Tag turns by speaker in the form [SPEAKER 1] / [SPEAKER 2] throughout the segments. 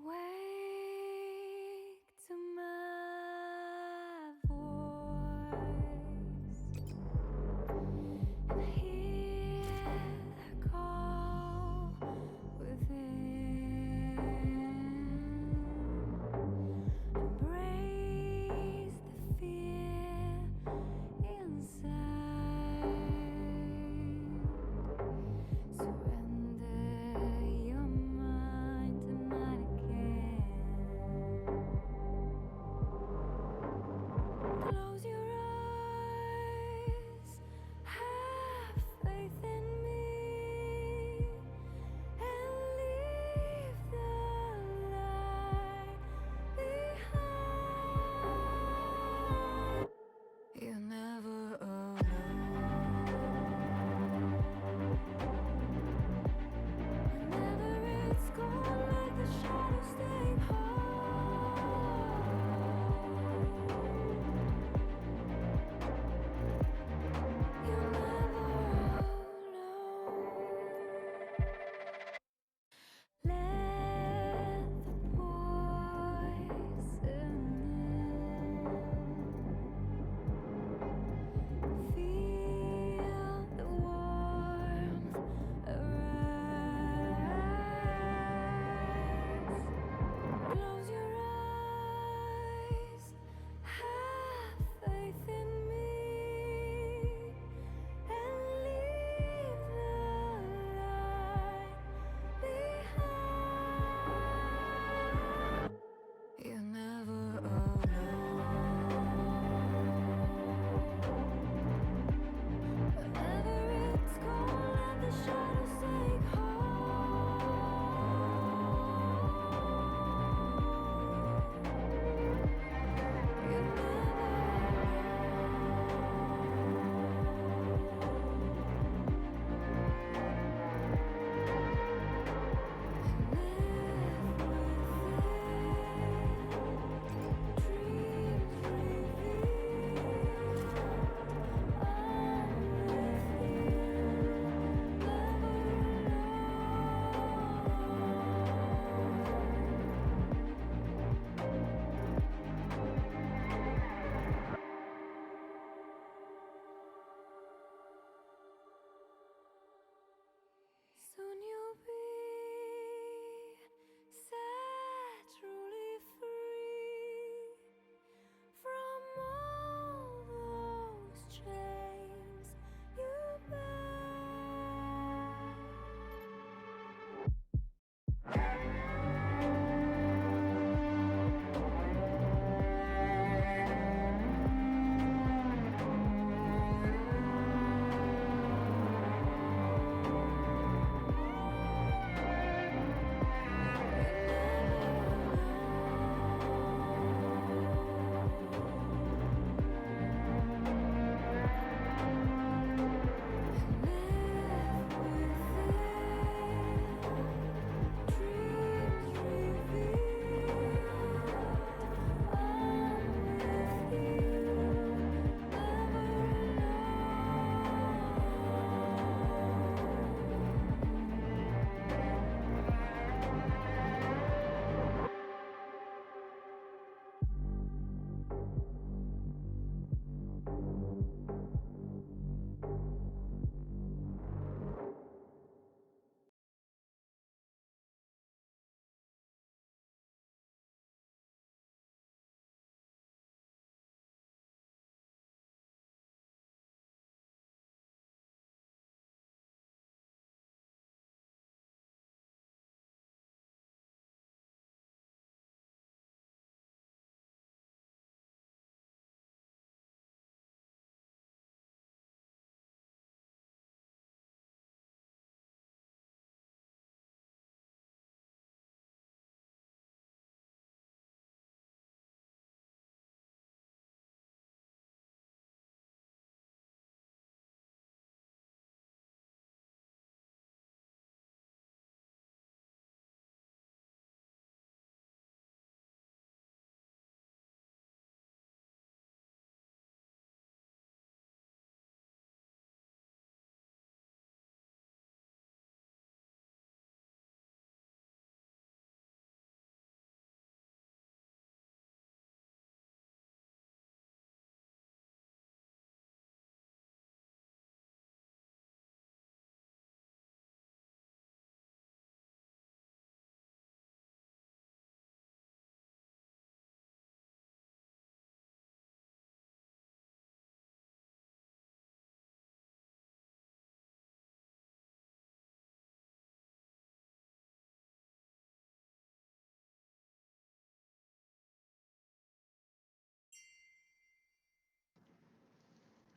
[SPEAKER 1] Awake to my voice and hear the call within. Embrace the fear inside. Surrender your mind tonight again.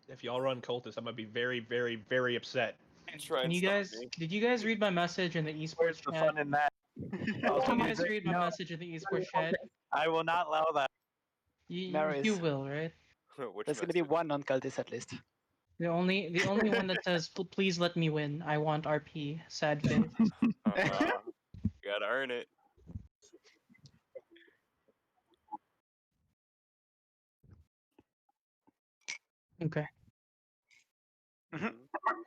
[SPEAKER 2] If y'all run cultists, I'm gonna be very, very, very upset.
[SPEAKER 3] Try
[SPEAKER 4] Can
[SPEAKER 3] and
[SPEAKER 4] you
[SPEAKER 3] stop
[SPEAKER 4] guys?
[SPEAKER 3] me.
[SPEAKER 4] Did you guys read my message in the
[SPEAKER 5] Where's
[SPEAKER 4] esports
[SPEAKER 5] the
[SPEAKER 4] chat?
[SPEAKER 5] fun in that?
[SPEAKER 2] Oh,
[SPEAKER 4] Did you
[SPEAKER 2] so
[SPEAKER 4] guys read my
[SPEAKER 5] No,
[SPEAKER 4] message in the esports chat?
[SPEAKER 5] I will not allow that.
[SPEAKER 4] You
[SPEAKER 6] Maris,
[SPEAKER 4] will, right?
[SPEAKER 3] Which
[SPEAKER 6] there's gonna be
[SPEAKER 3] message?
[SPEAKER 6] one on cultist at least.
[SPEAKER 4] The only one that says please let me win. I want RP. Sad face.
[SPEAKER 3] You gotta earn it.
[SPEAKER 4] Okay.
[SPEAKER 5] Mhm.
[SPEAKER 3] Mhm.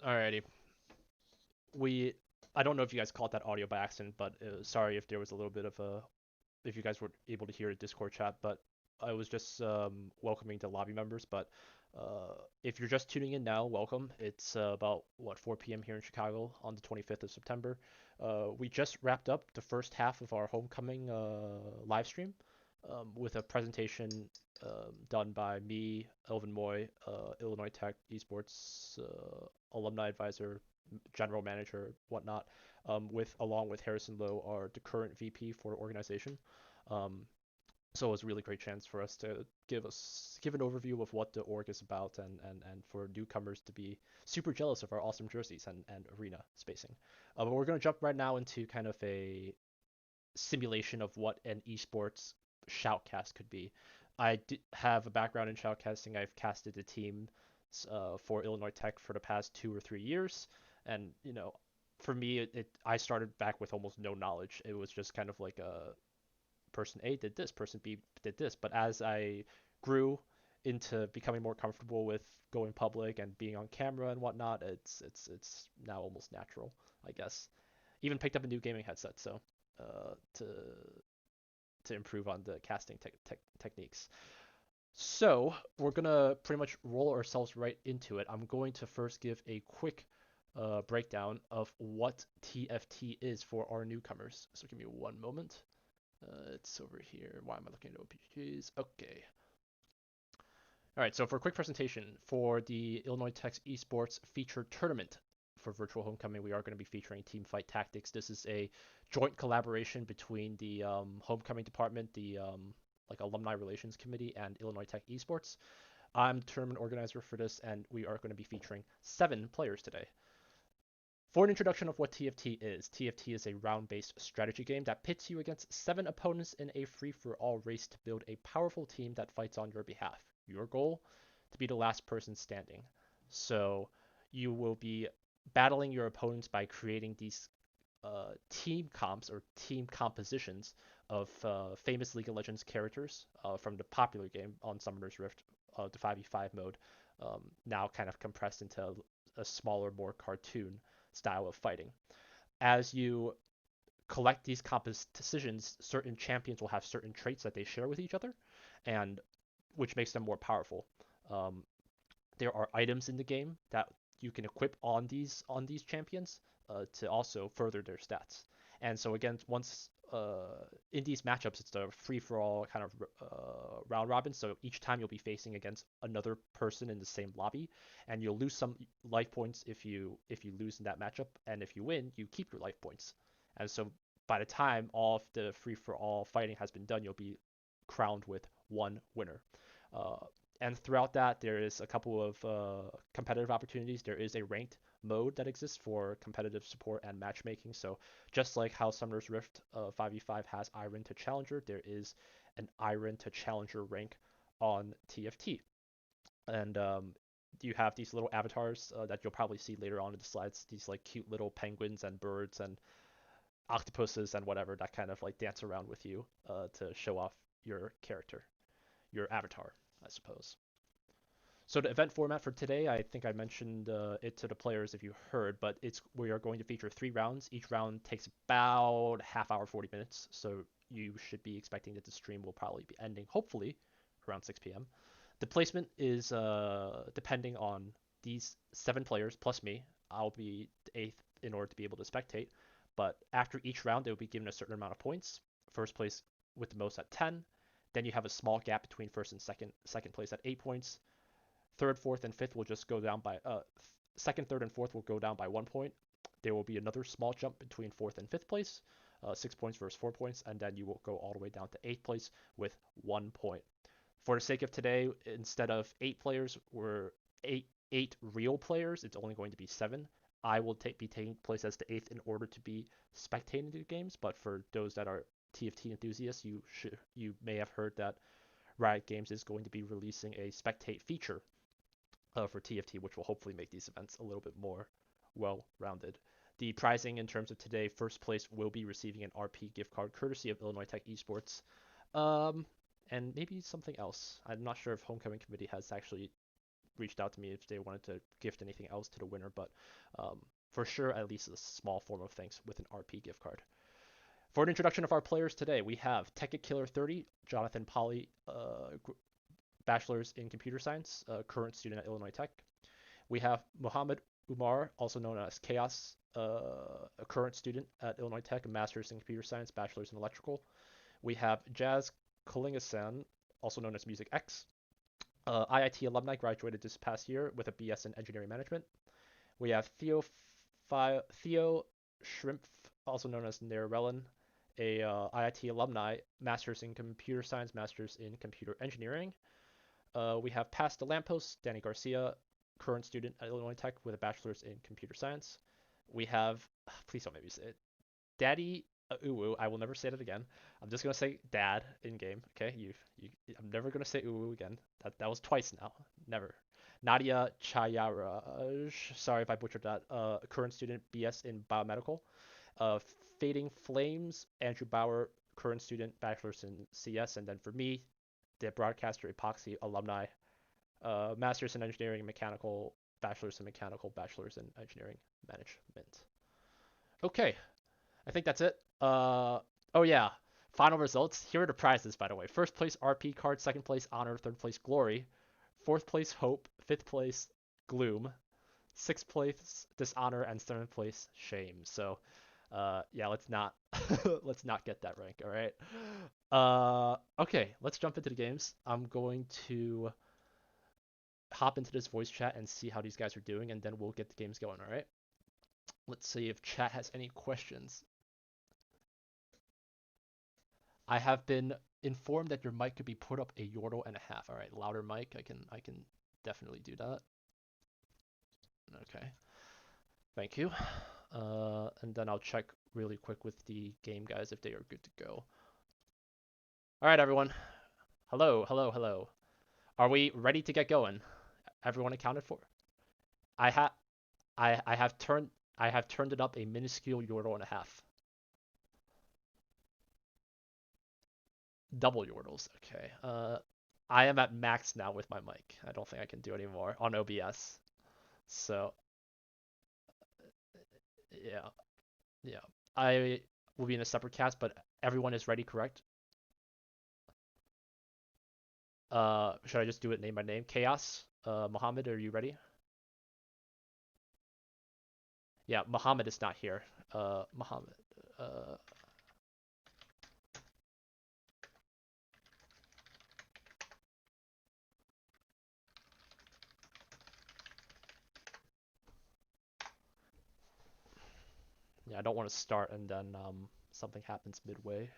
[SPEAKER 7] Alrighty. We I don't know if you guys caught that audio by accident, but sorry if there was a little bit of a if you guys were able to hear a Discord chat, but I was just welcoming the lobby members. But if you're just tuning in now, welcome. It's about what 4 p.m. here in Chicago on the 25th of September. We just wrapped up the first half of our homecoming live stream with a presentation done by me, Elvin Moy, Illinois Tech Esports alumni advisor, general manager, whatnot, with along with Harrison Lowe, our the current VP for organization. Um, so it was a really great chance for us to give an overview of what the org is about, and for newcomers to be super jealous of our awesome jerseys and arena spacing. But we're gonna jump right now into kind of a simulation of what an esports shoutcast could be. Have a background in shoutcasting. I've casted a team for Illinois Tech for the past 2 or 3 years, and for me, I started back with almost no knowledge. It was just kind of like a person A did this, person B did this. But as I grew into becoming more comfortable with going public and being on camera and whatnot, it's now almost natural, I guess. Even picked up a new gaming headset, so to improve on the casting techniques. So we're gonna pretty much roll ourselves right into it. I'm going to first give a quick breakdown of what TFT is for our newcomers. So give me one moment. It's over here. Why am I looking at OPGs? Okay. All right, so for a quick presentation, for the Illinois Tech Esports Featured Tournament for Virtual Homecoming, we are going to be featuring Teamfight Tactics. This is a joint collaboration between the Homecoming Department, the like Alumni Relations Committee, and Illinois Tech Esports. I'm the tournament organizer for this, and we are going to be featuring 7 players today. For an introduction of what TFT is a round-based strategy game that pits you against 7 opponents in a free-for-all race to build a powerful team that fights on your behalf. Your goal? To be the last person standing. So you will be battling your opponents by creating these team comps or team compositions of famous League of Legends characters from the popular game on Summoner's Rift, the 5v5 mode, now kind of compressed into a smaller, more cartoon style of fighting. As you collect these compositions, certain champions will have certain traits that they share with each other, and which makes them more powerful. Um, there are items in the game that you can equip on these champions to also further their stats. And so again, once in these matchups, it's a free for all kind of round robin. So each time you'll be facing against another person in the same lobby, and you'll lose some life points if you lose in that matchup, and if you win, you keep your life points. And so by the time all of the free for all fighting has been done, you'll be crowned with one winner. Uh, and throughout that, there is a couple of competitive opportunities. There is a ranked mode that exists for competitive support and matchmaking. So just like how Summoner's Rift 5v5 has Iron to Challenger, there is an Iron to Challenger rank on TFT. And you have these little avatars that you'll probably see later on in the slides. These like cute little penguins and birds and octopuses and whatever that kind of like dance around with you to show off your character, your avatar, I suppose. So the event format for today, I think I mentioned it to the players if you heard, but we are going to feature 3 rounds. Each round takes about half hour, 40 minutes. So you should be expecting that the stream will probably be ending, hopefully, around 6 p.m. The placement is depending on these 7 players plus me. I'll be the 8th in order to be able to spectate. But after each round, they will be given a certain amount of points. First place with the most at 10. Then you have a small gap between first and second place at 8 points. Third, fourth, and fifth will just go down by second, third, and fourth will go down by 1 point. There will be another small jump between fourth and fifth place, 6 points versus 4 points, and then you will go all the way down to eighth place with 1 point. For the sake of today, instead of 8 players, we're eight real players. It's only going to be 7. I will be taking place as the 8th in order to be spectating the games. But for those that are TFT enthusiasts, you may have heard that Riot Games is going to be releasing a spectate feature for TFT, which will hopefully make these events a little bit more well-rounded. The pricing in terms of today, first place will be receiving an RP gift card courtesy of Illinois Tech Esports, and maybe something else. I'm not sure if Homecoming Committee has actually reached out to me if they wanted to gift anything else to the winner, but for sure, at least a small form of thanks with an RP gift card. For an introduction of our players today, we have Tech Killer 30, Jonathan Polly, bachelor's in computer science, current student at Illinois Tech. We have Muhammad Umar, also known as Chaos, a current student at Illinois Tech, a master's in computer science, bachelor's in electrical. We have Jazz Kolingasan, also known as Music X, IIT alumni, graduated this past year with a BS in engineering management. We have Theo Shrimp, also known as Nerellan, a IIT alumni, master's in computer science, master's in computer engineering. We have Past the Lamppost, Danny Garcia, current student at Illinois Tech with a bachelor's in computer science. We have, please don't make me say it, Daddy Uwu. I will never say that again. I'm just gonna say Dad in game. Okay, I'm never gonna say Uwu again. That was twice now. Never. Nadia Chayara. Sorry if I butchered that. Current student, BS in biomedical. Fading Flames, Andrew Bauer, current student, bachelor's in CS, and then for me, the broadcaster epoxy alumni, master's in engineering mechanical, bachelor's in mechanical, bachelor's in engineering management. Okay, I think that's it. Oh yeah, final results. Here are the prizes, by the way. First place RP card, second place honor, third place glory, fourth place hope, fifth place gloom, sixth place dishonor, and seventh place shame. So yeah, let's not let's not get that rank. All right. Okay, let's jump into the games. I'm going to hop into this voice chat and see how these guys are doing, and then we'll get the games going. All right. Let's see if chat has any questions. I have been informed that your mic could be put up a yordle and a half. All right, louder mic. I can definitely do that. Okay. Thank you. And then I'll check really quick with the game guys if they are good to go. All right, everyone. Hello, hello, hello. Are we ready to get going? Everyone accounted for? I have turned it up a minuscule yordle and a half. Double yordles. Okay. I am at max now with my mic. I don't think I can do any more on OBS. So yeah. I will be in a separate cast, but everyone is ready, correct? Should I just do it name by name? Chaos. Mohammed, are you ready? Yeah, Mohammed is not here. Mohammed. Yeah, I don't want to start and then something happens midway.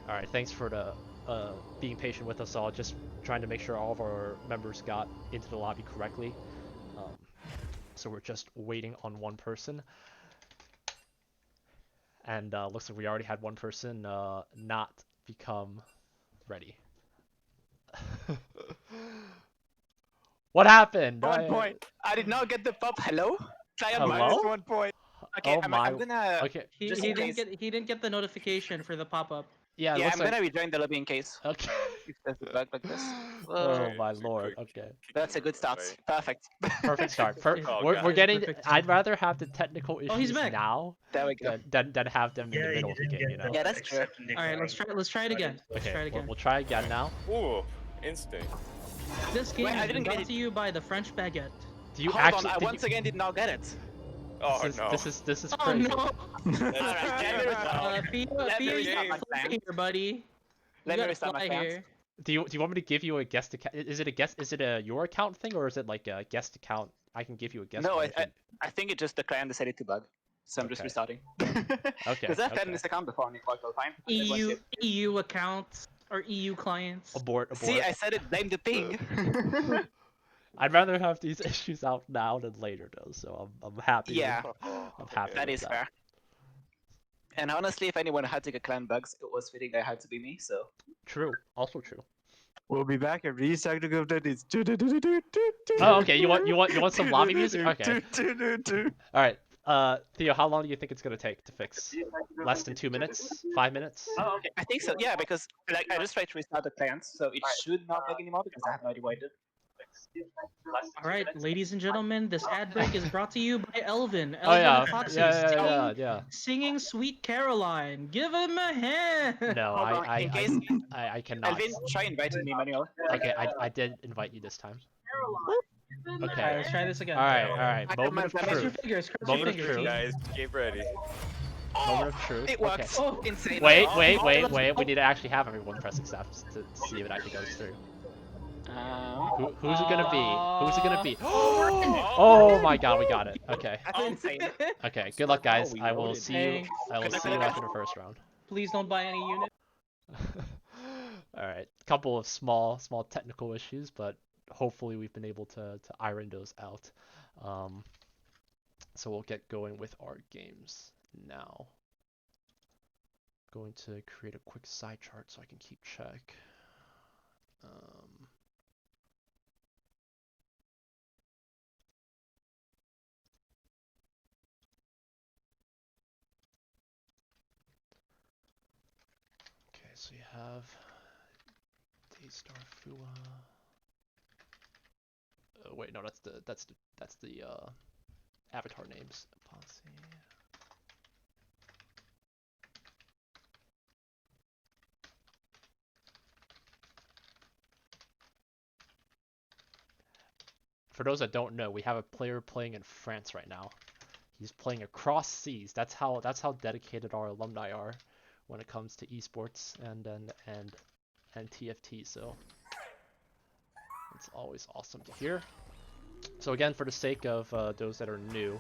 [SPEAKER 7] All right, thanks for the being patient with us all. Just trying to make sure all of our members got into the lobby correctly. Um, so we're just waiting on one person. And looks like we already had one person not become ready. What happened?
[SPEAKER 5] 1 point. I did not get the pop. Hello? I am
[SPEAKER 7] Hello?
[SPEAKER 5] minus 1 point. Okay,
[SPEAKER 7] Oh my.
[SPEAKER 5] I'm gonna.
[SPEAKER 7] Okay.
[SPEAKER 4] He,
[SPEAKER 5] Just
[SPEAKER 4] he
[SPEAKER 5] in
[SPEAKER 4] didn't
[SPEAKER 5] case.
[SPEAKER 4] get he didn't get the notification for the pop-up.
[SPEAKER 7] Yeah, it
[SPEAKER 5] Yeah,
[SPEAKER 7] looks
[SPEAKER 5] I'm
[SPEAKER 7] like.
[SPEAKER 5] gonna rejoin the lobby in case
[SPEAKER 7] Okay.
[SPEAKER 5] if there's a bug like this.
[SPEAKER 7] Oh
[SPEAKER 3] Alright,
[SPEAKER 7] my
[SPEAKER 3] just a
[SPEAKER 7] lord.
[SPEAKER 3] quick
[SPEAKER 7] Okay.
[SPEAKER 3] kick
[SPEAKER 5] That's a
[SPEAKER 3] him
[SPEAKER 5] good start.
[SPEAKER 3] away.
[SPEAKER 5] Perfect.
[SPEAKER 7] Perfect start.
[SPEAKER 3] Oh,
[SPEAKER 7] We're
[SPEAKER 3] God.
[SPEAKER 7] getting.
[SPEAKER 4] Perfect
[SPEAKER 7] I'd
[SPEAKER 4] start.
[SPEAKER 7] rather have the technical
[SPEAKER 4] Oh, he's
[SPEAKER 7] issues
[SPEAKER 4] back.
[SPEAKER 7] now
[SPEAKER 5] There we go.
[SPEAKER 7] than have them in the middle of the game. You know.
[SPEAKER 5] Yeah, that's true.
[SPEAKER 4] All right, let's try it again. Let's
[SPEAKER 7] Okay.
[SPEAKER 4] try it again.
[SPEAKER 7] We'll try again now.
[SPEAKER 3] Ooh, instinct.
[SPEAKER 4] This game
[SPEAKER 5] Wait, I
[SPEAKER 4] has been
[SPEAKER 5] didn't get
[SPEAKER 4] brought
[SPEAKER 5] it.
[SPEAKER 4] to you by the French baguette.
[SPEAKER 7] Do you
[SPEAKER 5] Hold
[SPEAKER 7] actually?
[SPEAKER 5] on, I
[SPEAKER 7] Did
[SPEAKER 5] once again did not get it.
[SPEAKER 3] Oh
[SPEAKER 7] this is
[SPEAKER 3] no.
[SPEAKER 7] this is
[SPEAKER 4] Oh
[SPEAKER 7] crazy.
[SPEAKER 4] no!
[SPEAKER 3] That's
[SPEAKER 5] Alright, let me
[SPEAKER 3] game
[SPEAKER 5] restart.
[SPEAKER 3] down.
[SPEAKER 5] Let me
[SPEAKER 4] Fia, you
[SPEAKER 5] restart my
[SPEAKER 4] gotta fly
[SPEAKER 5] plans.
[SPEAKER 4] here, buddy. You
[SPEAKER 5] Let me
[SPEAKER 4] gotta
[SPEAKER 5] restart my
[SPEAKER 4] fly
[SPEAKER 5] plans.
[SPEAKER 4] here.
[SPEAKER 7] Do you want me to give you a guest account? Is it a guest? Is it a your account thing or is it like a guest account? I can give you a guest
[SPEAKER 5] No,
[SPEAKER 7] one
[SPEAKER 5] I,
[SPEAKER 7] if you.
[SPEAKER 5] I think it just the client decided to bug. So I'm just
[SPEAKER 7] Okay.
[SPEAKER 5] restarting.
[SPEAKER 7] Okay.
[SPEAKER 5] Because I've had
[SPEAKER 7] Okay.
[SPEAKER 5] this account before and it worked all fine. and it was
[SPEAKER 4] EU
[SPEAKER 5] it.
[SPEAKER 4] EU accounts or EU clients.
[SPEAKER 7] Abort.
[SPEAKER 5] See,
[SPEAKER 7] Abort.
[SPEAKER 5] I said it, blame the ping.
[SPEAKER 7] I'd rather have these issues out now than later though, so I'm happy.
[SPEAKER 5] Yeah.
[SPEAKER 7] I'm happy
[SPEAKER 5] That
[SPEAKER 7] with
[SPEAKER 5] is
[SPEAKER 7] that.
[SPEAKER 5] fair. And honestly, if anyone had to get client bugs, it was fitting that it had to be me, so.
[SPEAKER 7] True. Also true.
[SPEAKER 6] We'll be back at restarting of that. It's
[SPEAKER 7] Oh, okay. You want some lobby music? Okay. All right. Theo, how long do you think it's gonna take to fix? Less than 2 minutes? 5 minutes?
[SPEAKER 5] Oh, okay. I think so, yeah, because like I just tried to restart the client, so it should not bug anymore because I have no idea why it did.
[SPEAKER 4] All right, ladies and gentlemen, this ad break is brought to you by Elvin.
[SPEAKER 7] Oh
[SPEAKER 4] Elvin
[SPEAKER 7] yeah.
[SPEAKER 4] Foxy
[SPEAKER 7] Yeah.
[SPEAKER 4] singing "Sweet Caroline." Give him a hand.
[SPEAKER 7] No,
[SPEAKER 5] Hold on, in case
[SPEAKER 7] I cannot.
[SPEAKER 5] Elvin, try inviting me manually.
[SPEAKER 7] Okay, I did invite you this time.
[SPEAKER 4] All right,
[SPEAKER 7] Okay.
[SPEAKER 4] let's try this again.
[SPEAKER 7] All right.
[SPEAKER 5] I got
[SPEAKER 7] Moment of
[SPEAKER 5] my-
[SPEAKER 4] Cross your
[SPEAKER 7] truth.
[SPEAKER 4] fingers. Cross
[SPEAKER 7] Moment
[SPEAKER 4] your
[SPEAKER 7] of
[SPEAKER 3] Get
[SPEAKER 4] fingers.
[SPEAKER 3] ready,
[SPEAKER 7] truth.
[SPEAKER 3] guys. Get ready.
[SPEAKER 7] Moment of truth.
[SPEAKER 5] It worked.
[SPEAKER 7] Okay.
[SPEAKER 4] Oh,
[SPEAKER 5] Insane.
[SPEAKER 7] Wait.
[SPEAKER 4] Oh,
[SPEAKER 7] We need to actually have everyone press accept to see if it actually goes through. Who's it gonna be? Who's it gonna be? Oh my God, we got it. Okay.
[SPEAKER 5] That's insane.
[SPEAKER 7] Okay. Good luck, guys.
[SPEAKER 2] we
[SPEAKER 7] I will
[SPEAKER 2] loaded.
[SPEAKER 7] see you.
[SPEAKER 4] Thanks.
[SPEAKER 7] I will
[SPEAKER 5] Good luck,
[SPEAKER 7] see you
[SPEAKER 5] good luck.
[SPEAKER 7] after the first round.
[SPEAKER 4] Please don't buy any unit.
[SPEAKER 7] All right. Couple of small technical issues, but hopefully we've been able to iron those out. So we'll get going with our games now. Going to create a quick side chart so I can keep check. Okay, so you have Daystar Fua. Wait, no, that's the avatar names. Policy. For those that don't know, we have a player playing in France right now. He's playing across seas. That's how dedicated our alumni are when it comes to esports and TFT. So it's always awesome to hear. So again, for the sake of those that are new,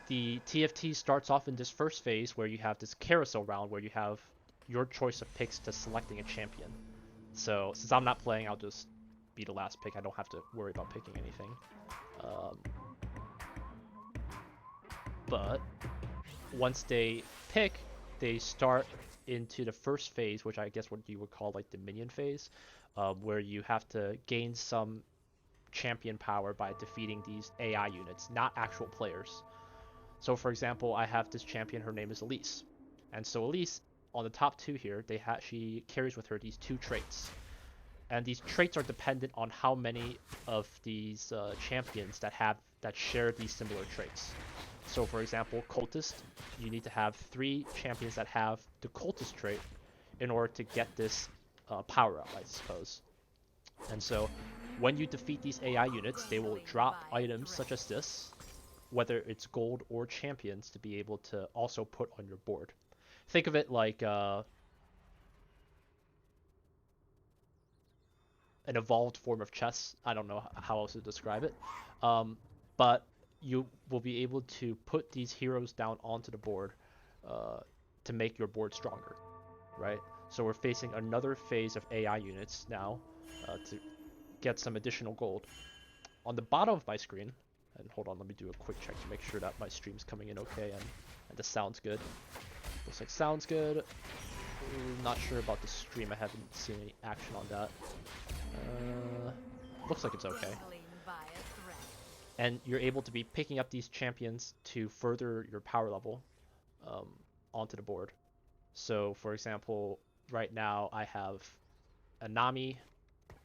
[SPEAKER 7] the TFT starts off in this first phase where you have this carousel round where you have your choice of picks to selecting a champion. So since I'm not playing, I'll just be the last pick. I don't have to worry about picking anything. But once they pick, they start into the first phase, which I guess what you would call like the minion phase, where you have to gain some champion power by defeating these AI units, not actual players. So for example, I have this champion, her name is Elise. And so Elise, on the top two here, she carries with her these two traits. And these traits are dependent on how many of these champions that share these similar traits. So for example, Cultist, you need to have 3 champions that have the Cultist trait in order to get this power up, I suppose. And so when you defeat these AI units, they will drop items such as this, whether it's gold or champions, to be able to also put on your board. Think of it like an evolved form of chess. I don't know how else to describe it. But you will be able to put these heroes down onto the board to make your board stronger, right? So we're facing another phase of AI units now to get some additional gold. On the bottom of my screen, and hold on, let me do a quick check to make sure that my stream's coming in okay and the sound's good. Looks like sounds good. Not sure about the stream, I haven't seen any action on that. Looks like it's okay. And you're able to be picking up these champions to further your power level onto the board. So for example, right now I have a Nami,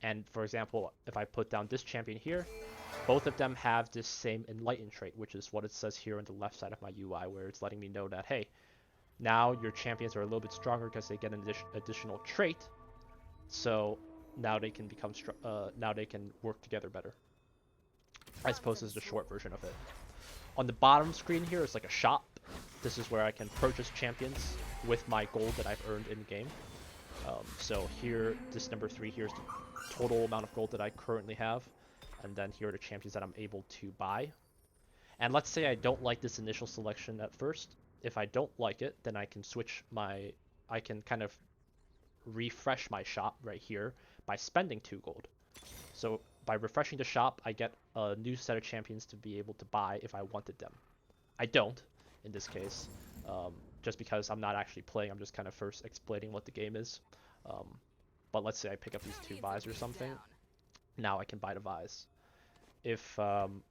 [SPEAKER 7] and for example, if I put down this champion here, both of them have this same Enlighten trait, which is what it says here on the left side of my UI, where it's letting me know that, hey, now your champions are a little bit stronger because they get an additional trait, so now they can become now they can work together better. I suppose this is the short version of it. On the bottom screen here is like a shop. This is where I can purchase champions with my gold that I've earned in game. So here, this number 3 here is the total amount of gold that I currently have, and then here are the champions that I'm able to buy. And let's say I don't like this initial selection at first. If I don't like it, then I can switch my, I can kind of refresh my shop right here by spending 2 gold. So by refreshing the shop, I get a new set of champions to be able to buy if I wanted them. I don't in this case, just because I'm not actually playing, I'm just kind of first explaining what the game is. But let's say I pick up these 2 Vi's or something, now I can buy the Vi's. If, and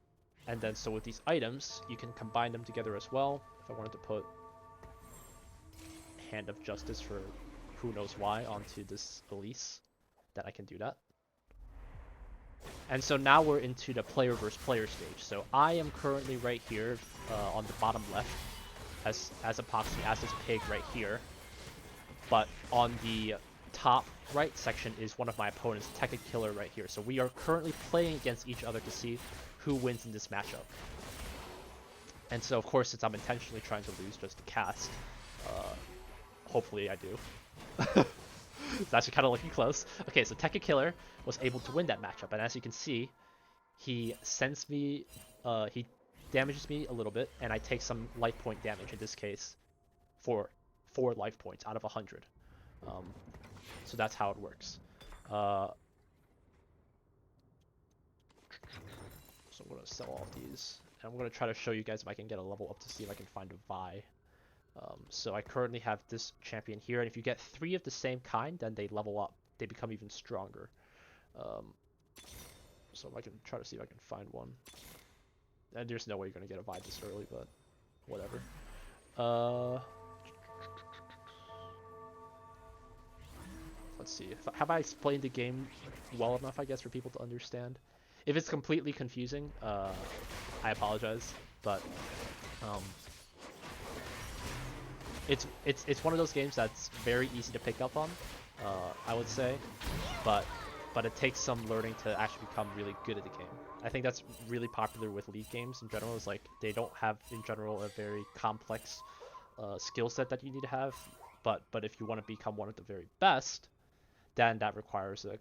[SPEAKER 7] then so with these items, you can combine them together as well. If I wanted to put Hand of Justice for who knows why onto this Elise, then I can do that. And so now we're into the player versus player stage. So I am currently right here on the bottom left as Epoxy, as this pig right here. But on the top right section is one of my opponents, Tekka Killer right here. So we are currently playing against each other to see who wins in this matchup. And so of course, since I'm intentionally trying to lose just to cast, hopefully I do. It's actually kind of looking close. Okay, so Tekka Killer was able to win that matchup, and as you can see, he sends me, he damages me a little bit, and I take some life point damage, in this case, for 4 life points out of 100. So that's how it works. So I'm going to sell all of these, and I'm going to try to show you guys if I can get a level up to see if I can find a Vi. So I currently have this champion here, and if you get 3 of the same kind, then they level up. They become even stronger. So I can try to see if I can find one. And there's no way you're going to get a Vi this early, but whatever. Let's see. Have I explained the game well enough, I guess, for people to understand? If it's completely confusing, I apologize, but it's one of those games that's very easy to pick up on, I would say, but it takes some learning to actually become really good at the game. I think that's really popular with League games in general, is like they don't have in general a very complex skill set that you need to have, but if you want to become one of the very best, then that requires a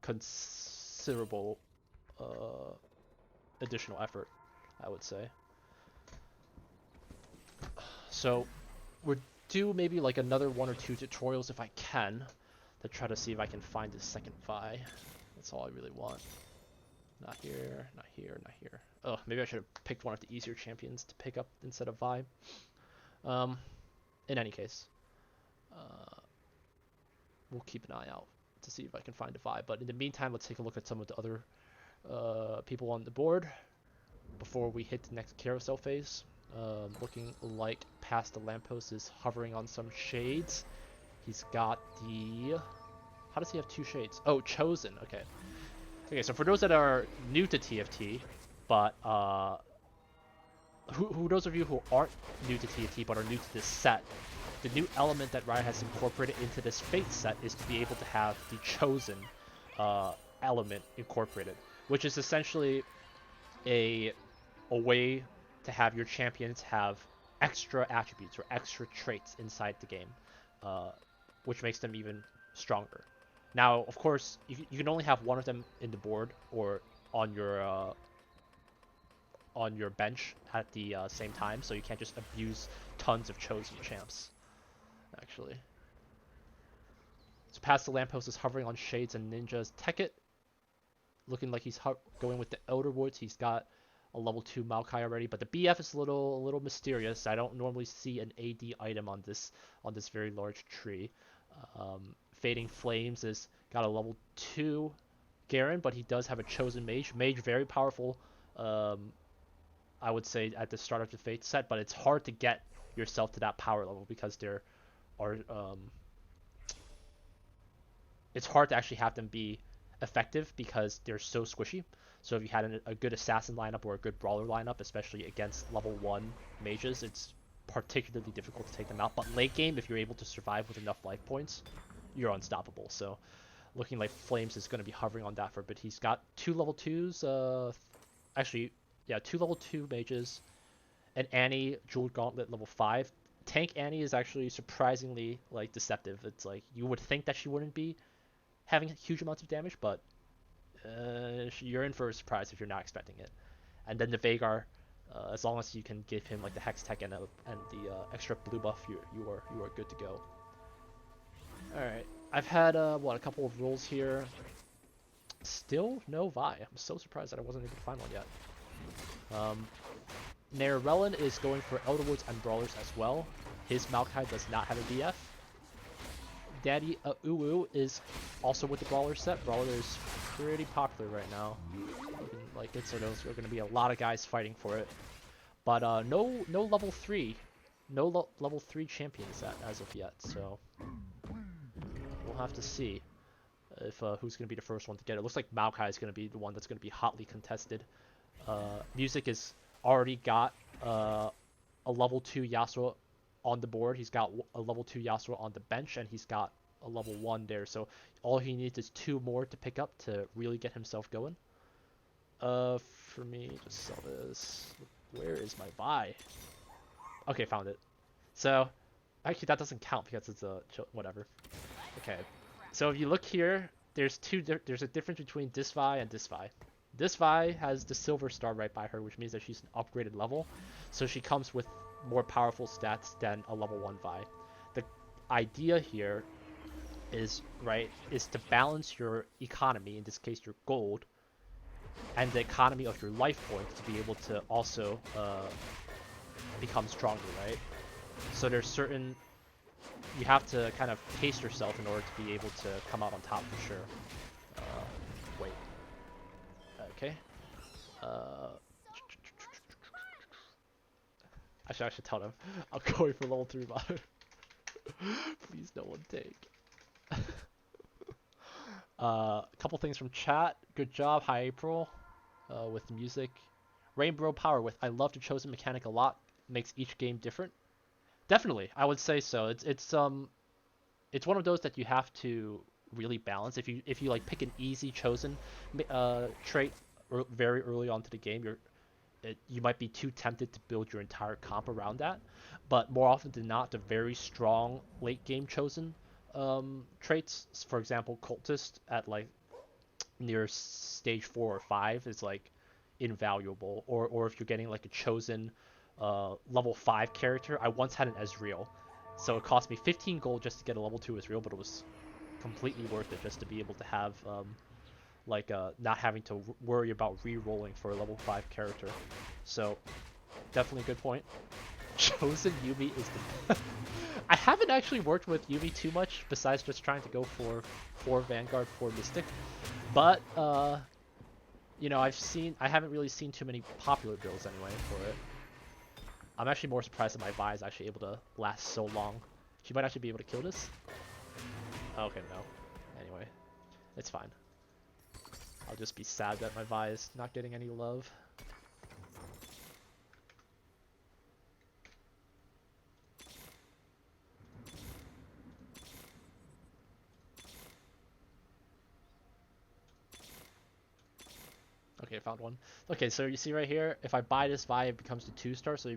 [SPEAKER 7] considerable additional effort, I would say. So we're due maybe like another 1 or 2 tutorials if I can, to try to see if I can find this second Vi. That's all I really want. Not here, not here, not here. Oh, maybe I should have picked one of the easier champions to pick up instead of Vi. In any case, we'll keep an eye out to see if I can find a Vi. But in the meantime, let's take a look at some of the other people on the board before we hit the next carousel phase. Looking like Past the Lamppost is hovering on some shades. He's got the... How does he have 2 shades? Oh, Chosen. Okay. Okay, so for those that are new to TFT, but those of you who aren't new to TFT but are new to this set, the new element that Riot has incorporated into this Fate set is to be able to have the Chosen element incorporated, which is essentially a way to have your champions have extra attributes or extra traits inside the game, which makes them even stronger. Now, of course, you can only have one of them in the board or on your bench at the same time, so you can't just abuse tons of Chosen champs, actually. So past the lamppost is hovering on Shades and Ninja's Tekkit. Looking like he's going with the Elder Woods. He's got a level 2 Maokai already, but the BF is a little mysterious. I don't normally see an AD item on this very large tree. Fading Flames is got a level 2 Garen, but he does have a chosen mage. Mage very powerful. I would say at the start of the Fate set, but it's hard to get yourself to that power level because there are it's hard to actually have them be effective because they're so squishy. So if you had a good assassin lineup or a good brawler lineup, especially against level 1 mages, it's particularly difficult to take them out. But late game, if you're able to survive with enough life points, you're unstoppable. So looking like Flames is going to be hovering on that for a bit. He's got 2 level 2s, actually, yeah, 2 level 2 mages, and Annie Jeweled Gauntlet level 5. Tank Annie is actually surprisingly like deceptive. It's like you would think that she wouldn't be having huge amounts of damage, but you're in for a surprise if you're not expecting it. And then the Vhagar, as long as you can give him like the Hex Tech and the extra blue buff, you are good to go. All right, I've had a couple of rolls here. Still no Vi. I'm so surprised that I wasn't able to find one yet. Nair Relin is going for Elder Woods and Brawlers as well. His Maokai does not have a BF. Daddy Uwu is also with the Brawler set. Brawler is pretty popular right now. Like it, so those are going to be a lot of guys fighting for it. But no level 3, level 3 champions as of yet. So we'll have to see if who's going to be the first one to get it. Looks like Maokai is going to be the one that's going to be hotly contested. Music is already got a level 2 Yasuo on the board. He's got a level 2 Yasuo on the bench, and he's got a level 1 there. So all he needs is 2 more to pick up to really get himself going. For me, just sell this. Where is my buy? Okay, found it. So actually that doesn't count because it's a whatever. Okay, so if you look here, there's a difference between this Vi and this Vi. This Vi has the silver star right by her, which means that she's an upgraded level, so she comes with more powerful stats than a level 1 Vi. The idea here is to balance your economy, in this case your gold, and the economy of your life points to be able to also become stronger, right? So there's certain, you have to kind of pace yourself in order to be able to come out on top for sure. Wait. Okay. Actually, I should tell them. I'm going for level 3 buy. Please, no one take. A couple things from chat. Good job, Hi April, with the music. Rainbow Power with I love the chosen mechanic a lot. Makes each game different. Definitely, I would say so. It's one of those that you have to really balance. If you like pick an easy chosen trait very early on to the game, you might be too tempted to build your entire comp around that. But more often than not, the very strong late game chosen traits, for example, Cultist at like near stage 4 or 5 is like invaluable. Or if you're getting like a chosen level 5 character. I once had an Ezreal, so it cost me 15 gold just to get a level 2 Ezreal, but it was completely worth it just to be able to have not having to worry about re-rolling for a level 5 character. So definitely a good point. Chosen Yuumi is the I haven't actually worked with Yuumi too much besides just trying to go for Vanguard, for Mystic, but you know, I haven't really seen too many popular builds anyway for it. I'm actually more surprised that my Vi is actually able to last so long. She might actually be able to kill this. Okay, no. Anyway, it's fine. I'll just be sad that my Vi is not getting any love. Okay, I found one. Okay, so you see right here, if I buy this Vi, it becomes the 2-star. So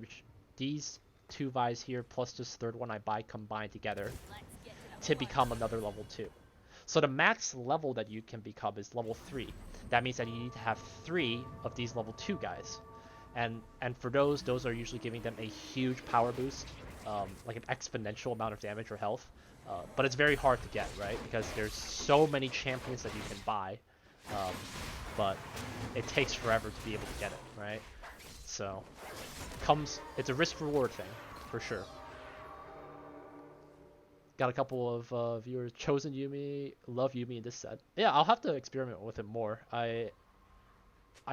[SPEAKER 7] these 2 Vi's here plus this third one I buy combined together to become another level 2. So the max level that you can become is level 3. That means that you need to have 3 of these level 2 guys. And for those are usually giving them a huge power boost, like an exponential amount of damage or health. But it's very hard to get, right? Because there's so many champions that you can buy, but it takes forever to be able to get it, right? So it's a risk-reward thing, for sure. Got a couple of viewers. Chosen Yumi, love Yumi in this set. Yeah, I'll have to experiment with it more. I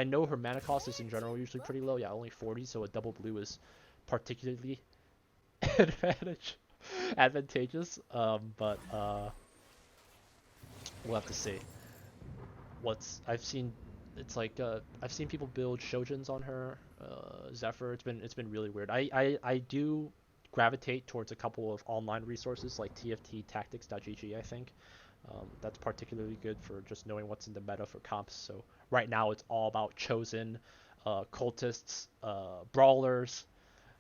[SPEAKER 7] know her mana cost is in general usually pretty low. Yeah, only 40, so a double blue is particularly advantageous. But we'll have to see. I've seen people build Shojins on her. Zephyr. It's been really weird. I do gravitate towards a couple of online resources like tfttactics.gg, I think. That's particularly good for just knowing what's in the meta for comps. So right now it's all about Chosen, cultists, brawlers,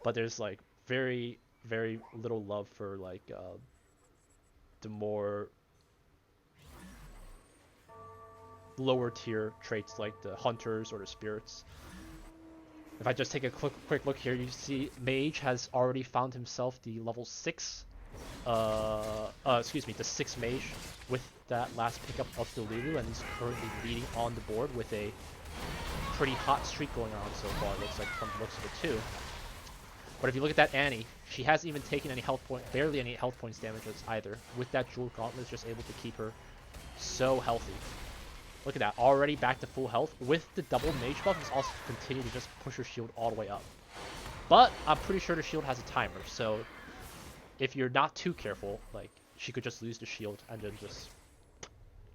[SPEAKER 7] but there's like very, very little love for like the more lower tier traits like the hunters or the spirits. If I just take a quick look here, you see Mage has already found himself the level 6, the 6 Mage with that last pickup of the Lulu, and he's currently leading on the board with a pretty hot streak going on so far, it looks like, from the looks of it too. But if you look at that Annie, she hasn't even taken any barely any health points damages either. With that Jewel Gauntlet, it's just able to keep her so healthy. Look at that, already back to full health. With the double mage buff, it's also continue to just push her shield all the way up. But I'm pretty sure the shield has a timer, so if you're not too careful, like, she could just lose the shield and then just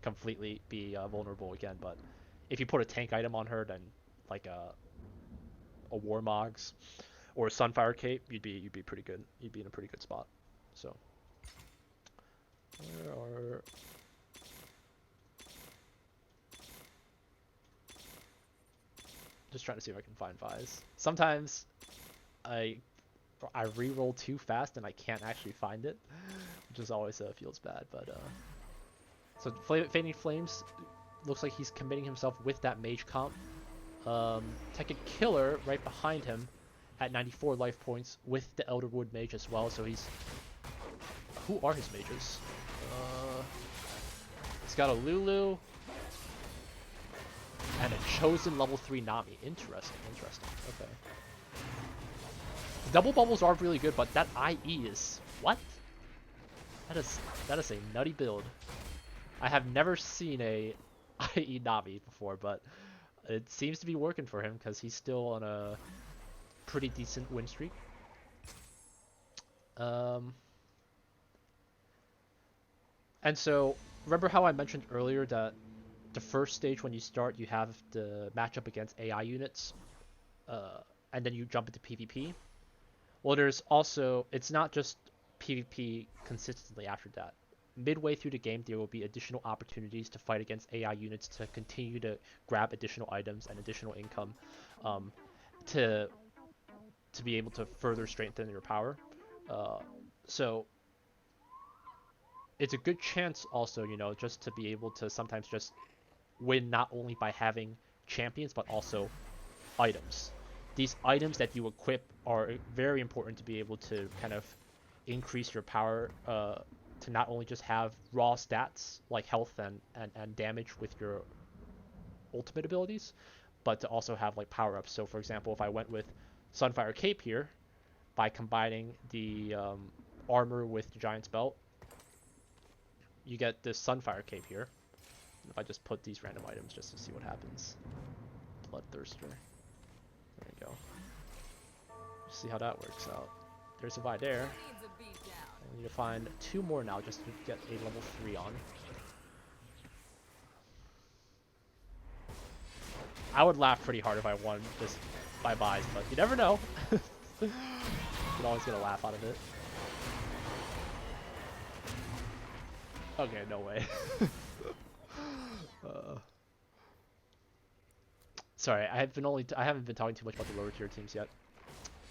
[SPEAKER 7] completely be vulnerable again. But if you put a tank item on her, then like a Warmogs or a Sunfire Cape, you'd be pretty good. You'd be in a pretty good spot. So where are... Just trying to see if I can find Vi's. Sometimes I re-roll too fast and I can't actually find it, which is always feels bad. But so Fading Flames looks like he's committing himself with that mage comp. Tekken Killer right behind him at 94 life points with the Elderwood mage as well. So who are his mages? He's got a Lulu and a Chosen level 3 Nami. Interesting. Okay. The double bubbles are really good, but that IE is... What? That is a nutty build. I have never seen a IE Nami before, but it seems to be working for him because he's still on a pretty decent win streak. And so, remember how I mentioned earlier that the first stage when you start, you have the matchup against AI units, and then you jump into PvP. Well, there's also, it's not just PvP consistently after that. Midway through the game, there will be additional opportunities to fight against AI units to continue to grab additional items and additional income, to be able to further strengthen your power. So it's a good chance also, just to be able to sometimes just win not only by having champions, but also items. These items that you equip are very important to be able to kind of increase your power, to not only just have raw stats like health and damage with your ultimate abilities, but to also have like power-ups. So for example, if I went with Sunfire Cape here, by combining the armor with the Giant's Belt, you get this Sunfire Cape here. If I just put these random items just to see what happens. Bloodthirster. There you go. See how that works out. There's a Vi there. I need to find 2 more now just to get a level 3 on. I would laugh pretty hard if I won just by buys, but you never know. You can always get a laugh out of it. Okay, no way. Sorry, I haven't been talking too much about the lower tier teams yet.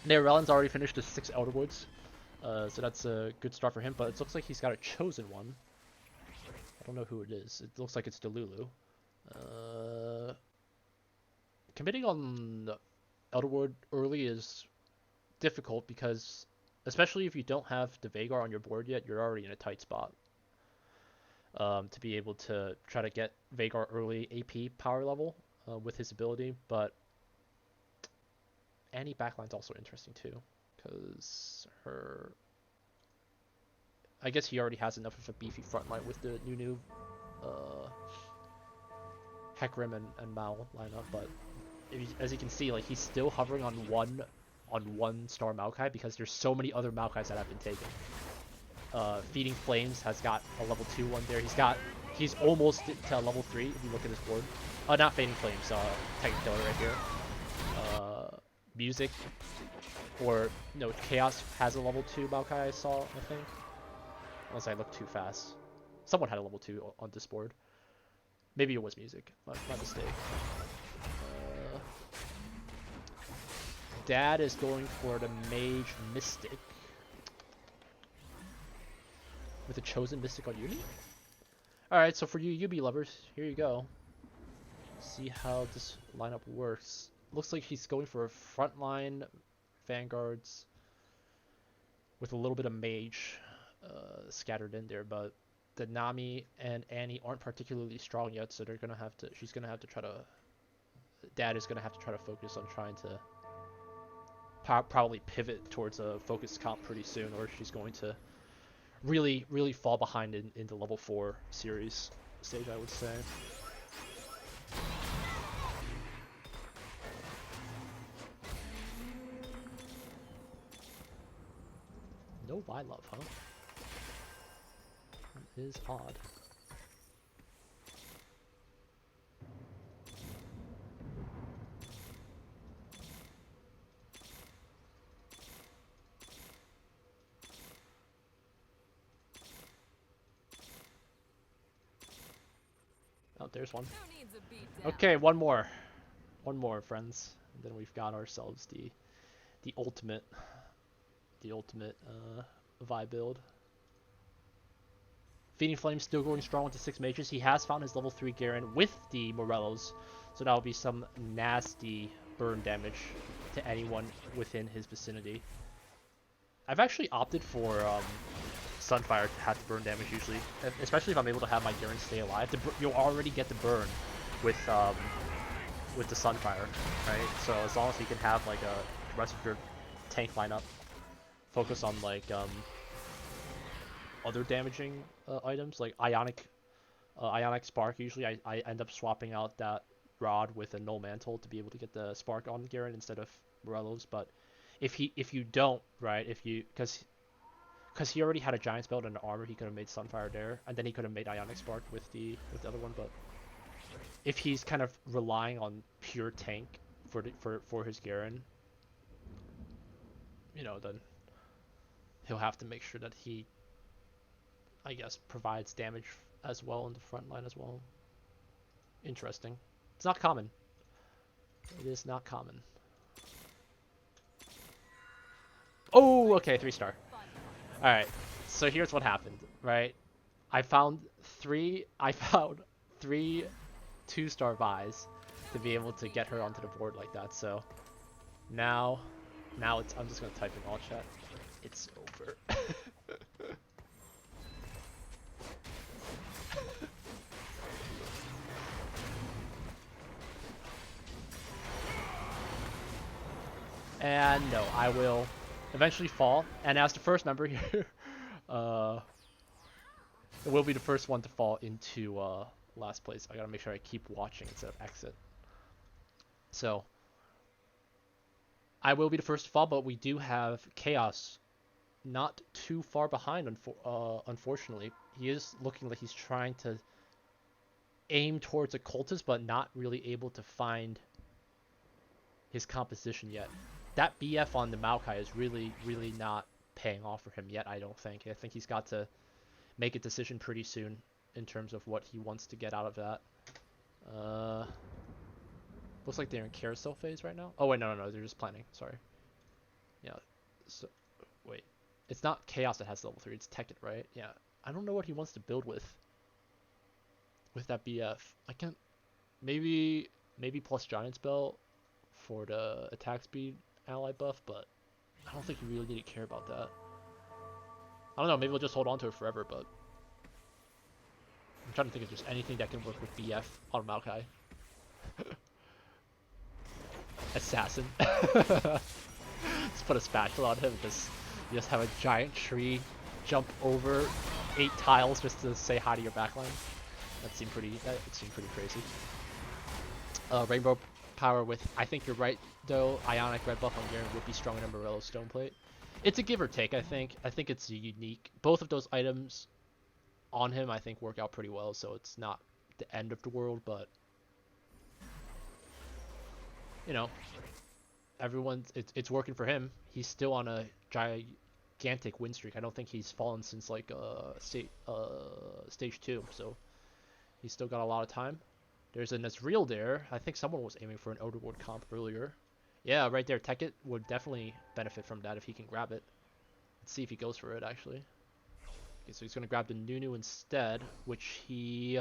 [SPEAKER 7] Nerellen's already finished the 6 Elderwoods, so that's a good start for him. But it looks like he's got a chosen one. I don't know who it is. It looks like it's Delulu. Committing on Elderwood early is difficult because especially if you don't have the Vagar on your board yet, you're already in a tight spot. To be able to try to get Vagar early AP power level with his ability, but Annie backline's also interesting too, because her. I guess he already has enough of a beefy frontline with the new Hecarim and Mao lineup, but as you can see, like he's still hovering on one star Maokai because there's so many other Maokais that have been taken. Feeding Flames has got a level 2 one there. He's almost to level 3 if you look at his board. Not Fading Flames, Titan Killer right here. Music, or no, Chaos has a level 2 Maokai I saw, I think. Unless I looked too fast. Someone had a level 2 on this board. Maybe it was Music, my mistake. Dad is going for the Mage Mystic. With a chosen Mystic on Uni? Alright, so for you Yubi lovers, here you go. See how this lineup works. Looks like he's going for frontline Vanguards with a little bit of Mage scattered in there, but the Nami and Annie aren't particularly strong yet, so she's gonna have to try to, Dad is gonna have to try to focus on trying to probably pivot towards a focused comp pretty soon, or she's going to really fall behind in the level 4 series stage, I would say. No Y love, huh? That is odd. Oh, there's one. Okay, one more. One more, friends. And then we've got ourselves the ultimate Vi build. Feeding Flame still going strong with the 6 mages. He has found his level 3 Garen with the Morellos, so that'll be some nasty burn damage to anyone within his vicinity. I've actually opted for Sunfire to have to burn damage usually, especially if I'm able to have my Garen stay alive. You'll already get the burn with the Sunfire, right? So as long as you can have like the rest of your tank lineup focus on like other damaging items like Ionic Spark. Usually I end up swapping out that Rod with a Null Mantle to be able to get the Spark on Garen instead of Morellos. But if you don't, right, because he already had a Giant's Belt and an armor, he could have made Sunfire there, and then he could have made Ionic Spark with the other one. But if he's kind of relying on pure tank for his Garen, then he'll have to make sure that he, I guess, provides damage as well in the front line as well. Interesting. It's not common. It is not common. Oh, okay, 3-star. Alright, so here's what happened, right? I found three 2-star buys to be able to get her onto the board like that, so now I'm just gonna type in all chat. It's over. And no, I will eventually fall. And as the first member here, it will be the first one to fall into last place. I gotta make sure I keep watching instead of exit. So I will be the first to fall, but we do have Chaos not too far behind, unfortunately. He is looking like he's trying to aim towards a cultist, but not really able to find his composition yet. That BF on the Maokai is really not paying off for him yet, I don't think. I think he's got to make a decision pretty soon in terms of what he wants to get out of that. Looks like they're in carousel phase right now. Oh wait, no, they're just planning. Sorry. Yeah. So, wait. It's not Chaos that has level 3, it's Tekkit, right? Yeah. I don't know what he wants to build with that BF. I can't... Maybe plus Giant's Belt for the attack speed ally buff, but I don't think you really need to care about that. I don't know, maybe we'll just hold on to it forever, but I'm trying to think if there's anything that can work with BF on Maokai. Assassin. Just put a spatula on him, you just have a giant tree jump over 8 tiles just to say hi to your backline. That seemed pretty crazy. Rainbow power with, I think you're right though, Ionic red buff on Garen would be stronger than Morello's stone plate. It's a give or take, I think. I think it's unique. Both of those items on him I think work out pretty well, so it's not the end of the world, but you know, it's working for him. He's still on a gigantic win streak. I don't think he's fallen since like stage 2, so he's still got a lot of time. There's a Nazriel there. I think someone was aiming for an Elderward comp earlier. Yeah, right there. Tekkit would definitely benefit from that if he can grab it. Let's see if he goes for it, actually. Okay, so he's going to grab the Nunu instead, which he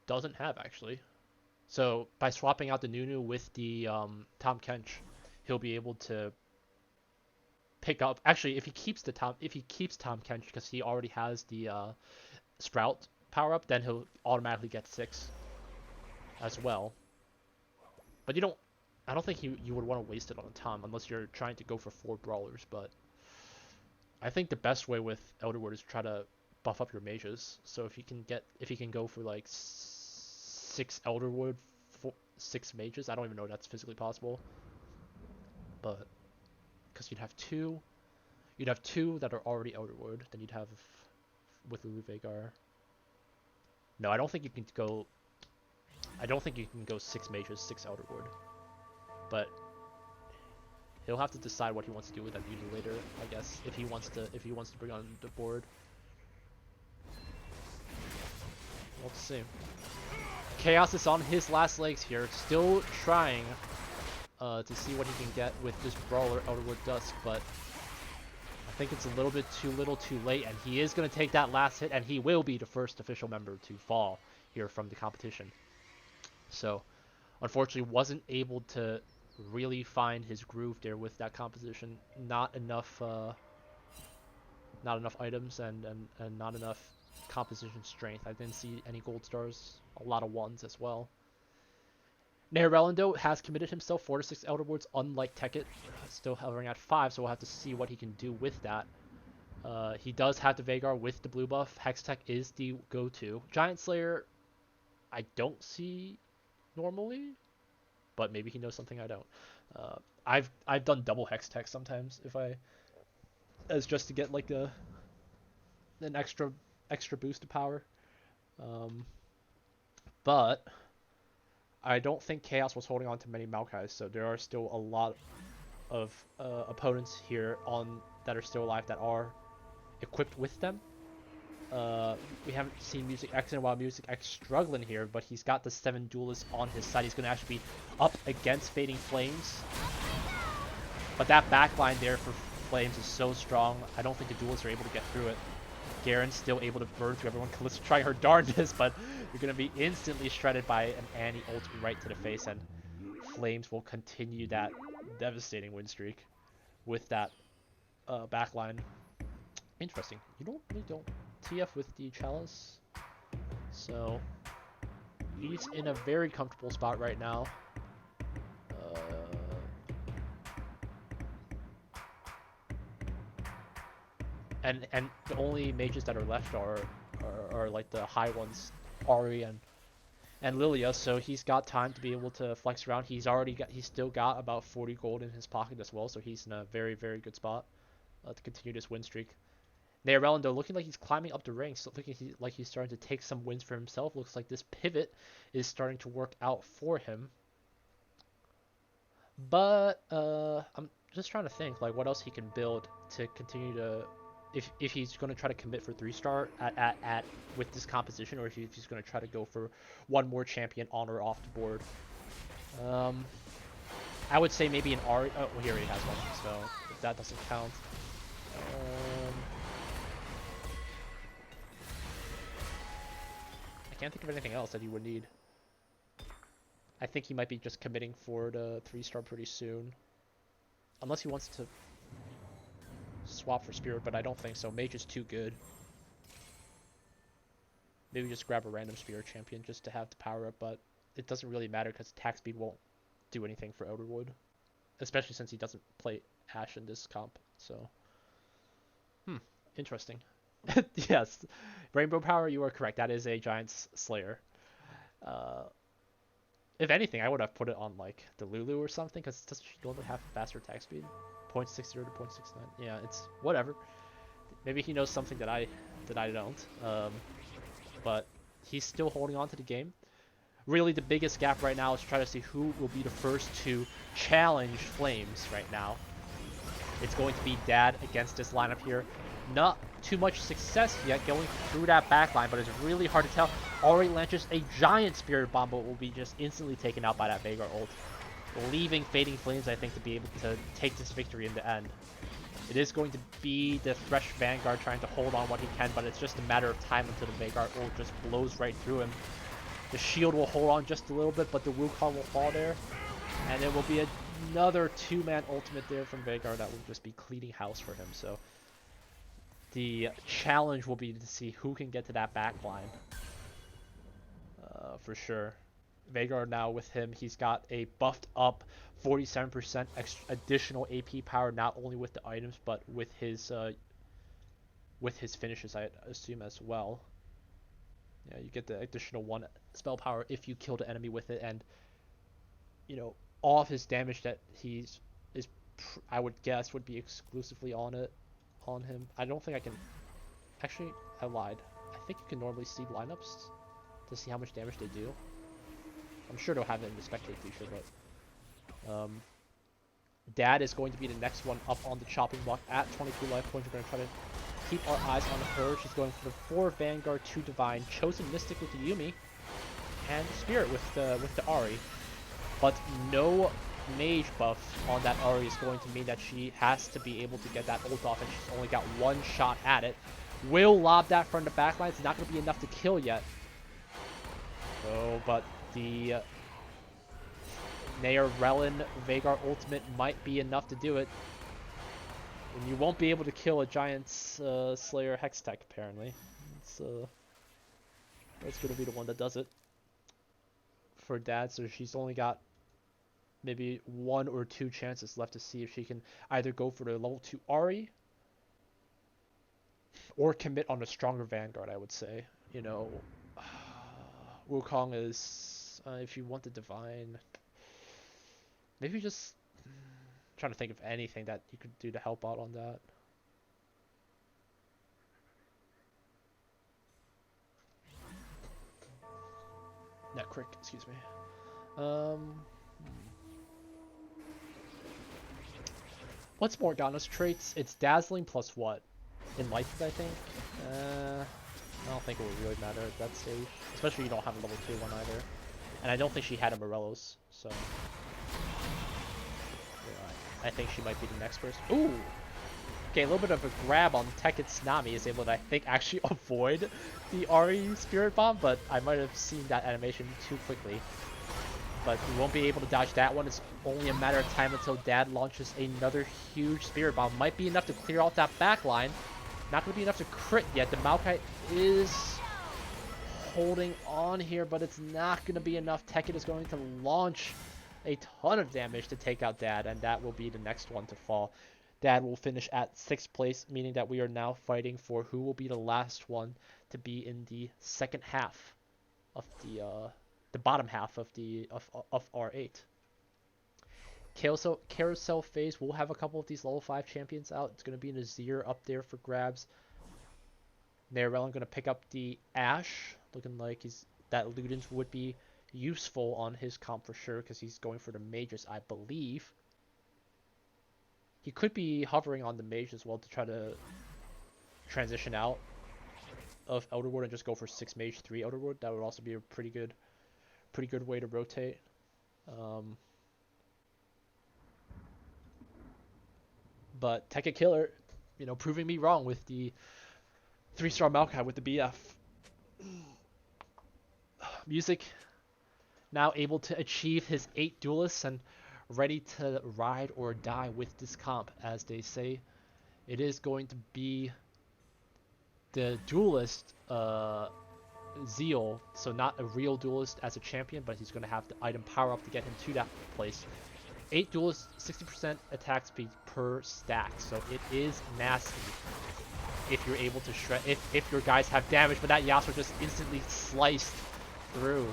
[SPEAKER 7] doesn't have, actually. So by swapping out the Nunu with the Tahm Kench, he'll be able to pick up. Actually, if he keeps Tahm Kench, because he already has the Sprout power up, then he'll automatically get 6 as well. But I don't think you would want to waste it on a Tahm unless you're trying to go for 4 brawlers. But I think the best way with Elderwood is try to buff up your mages. So if you can go for like 6 Elderwood, 6 mages, I don't even know if that's physically possible. But because you'd have two that are already Elderwood, then you'd have with Lulu Vhagar. No, I don't think you can go 6 mages, 6 Elderwood. But he'll have to decide what he wants to do with that Nunu later, I guess, if he wants to bring on the board. We'll see. Chaos is on his last legs here, still trying to see what he can get with this brawler Elderwood Dusk, but I think it's a little bit too too late, and he is going to take that last hit, and he will be the first official member to fall here from the competition. So, unfortunately, wasn't able to really find his groove there with that composition. Not enough items and not enough composition strength. I didn't see any gold stars, a lot of 1s as well. Neherelando has committed himself 4 to 6 Elderwoods, unlike Tekkit, still hovering at 5, so we'll have to see what he can do with that. He does have the Vhagar with the blue buff. Hextech is the go-to. Giant Slayer, I don't see normally, but maybe he knows something I don't. I've done double Hextech sometimes as just to get like an extra boost of power. But I don't think Chaos was holding on to many Maokais, so there are still a lot of opponents here that are still alive that are equipped with them. We haven't seen Music X in a while. Music X struggling here, but he's got the 7 duelists on his side. He's going to actually be up against Fading Flames. But that backline there for Flames is so strong, I don't think the duelists are able to get through it. Garen's still able to burn through everyone. Kalista trying her darndest, but you're going to be instantly shredded by an Annie ult right to the face, and Flames will continue that devastating win streak with that backline. Interesting. You don't TF with the Chalice, so he's in a very comfortable spot right now. And the only mages that are left are like the high ones, Ari and Lilia. So he's got time to be able to flex around. He's still got about 40 gold in his pocket as well. So he's in a very good spot to continue this win streak. Neherelando looking like he's climbing up the ranks, looking like he's starting to take some wins for himself. Looks like this pivot is starting to work out for him. But I'm just trying to think like what else he can build to continue to, if he's going to try to commit for 3-star at with this composition, or if he's going to try to go for one more champion on or off the board. I would say maybe an Ari. Oh, well, he already has one, so if that doesn't count. I can't think of anything else that he would need. I think he might be just committing for the 3-star pretty soon. unless he wants to swap for Spirit, but I don't think so. Mage is too good. Maybe just grab a random Spirit champion just to have the power up, but it doesn't really matter because attack speed won't do anything for Elderwood, especially since he doesn't play Ashe in this comp. So, interesting. Yes, Rainbow Power, you are correct. That is a Giant's Slayer. If anything, I would have put it on like the Lulu or something, because doesn't she normally have faster attack speed? 0.60 to 0.69. Yeah, it's whatever. Maybe he knows something that I don't. But he's still holding on to the game. Really, the biggest gap right now is to try to see who will be the first to challenge Flames right now. It's going to be Dad against this lineup here. Not too much success yet going through that backline, but it's really hard to tell. Already launches a giant Spirit Bomb, but will be just instantly taken out by that Veigar ult, leaving Fading Flames, I think, to be able to take this victory in the end. It is going to be the Thresh Vanguard trying to hold on what he can, but it's just a matter of time until the Veigar ult just blows right through him. The shield will hold on just a little bit, but the Wukong will fall there. And it will be another two-man ultimate there from Veigar that will just be cleaning house for him. So the challenge will be to see who can get to that back line. For sure. Veigar now with him, he's got a buffed up 47% additional AP power, not only with the items, but with his finishes, I assume, as well. Yeah, you get the additional 1 spell power if you kill the enemy with it, and you know, all of his damage that I would guess would be exclusively on him. I don't think I can. Actually, I lied. I think you can normally see lineups to see how much damage they do. I'm sure they'll have it in the spectate feature, but Dad is going to be the next one up on the chopping block at 22 life points. We're going to try to keep our eyes on her. She's going for the 4 Vanguard, 2 Divine, Chosen Mystic with the Yuumi, and Spirit with the Ahri. But no Mage buff on that Ahri is going to mean that she has to be able to get that ult off, and she's only got 1 shot at it. Will lob that from the backline. It's not going to be enough to kill yet. So, but the Nair Relin Veigar ultimate might be enough to do it. And you won't be able to kill a Giant's Slayer Hextech, apparently. It's going to be the one that does it for Dad, so she's only got maybe 1 or 2 chances left to see if she can either go for the level 2 Ahri or commit on a stronger Vanguard, I would say. You know, Wukong is, if you want the Divine, maybe just trying to think of anything that you could do to help out on that. Crick, excuse me. What's Morgana's traits? It's Dazzling plus what? Enlightened, I think? I don't think it would really matter at that stage. Especially you don't have a level 2 one either. And I don't think she had a Morellos, so... I think she might be the next person. Ooh! Okay, a little bit of a grab on Tekken's Nami is able to, I think, actually avoid the Ahri Spirit Bomb, but I might have seen that animation too quickly. But we won't be able to dodge that one. It's only a matter of time until Dad launches another huge Spirit Bomb. Might be enough to clear out that back line. Not going to be enough to crit yet. The Maokai is holding on here, but it's not going to be enough. Tekken is going to launch a ton of damage to take out Dad, and that will be the next one to fall. Dad will finish at 6th place, meaning that we are now fighting for who will be the last one to be in the second half of the bottom half of R8. Carousel phase, we'll have a couple of these level 5 champions out. It's going to be Nazir up there for grabs. Nairelin going to pick up the Ashe, looking like that Ludens would be useful on his comp for sure, because he's going for the mages, I believe. He could be hovering on the mage as well to try to transition out of Elderwood and just go for 6 mage, 3 Elderwood. That would also be a pretty good way to rotate. But Tekka Killer, proving me wrong with the 3-star Maokai with the BF. Music now able to achieve his 8 duelists, and ready to ride or die with this comp, as they say. It is going to be the duelist Zeal, so not a real duelist as a champion, but he's going to have the item power up to get him to that place. 8 duelists, 60% attack speed per stack, so it is nasty if you're able to shred, if your guys have damage, but that Yasuo just instantly sliced through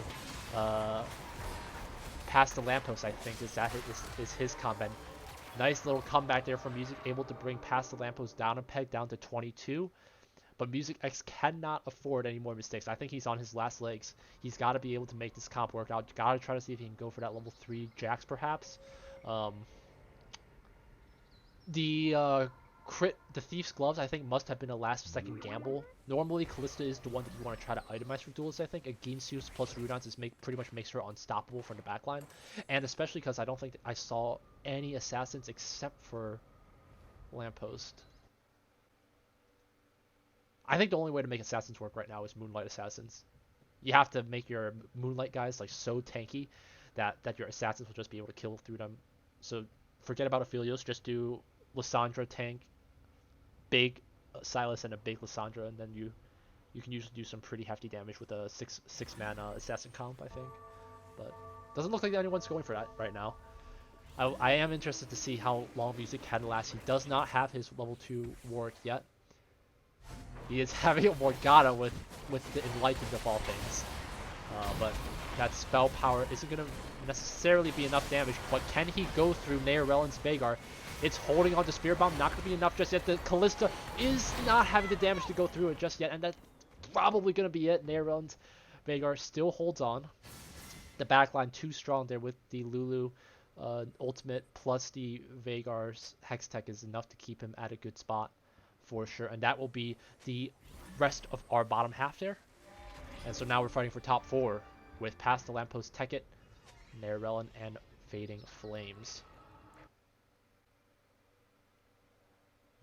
[SPEAKER 7] past the lamppost, I think, is his combat. Nice little comeback there from Music, able to bring past the lamppost down a peg, down to 22. But Music X cannot afford any more mistakes. I think he's on his last legs. He's got to be able to make this comp work out. Got to try to see if he can go for that level 3 Jax, perhaps. The Thief's Gloves, I think, must have been a last-second gamble. Normally, Callista is the one that you want to try to itemize for duelists, I think. A Ginsu's plus Rudons is pretty much makes her unstoppable from the backline. And especially because I don't think I saw any assassins except for Lamppost. I think the only way to make assassins work right now is Moonlight Assassins. You have to make your Moonlight guys like so tanky that your assassins will just be able to kill through them. So forget about Aphelios, just do Lysandra tank, big Silas and a big Lysandra, and then you can usually do some pretty hefty damage with a six mana assassin comp, I think. But doesn't look like anyone's going for that right now. I am interested to see how long Music can last. He does not have his level 2 Warwick yet. He is having a Morgana with the Enlightened of all things. But that spell power isn't going to necessarily be enough damage. But can he go through Nair Rellen's Veigar? It's holding on to Spear Bomb, not going to be enough just yet. The Callista is not having the damage to go through it just yet. And that's probably going to be it. Nair Rellen's Veigar still holds on. The backline too strong there with the Lulu ultimate plus the Veigar's Hextech is enough to keep him at a good spot. For sure, and that will be the rest of our bottom half there. And so now we're fighting for top 4 with Past the Lamppost, Tekkit, Nair Rellen, and Fading Flames.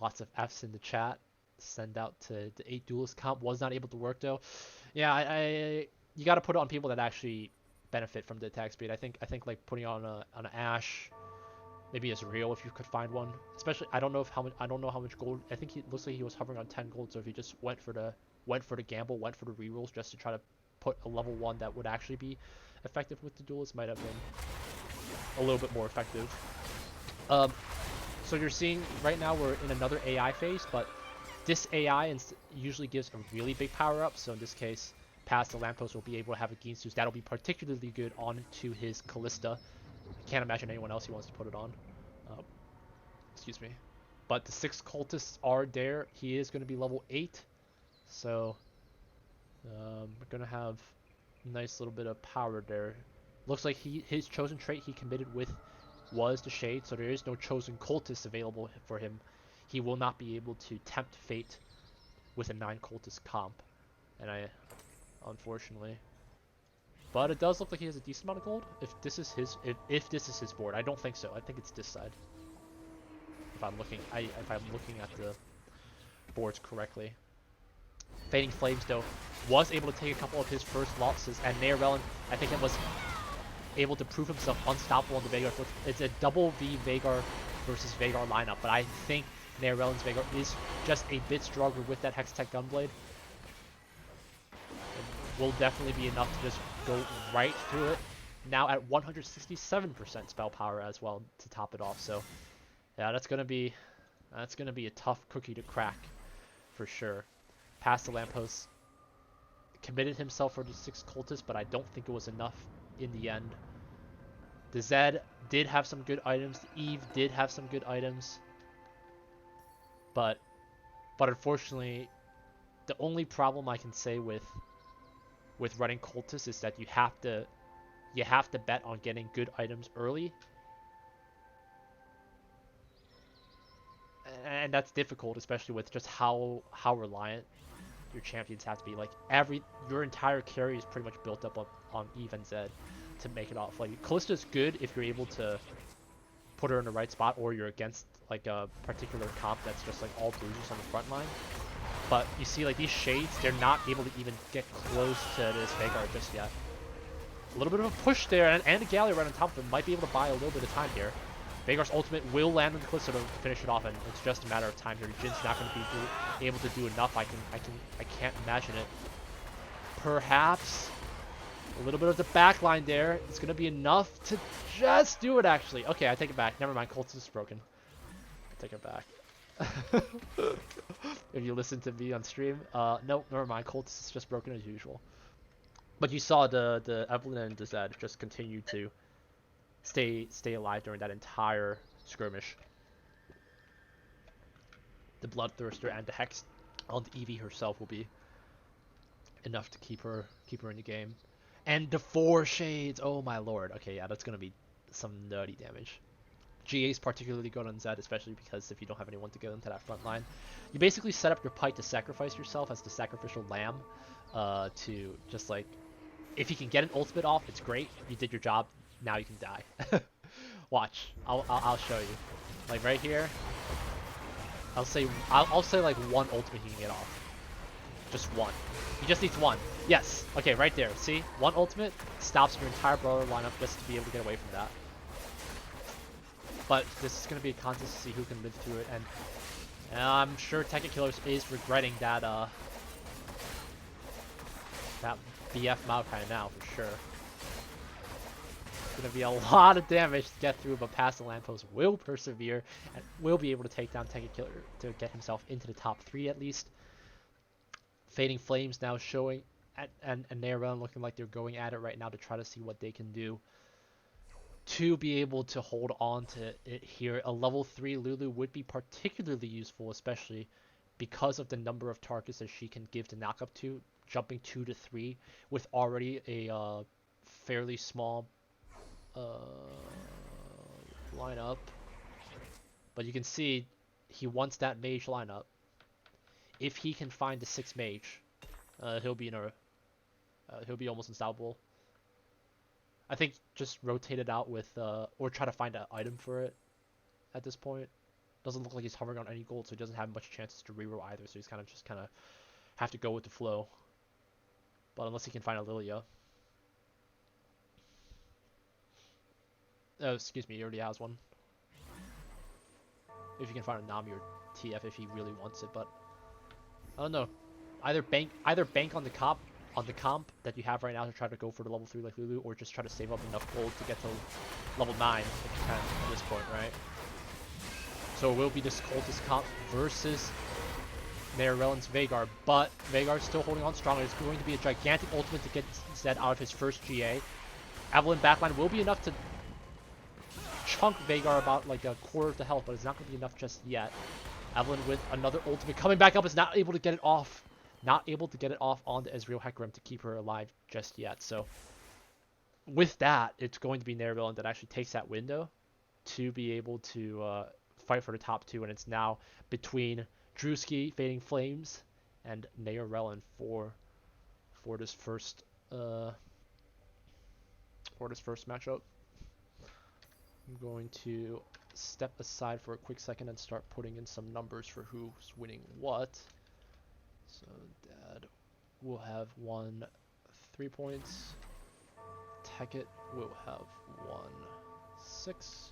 [SPEAKER 7] Lots of F's in the chat. Send out to the 8 duelist comp. Was not able to work though. Yeah, you got to put it on people that actually benefit from the attack speed. I think like putting on an Ashe. Maybe it's real if you could find one. Especially, I don't know how much gold. I think he looks like he was hovering on 10 gold. So if he just went for the gamble, went for the rerolls just to try to put a level 1 that would actually be effective with the duelist, might have been a little bit more effective. So you're seeing right now we're in another AI phase, but this AI usually gives a really big power up. So in this case, Past the Lamppost will be able to have a Ginsu's. That'll be particularly good onto his Callista. Can't imagine anyone else he wants to put it on. Excuse me. But the 6 cultists are there. He is going to be level 8. So we're going to have a nice little bit of power there. Looks like his chosen trait he committed with was the Shade. So there is no chosen cultist available for him. He will not be able to tempt fate with a 9 cultist comp. And unfortunately. But it does look like he has a decent amount of gold. If this is his board, I don't think so. I think it's this side. If I'm looking at the boards correctly. Fading Flames though was able to take a couple of his first losses, and Nair Rellen, I think it was able to prove himself unstoppable in the Veigar. It's a double V Veigar versus Veigar lineup, but I think Nair Rellen's Veigar is just a bit stronger with that Hextech Gunblade. Will definitely be enough to just go right through it. Now at 167% spell power as well to top it off. So yeah, that's gonna be a tough cookie to crack for sure. Past the Lamppost committed himself for the 6 cultists, but I don't think it was enough in the end. The Zed did have some good items. The Eve did have some good items, but unfortunately, the only problem I can say with running cultists is that you have to bet on getting good items early, and that's difficult, especially with just how reliant your champions have to be. Like your entire carry is pretty much built up on Eve and Zed to make it off. Like Callista is good if you're able to put her in the right spot, or you're against like a particular comp that's just like all bruisers on the front line. But you see, like these Shades, they're not able to even get close to this Veigar just yet. A little bit of a push there, and a Galley right on top of him might be able to buy a little bit of time here. Veigar's ultimate will land on the Callisto to finish it off, and it's just a matter of time here. Jin's not going to be able to do enough. I can't imagine it. Perhaps a little bit of the backline there is going to be enough to just do it, actually. Okay, I take it back. Never mind, Cultist is broken. I take it back. If you listen to me on stream, no, never mind. Cultist is just broken as usual. But you saw the Evelyn and the Zed just continue to stay alive during that entire skirmish. The Bloodthirster and the Hex on the Eevee herself will be enough to keep her in the game. And the 4 shades, oh my lord. Okay, yeah, that's gonna be some nutty damage. GA is particularly good on Zed, especially because if you don't have anyone to get into that front line, you basically set up your Pike to sacrifice yourself as the sacrificial lamb, to just like, if you can get an ultimate off, it's great. You did your job. Now you can die. Watch. I'll show you. Like right here. I'll say like one ultimate he can get off. Just one. He just needs one. Yes. Okay, right there. See? One ultimate stops your entire brawler lineup just to be able to get away from that. But this is gonna be a contest to see who can live through it, and I'm sure Tekken Killers is regretting that that BF Maokai now for sure. It's gonna be a lot of damage to get through, but past the lamppost will persevere and will be able to take down Tekken Killer to get himself into the top 3 at least. Fading Flames now showing, and Nairun looking like they're going at it right now to try to see what they can do to be able to hold on to it here. A level 3 Lulu would be particularly useful, especially because of the number of targets that she can give to knock up to, jumping 2 to 3 with already a fairly small lineup. But you can see he wants that mage lineup. If he can find the 6 mage, he'll be almost unstoppable. I think just rotate it out with, or try to find an item for it at this point. Doesn't look like he's hovering on any gold, so he doesn't have much chances to reroll either, so he's kind of have to go with the flow. But unless he can find a Lilia. Oh, excuse me, he already has one. If you can find a Nami or TF if he really wants it, but I don't know. Either bank on the comp that you have right now to try to go for the level 3 like Lulu, or just try to save up enough gold to get to level 9 if you can at this point, right? So it will be this Cultist comp versus Nairellen's Veigar, but Veigar's still holding on strong. It's going to be a gigantic ultimate to get Zed out of his first GA. Evelyn backline will be enough to chunk Veigar about like a quarter of the health, but it's not going to be enough just yet. Evelyn with another ultimate coming back up is not able to get it off. Not able to get it off on the Ezreal Hecarim to keep her alive just yet. So with that, it's going to be Nairellen that actually takes that window to be able to fight for the top 2, and it's now between Drewski, Fading Flames, and Nairellen for this first matchup. I'm going to step aside for a quick second and start putting in some numbers for who's winning what. So Dad will have 1 3 points. Tekkit will have 1 6.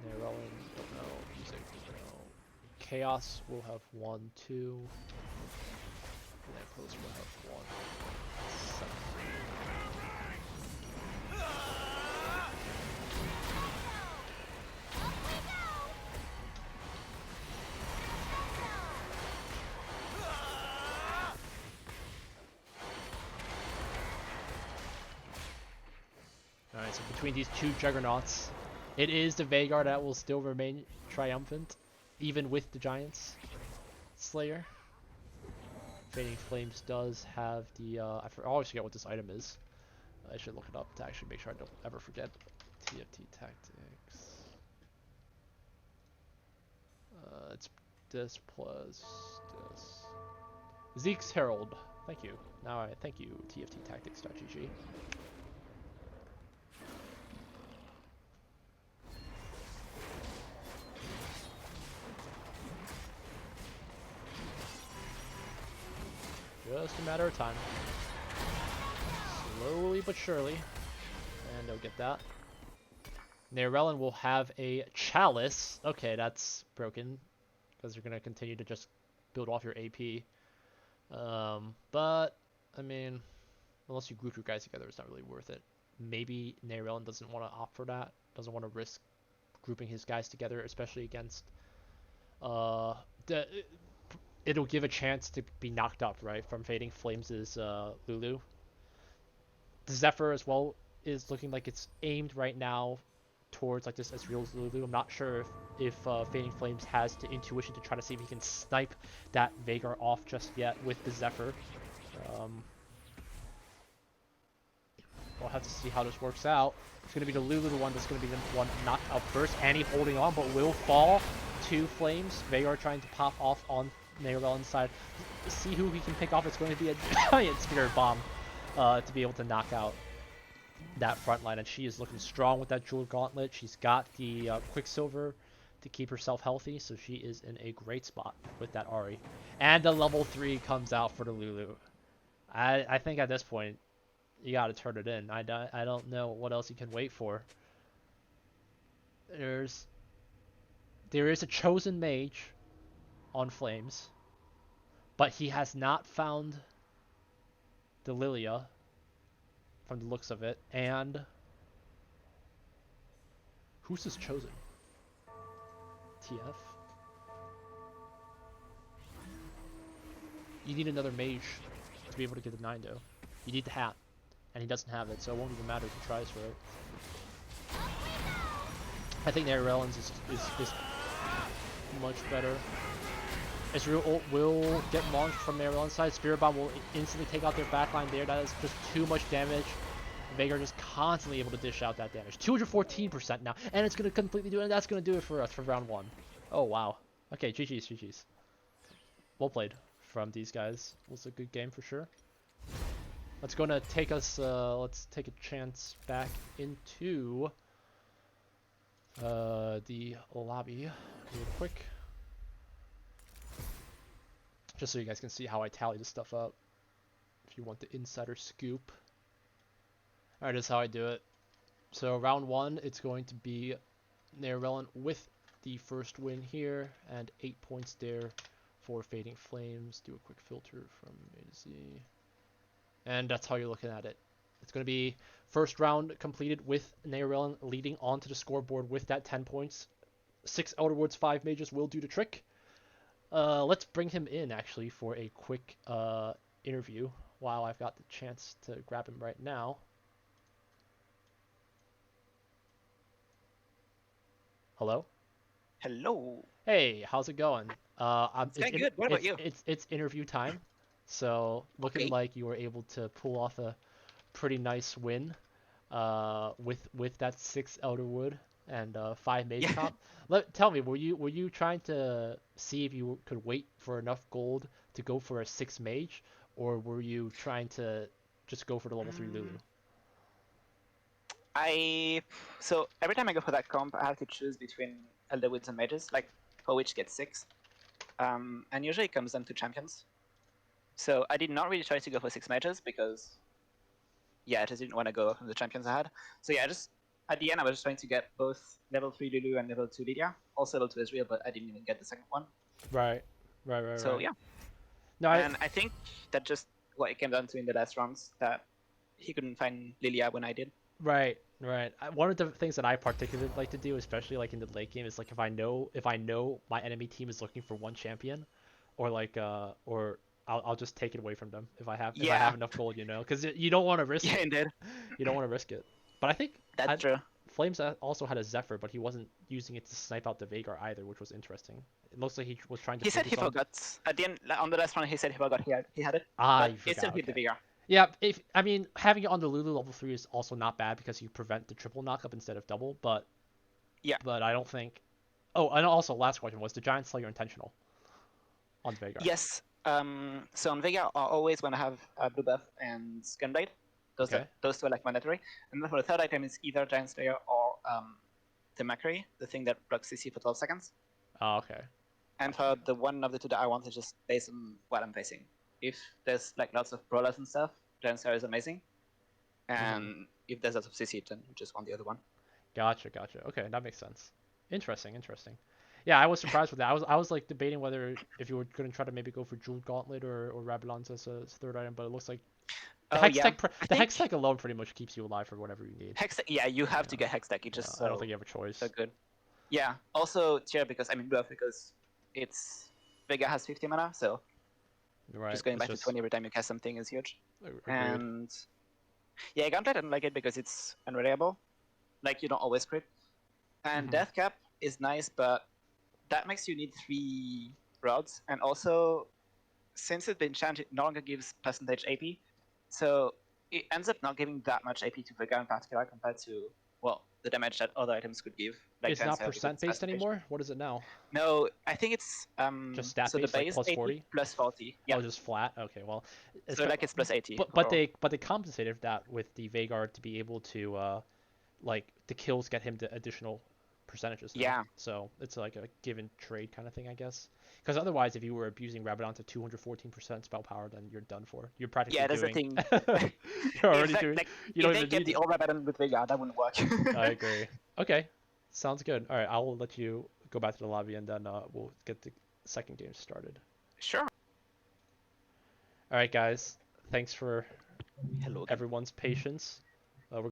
[SPEAKER 7] Nairellen, don't know. Music, don't know. Chaos will have 1 2. Lamppost will have 1 7. Alright, so between these 2 juggernauts, it is the Veigar that will still remain triumphant, even with the Giants Slayer. Fading Flames does have the, I always forget what this item is. I should look it up to actually make sure I don't ever forget. TFT Tactics. It's this plus this. Zeke's Herald. Thank you. Now I thank you, TFTTactics.gg. Just a matter of time. slowly but surely. And they'll get that. Nairelin will have a Chalice. Okay, that's broken. Because you're going to continue to just build off your AP. But, I mean, unless you group your guys together, it's not really worth it. Maybe Nairelin doesn't want to opt for that. Doesn't want to risk grouping his guys together, especially against... it'll give a chance to be knocked up, right, from Fading Flames' Lulu. The Zephyr as well is looking like it's aimed right now towards like this Ezreal's Lulu. I'm not sure if Fading Flames has the intuition to try to see if he can snipe that Veigar off just yet with the Zephyr. We'll have to see how this works out. It's going to be the Lulu, the one that's going to be the one knocked out first. Annie holding on, but will fall to Flames. Veigar trying to pop off on Nairel's side. See who he can pick off. It's going to be a giant Spirit Bomb to be able to knock out that front line. And she is looking strong with that Jeweled Gauntlet. She's got the Quicksilver to keep herself healthy, so she is in a great spot with that Ahri. And the level 3 comes out for the Lulu. I think at this point, you gotta turn it in. I don't know what else you can wait for. There is a chosen mage on Flames, but he has not found the Lilia from the looks of it. And who's this chosen? TF? You need another mage to be able to get the 9 though. You need the hat. And he doesn't have it, so it won't even matter if he tries for it. I think Nairel's is much better. Ezreal ult will get launched from Nairel's side. Spirit Bomb will instantly take out their backline there. That is just too much damage. Veigar just constantly able to dish out that damage. 214% now, and it's going to completely do it, and that's going to do it for us for round 1. Oh, wow. Okay, GG's. Well played from these guys. It was a good game for sure. Let's take us, let's take a chance back into the lobby real quick. Just so you guys can see how I tally this stuff up. If you want the insider scoop. Alright, this is how I do it. So round 1, it's going to be Nairelin with the first win here, and 8 points there for Fading Flames. Do a quick filter from A to Z. And that's how you're looking at it. It's going to be first round completed with Nairelin leading onto the scoreboard with that 10 points. 6 Elder Woods, 5 Mages will do the trick. Let's bring him in, actually, for a quick interview while I've got the chance to grab him right now. Hello?
[SPEAKER 5] Hello.
[SPEAKER 7] Hey, how's it going?
[SPEAKER 5] It's going good. What about you?
[SPEAKER 7] It's interview time. So looking
[SPEAKER 5] Okay.
[SPEAKER 7] like you were able to pull off a pretty nice win with that 6 Elderwood and 5 Mage
[SPEAKER 5] Yeah.
[SPEAKER 7] Comp. Tell me, were you trying to see if you could wait for enough gold to go for a 6 Mage, or were you trying to just go for the level 3 Lulu?
[SPEAKER 5] So every time I go for that comp, I have to choose between Elderwoods and Mages, like for which gets 6. And usually it comes down to champions. So I did not really try to go for 6 Mages because, yeah, I just didn't want to go from the champions I had. So yeah, at the end I was just trying to get both level 3 Lulu and level 2 Lydia, also level 2 Ezreal, but I didn't even get the second one.
[SPEAKER 7] Right.
[SPEAKER 5] So yeah.
[SPEAKER 7] No,
[SPEAKER 5] And I think that just what it came down to in the last rounds, that he couldn't find Lilia when I did.
[SPEAKER 7] Right. One of the things that I particularly like to do, especially like in the late game, is like if I know my enemy team is looking for one champion, or like or I'll just take it away from them if I have enough gold, because you don't want to risk it.
[SPEAKER 5] Indeed.
[SPEAKER 7] You don't want to risk it. But I think
[SPEAKER 5] That's true.
[SPEAKER 7] Flames also had a Zephyr, but he wasn't using it to snipe out the Veigar either, which was interesting. It looks like he was trying to.
[SPEAKER 5] He said he forgot at the end on the last round. He said he forgot he had it.
[SPEAKER 7] Ah,
[SPEAKER 5] but
[SPEAKER 7] you
[SPEAKER 5] he still
[SPEAKER 7] forgot.
[SPEAKER 5] hit the
[SPEAKER 7] Okay.
[SPEAKER 5] Veigar.
[SPEAKER 7] Yeah, having it on the Lulu level 3 is also not bad because you prevent the triple knockup instead of double, but
[SPEAKER 5] Yeah.
[SPEAKER 7] But I don't think. Oh, and also last question was the Giant Slayer intentional on Veigar?
[SPEAKER 5] Yes. So on Veigar, I always want to have Blue Buff and Gunblade. Those two are like mandatory. And then for the third item is either Giant Slayer or the Macquarie, the thing that blocks CC for 12 seconds.
[SPEAKER 7] Oh, okay.
[SPEAKER 5] And for the one of the two that I want is just based on what I'm facing. If there's like lots of brawlers and stuff, Giant Slayer is amazing. and if there's a of CC, then you just want the other one.
[SPEAKER 7] Gotcha. Okay, that makes sense. Interesting. Yeah, I was surprised with that. I was like debating whether if you were gonna try to maybe go for Jeweled Gauntlet or Rabelons as a third item, but it looks like the
[SPEAKER 5] Oh
[SPEAKER 7] Hex
[SPEAKER 5] yeah,
[SPEAKER 7] Tech
[SPEAKER 5] I
[SPEAKER 7] the Hex
[SPEAKER 5] think
[SPEAKER 7] Tech alone pretty much keeps you alive for whatever you need.
[SPEAKER 5] Hex. Yeah, you have to
[SPEAKER 7] Yeah.
[SPEAKER 5] get Hex Deck. It's just
[SPEAKER 7] I don't
[SPEAKER 5] so
[SPEAKER 7] think you have a choice.
[SPEAKER 5] so good. Yeah. Also tier because I mean buff because it's Vega has 50 mana, so
[SPEAKER 7] Right.
[SPEAKER 5] just going
[SPEAKER 7] It's
[SPEAKER 5] back to
[SPEAKER 7] just
[SPEAKER 5] 20 every time you cast something is huge.
[SPEAKER 7] agreed.
[SPEAKER 5] And yeah, Gauntlet I don't like it because it's unreliable. Like you don't always crit. And
[SPEAKER 7] Mhm.
[SPEAKER 5] Death Cap is nice, but that makes you need 3 rods. And also, since it's been enchanted, it no longer gives percentage AP. So it ends up not giving that much AP to Vega in particular compared to, well, the damage that other items could give. Like
[SPEAKER 7] It's not
[SPEAKER 5] Dancer, because
[SPEAKER 7] percent
[SPEAKER 5] it's
[SPEAKER 7] based
[SPEAKER 5] percentage.
[SPEAKER 7] anymore. What is it now?
[SPEAKER 5] No, I think it's
[SPEAKER 7] Just stat
[SPEAKER 5] so the
[SPEAKER 7] based, like
[SPEAKER 5] base
[SPEAKER 7] plus
[SPEAKER 5] 80
[SPEAKER 7] 40.
[SPEAKER 5] plus 40. Yeah.
[SPEAKER 7] Oh, just flat. Okay, well,
[SPEAKER 5] So like it's plus 80.
[SPEAKER 7] but
[SPEAKER 5] overall.
[SPEAKER 7] they compensated that with the Veigar to be able to like the kills get him the additional percentages now.
[SPEAKER 5] Yeah.
[SPEAKER 7] So it's like a give and trade kind of thing, I guess. Because otherwise, if you were abusing Rabadon to 214% spell power, then you're done for. You're practically
[SPEAKER 5] Yeah, that's the
[SPEAKER 7] doing.
[SPEAKER 5] thing.
[SPEAKER 7] You're
[SPEAKER 5] In
[SPEAKER 7] already
[SPEAKER 5] fact,
[SPEAKER 7] doing.
[SPEAKER 5] like,
[SPEAKER 7] You
[SPEAKER 5] if
[SPEAKER 7] don't
[SPEAKER 5] they
[SPEAKER 7] even
[SPEAKER 5] kept
[SPEAKER 7] need
[SPEAKER 5] the
[SPEAKER 7] it.
[SPEAKER 5] Aura button with Vega, that wouldn't work.
[SPEAKER 7] I agree. Okay, sounds good. All right, I'll let you go back to the lobby and then we'll get the second game started.
[SPEAKER 5] Sure.
[SPEAKER 7] All right, guys. Thanks for
[SPEAKER 5] Hello again.
[SPEAKER 7] everyone's patience. We're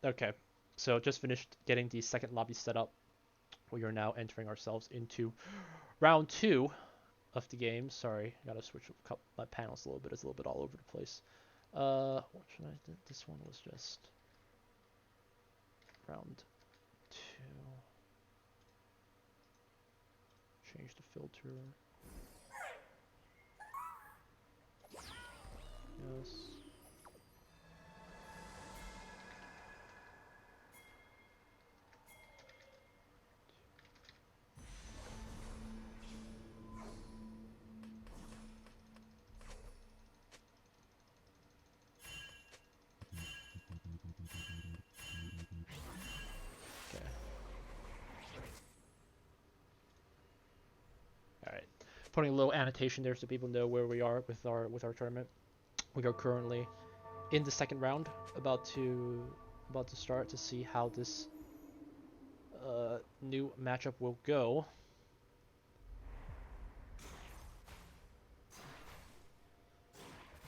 [SPEAKER 7] okay. So just finished getting the second lobby set up. We are now entering ourselves into round 2 of the game. Sorry, I gotta switch up my panels a little bit. It's a little bit all over the place. What should I do? This one was just round 2. Change the filter. Yes. Okay. All right. Putting a little annotation there so people know where we are with our tournament. We are currently in the second round, about to start to see how this new matchup will go.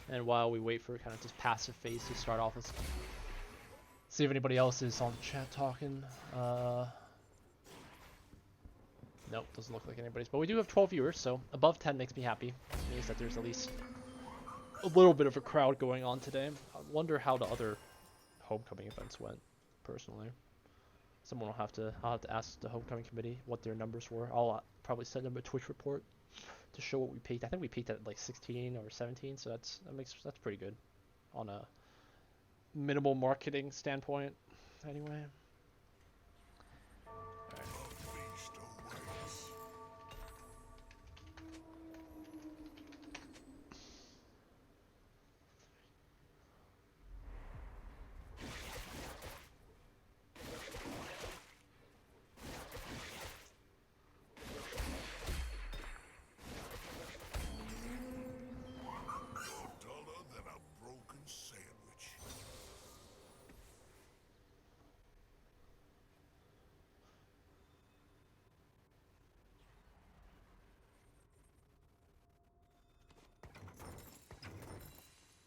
[SPEAKER 7] And while we wait for kind of this passive phase to start off, let's see if anybody else is on the chat talking. Nope, doesn't look like anybody's. But we do have 12 viewers, so above 10 makes me happy. It means that there's at least a little bit of a crowd going on today. I wonder how the other homecoming events went, personally. Someone will have to. I'll have to ask the homecoming committee what their numbers were. I'll probably send them a Twitch report to show what we peaked. I think we peaked at like 16 or 17, so that's pretty good on a minimal marketing standpoint. Anyway.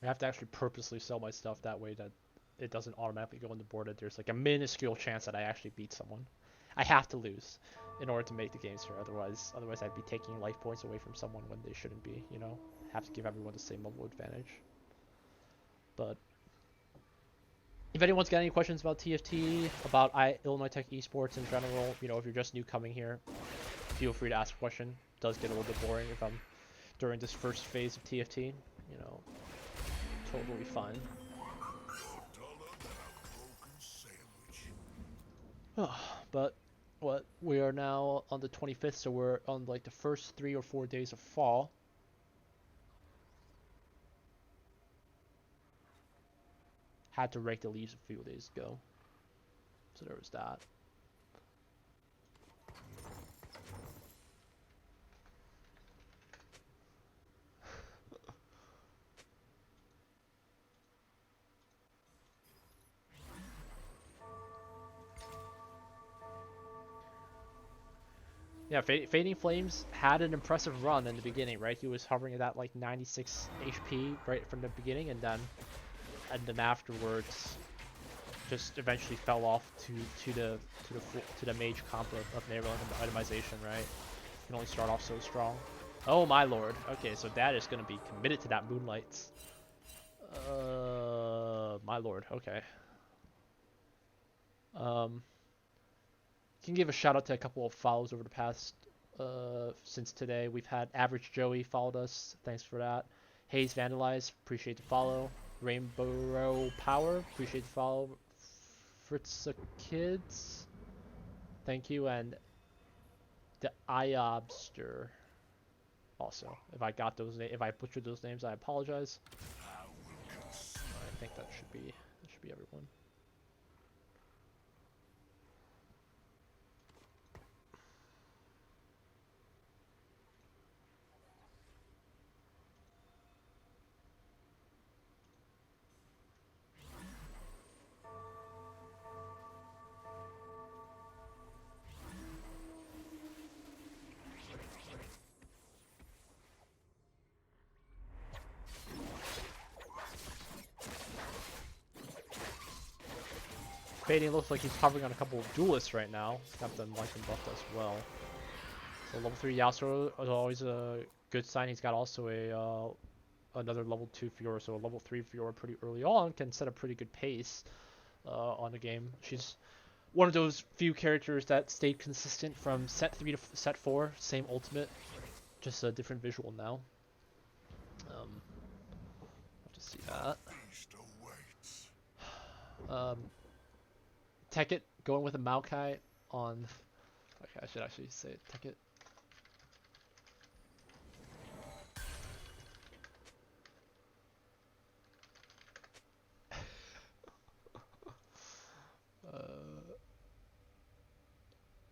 [SPEAKER 7] I have to actually purposely sell my stuff that way that it doesn't automatically go on the board. That there's like a minuscule chance that I actually beat someone. I have to lose in order to make the games fair. Otherwise I'd be taking life points away from someone when they shouldn't be. You know, have to give everyone the same level advantage. But if anyone's got any questions about TFT, about Illinois Tech Esports in general, you know, if you're just new coming here, feel free to ask a question. It does get a little bit boring if I'm during this first phase of TFT. You know. Totally fine. But what we are now on the 25th, so we're on like the first 3 or 4 days of fall. Had to rake the leaves a few days ago, so there was that. Yeah, Fading Flames had an impressive run in the beginning, right? He was hovering at that like 96 HP right from the beginning, and then afterwards, just eventually fell off to the mage comp of Neverland and the itemization, right? You can only start off so strong. Oh my lord. Okay, so that is gonna be committed to that Moonlights. My lord. Okay. Can give a shout out to a couple of follows over the past since today. We've had Average Joey followed us, thanks for that. Hayes Vandalize, appreciate the follow. Rainbow Power, appreciate the follow. Fritza Kids, thank you, and the Iobster also. If I got those if I butchered those names, I apologize. I think that should be everyone. Fading looks like he's hovering on a couple of duelists right now. Got them life and buffed as well. So level 3 Yasuo is always a good sign. He's got also a another level 2 Fiora, so a level 3 Fiora pretty early on can set a pretty good pace on the game. She's one of those few characters that stayed consistent from set 3 to set 4, same ultimate, just a different visual now. Have to see that. Tekkit going with a Maokai on. Okay, I should actually say Tekkit.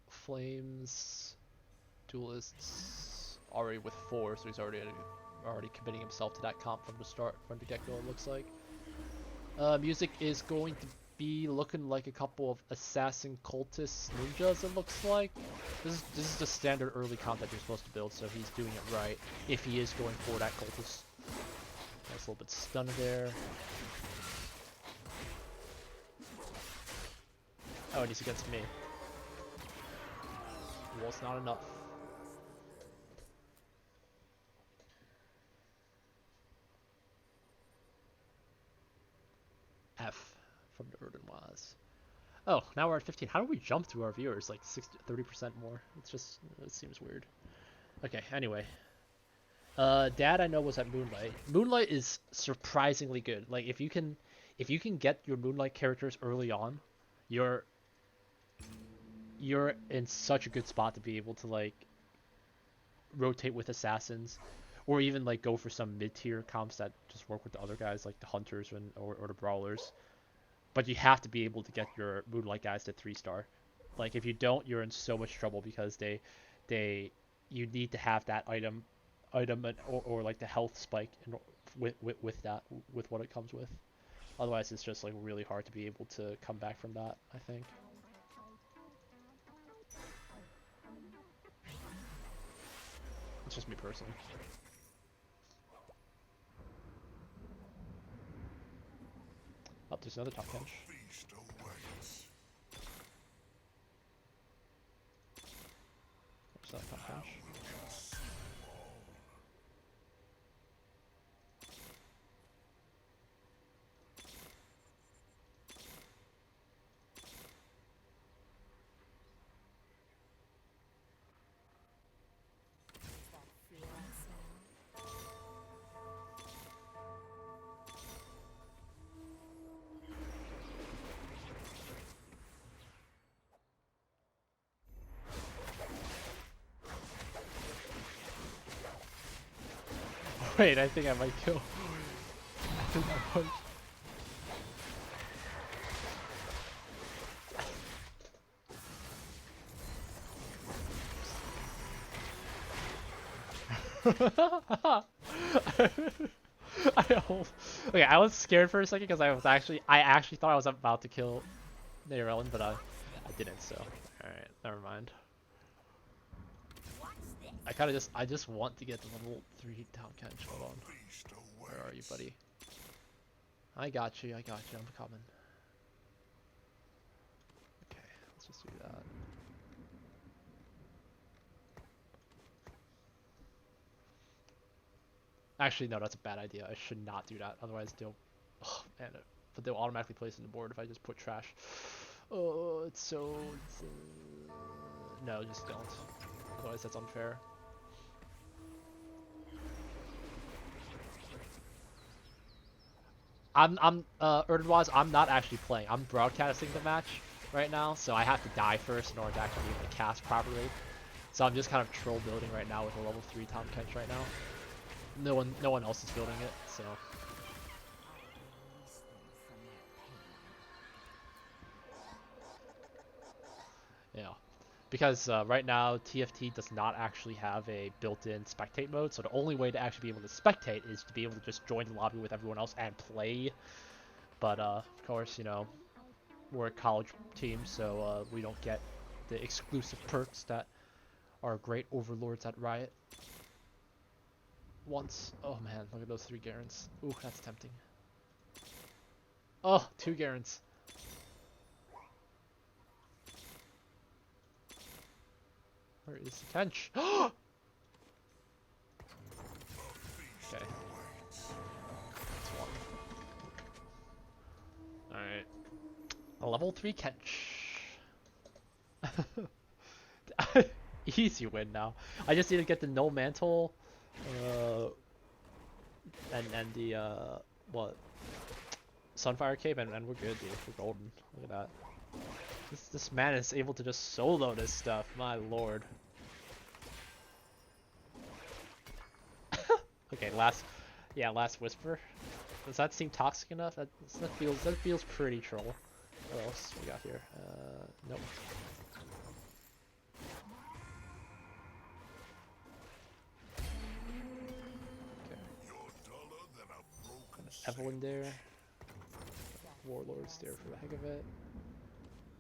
[SPEAKER 7] Flames, duelists, already with 4, so he's already committing himself to that comp from the start, from the get-go. It looks like. Music is going to be looking like a couple of assassin cultist ninjas. It looks like this is the standard early comp that you're supposed to build. So he's doing it right if he is going for that cultist. Nice little bit stunned there. Oh, and he's against me. Well, it's not enough. F from the Erdenwaz. Oh, now we're at 15. How do we jump through our viewers like 30% more? It's just, it seems weird. Okay, anyway. Dad I know was at Moonlight. Moonlight is surprisingly good. Like if you can get your Moonlight characters early on, you're in such a good spot to be able to like rotate with assassins, or even like go for some mid-tier comps that just work with the other guys like the hunters or the brawlers. But you have to be able to get your Moonlight guys to 3-star. Like if you don't, you're in so much trouble because you need to have that item or like the health spike with what it comes with. Otherwise, it's just like really hard to be able to come back from that, I think. It's just me personally. Oh, there's another top bench. There's another top bench. Wait, I think I might kill. I think I might. Okay, I was scared for a second because I actually thought I was about to kill Nairellen, but I didn't. So, all right, never mind. I just want to get the level 3 Town Kench. Hold on. Where are you, buddy? I got you. I'm coming. Okay, let's just do that. Actually, no, that's a bad idea. I should not do that. Otherwise, they'll automatically place on the board if I just put trash. Oh, no, just don't. Otherwise, that's unfair. Erdenwaz, I'm not actually playing. I'm broadcasting the match right now, so I have to die first in order to actually be able to cast properly. So I'm just kind of troll building right now with a level 3 Tom Kench right now. No one else is building it, so. Yeah. Because right now, TFT does not actually have a built-in spectate mode, so the only way to actually be able to spectate is to be able to just join the lobby with everyone else and play. But of course, you know, we're a college team, so we don't get the exclusive perks that our great overlords at Riot once. Oh man, look at those 3 Garens. Ooh, that's tempting. Oh, 2 Garens. Where is the Kench? Okay. That's 1. Alright. A level 3 Kench. Easy win now. I just need to get the no mantle, and the what? Sunfire Cape, and we're good, dude. We're golden. Look at that. This man is able to just solo this stuff. My lord. Okay, last whisper. Does that seem toxic enough? That feels pretty troll. What else we got here? Nope. Okay. Evelyn there. Warlords there for the heck of it.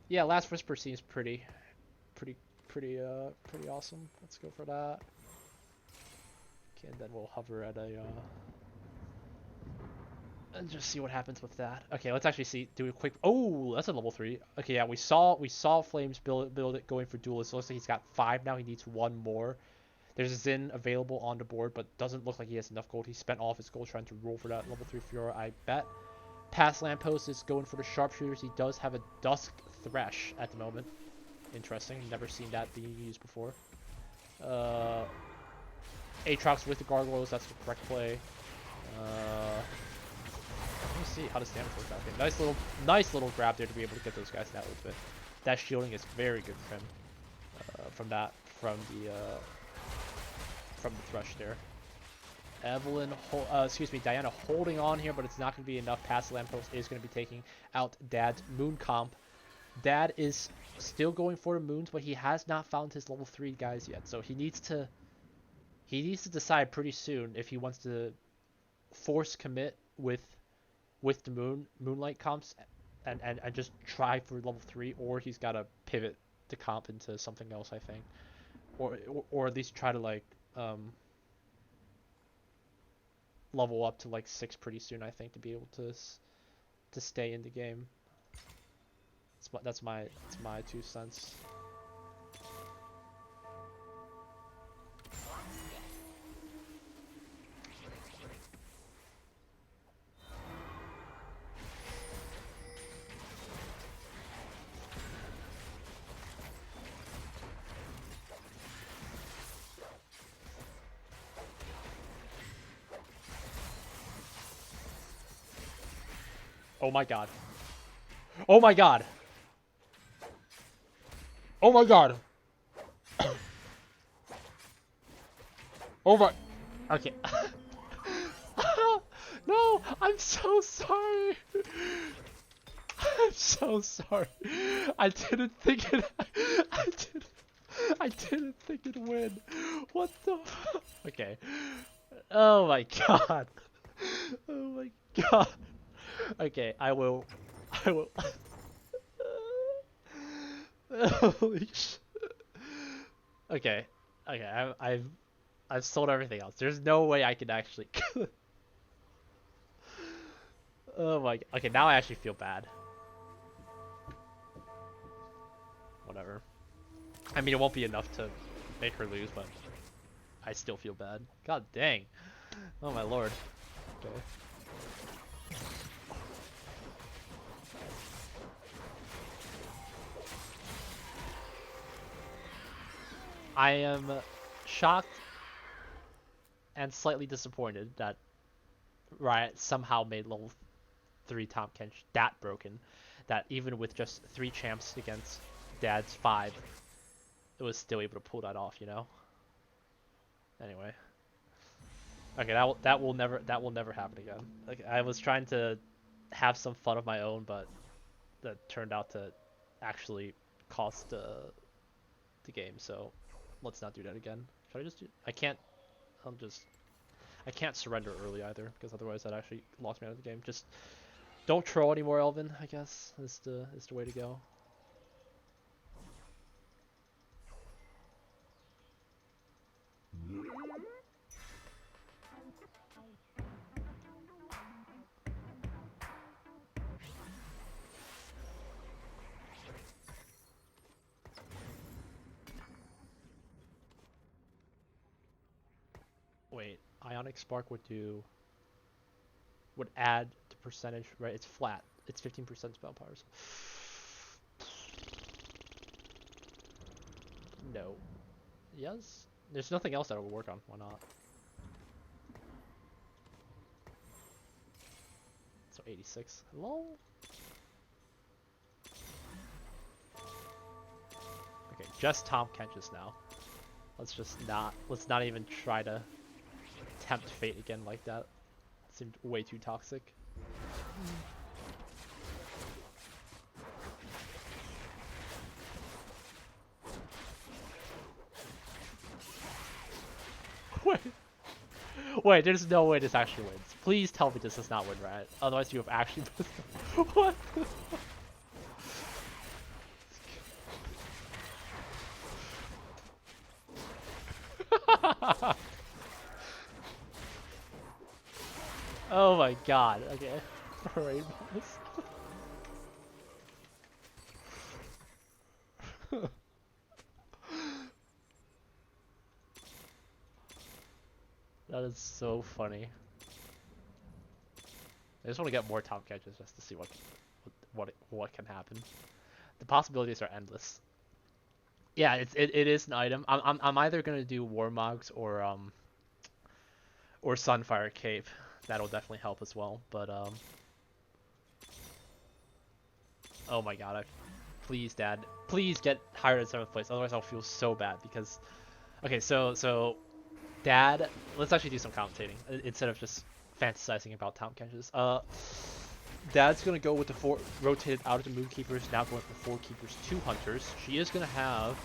[SPEAKER 7] Yeah, Last Whisper seems pretty awesome. Let's go for that. Okay, and then we'll hover at a and just see what happens with that. Okay, let's actually see. Do a quick. Oh, that's a level 3. Okay, yeah, we saw Flames build it going for Duelist. It looks like he's got 5 now. He needs 1 more. There's a Zin available on the board, but doesn't look like he has enough gold. He spent all of his gold trying to roll for that level 3 Fiora, I bet. Past Lamppost is going for the sharpshooters. He does have a Dusk Thresh at the moment. Interesting. Never seen that being used before. Aatrox with the Gargoyles. That's the correct play. Let me see how does damage work out. Okay, nice little grab there to be able to get those guys that ultimate. That shielding is very good for him. From the Thresh there. Diana holding on here, but it's not going to be enough. Past Lamppost is going to be taking out Dad's Moon comp. Dad is still going for the moons, but he has not found his level 3 guys yet. So he needs to decide pretty soon if he wants to force commit with the moonlight comps and just try for level 3, or he's got to pivot the comp into something else, I think, or at least try to like level up to like 6 pretty soon, I think, to be able to stay in the game. That's my 2 cents. Oh my god. Oh my god. Oh my god. Oh my. Okay. No, I'm so sorry. I'm so sorry. I didn't think it. I didn't think it'd win. What the? Okay. Oh my god. Oh my god. Okay, I will. Holy shit. Okay. I've sold everything else. There's no way I can actually. Oh my. Okay, now I actually feel bad. Whatever. I mean, it won't be enough to make her lose, but I still feel bad. God dang. Oh my lord. Okay. I am shocked and slightly disappointed that Riot somehow made level 3 Tahm Kench that broken, that even with just 3 champs against Dad's 5, it was still able to pull that off, you know? Anyway. Okay, that will never happen again. Like, I was trying to have some fun of my own, but that turned out to actually cost the game, so let's not do that again. Should I just do... I can't surrender early either, because otherwise that actually locks me out of the game. Just don't troll anymore, Elvin, I guess, is the way to go. Wait, Ionic Spark would add the percentage, right? It's flat. It's 15% spell power. So. No. Yes? There's nothing else that it would work on. Why not? So 86. Lol. Okay, just Tahm Kench's now. Let's not even try to tempt fate again like that. It seemed way too toxic. Wait. Wait, there's no way this actually wins. Please tell me this does not win, right? Otherwise you have actually what? Oh my god, okay. Rainbows. That is so funny. I just want to get more top catches just to see what can happen. The possibilities are endless. Yeah, it is an item. I'm either gonna do Warmogs or Sunfire Cape. That'll definitely help as well. But oh my god, please, Dad, please get higher than 7th place. Otherwise, I'll feel so bad because. Okay, so Dad, let's actually do some commentating instead of just fantasizing about top catches. Dad's gonna go with the 4 rotated out of the Moon Keepers, now going for 4 Keepers, 2 Hunters. She is gonna have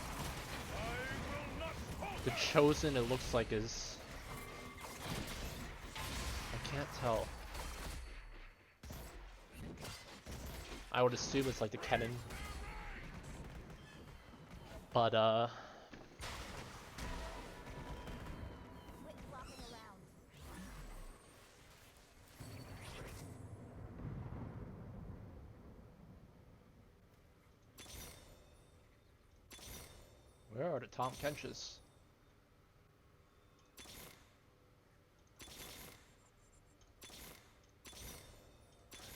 [SPEAKER 7] the Chosen. It looks like is. I can't tell. I would assume it's like the Kennen, but where are the Tom Kenches?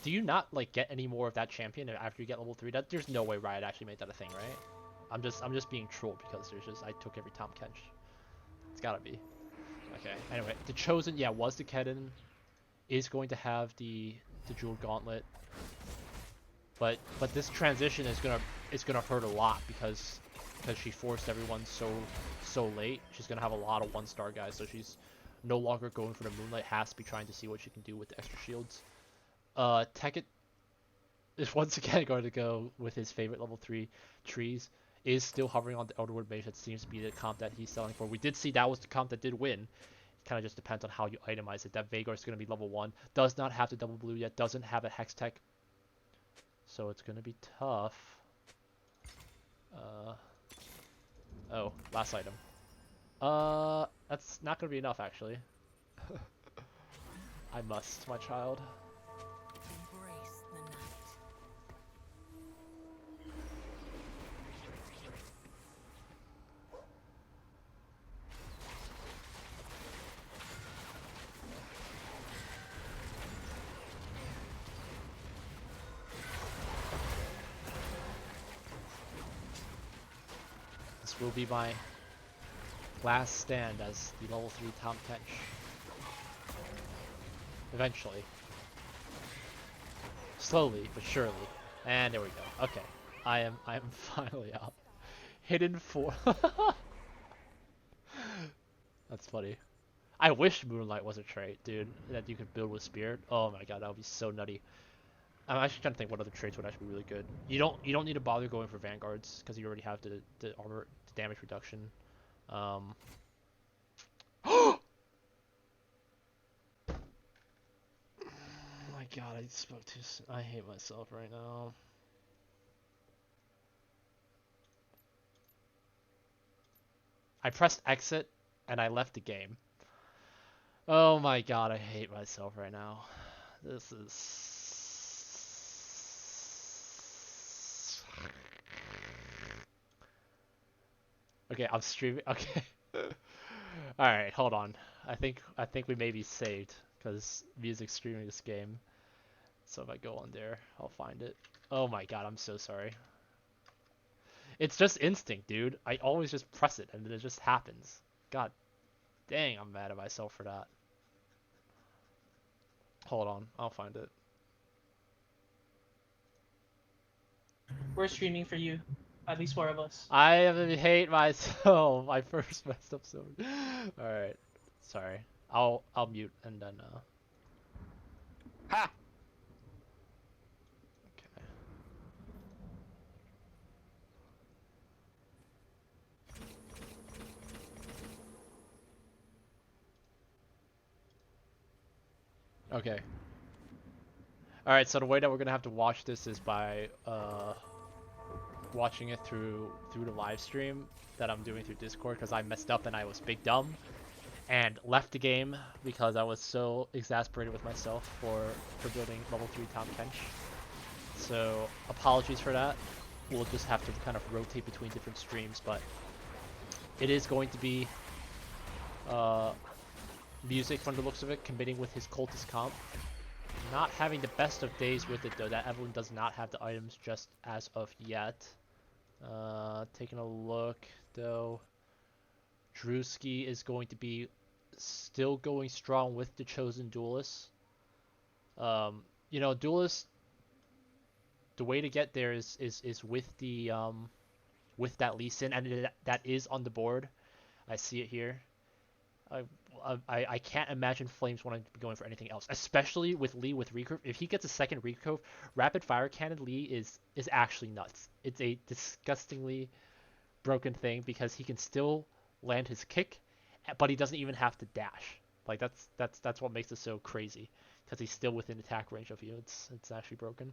[SPEAKER 7] Do you not like get any more of that champion after you get level 3? There's no way Riot actually made that a thing, right? I'm just being trolled because I took every Tom Kench. It's gotta be. Okay. Anyway, the Chosen, yeah, was the Kennen, is going to have the Jeweled Gauntlet, but this transition is gonna hurt a lot because she forced everyone so late. She's gonna have a lot of 1-star guys, so she's no longer going for the Moonlight. Has to be trying to see what she can do with the extra shields. Tekkit is once again going to go with his favorite level 3 trees. Is still hovering on the Elderwood Mage. That seems to be the comp that he's selling for. We did see that was the comp that did win. Kind of just depends on how you itemize it. That Vagar is going to be level 1. Does not have the double blue yet. Doesn't have a Hex Tech. So it's going to be tough. Oh, last item. That's not going to be enough actually. I must, my child.
[SPEAKER 1] Embrace the night.
[SPEAKER 7] This will be my last stand as the level 3 Tom Kench. Eventually. Slowly, but surely. And there we go. Okay. I am finally out. Hidden 4. That's funny. I wish Moonlight was a trait, dude, that you could build with Spirit. Oh my god, that would be so nutty. I'm actually trying to think what other traits would actually be really good. You don't need to bother going for Vanguards because you already have the armor, the damage reduction. My god, I spoke too soon. I hate myself right now. I pressed exit and I left the game. Oh my god, I hate myself right now. This is... Okay, I'm streaming. Okay. Alright, hold on. I think we may be saved because music's streaming this game. So if I go on there, I'll find it. Oh my god, I'm so sorry. It's just instinct, dude. I always just press it and then it just happens. God dang, I'm mad at myself for that. Hold on, I'll find it.
[SPEAKER 4] We're streaming for you. At least 4 of us.
[SPEAKER 7] I hate myself. I first messed up so. Alright. Sorry. I'll mute and then
[SPEAKER 5] Ha!
[SPEAKER 7] okay. Okay. All right. So the way that we're gonna have to watch this is by watching it through the live stream that I'm doing through Discord because I messed up and I was big dumb and left the game because I was so exasperated with myself for building level 3 Tom Kench. So apologies for that. We'll just have to kind of rotate between different streams, but it is going to be music from the looks of it, committing with his cultist comp. Not having the best of days with it though. That Evelyn does not have the items just as of yet. Taking a look though. Drewski is going to be still going strong with the chosen duelist. You know, duelist. The way to get there is with the with that Lee Sin, and that is on the board. I see it here. I can't imagine Flames wanting to be going for anything else, especially with Lee with recurve. If he gets a second recurve, rapid fire cannon Lee is actually nuts. It's a disgustingly broken thing because he can still land his kick, but he doesn't even have to dash. Like that's what makes it so crazy because he's still within attack range of you. It's actually broken.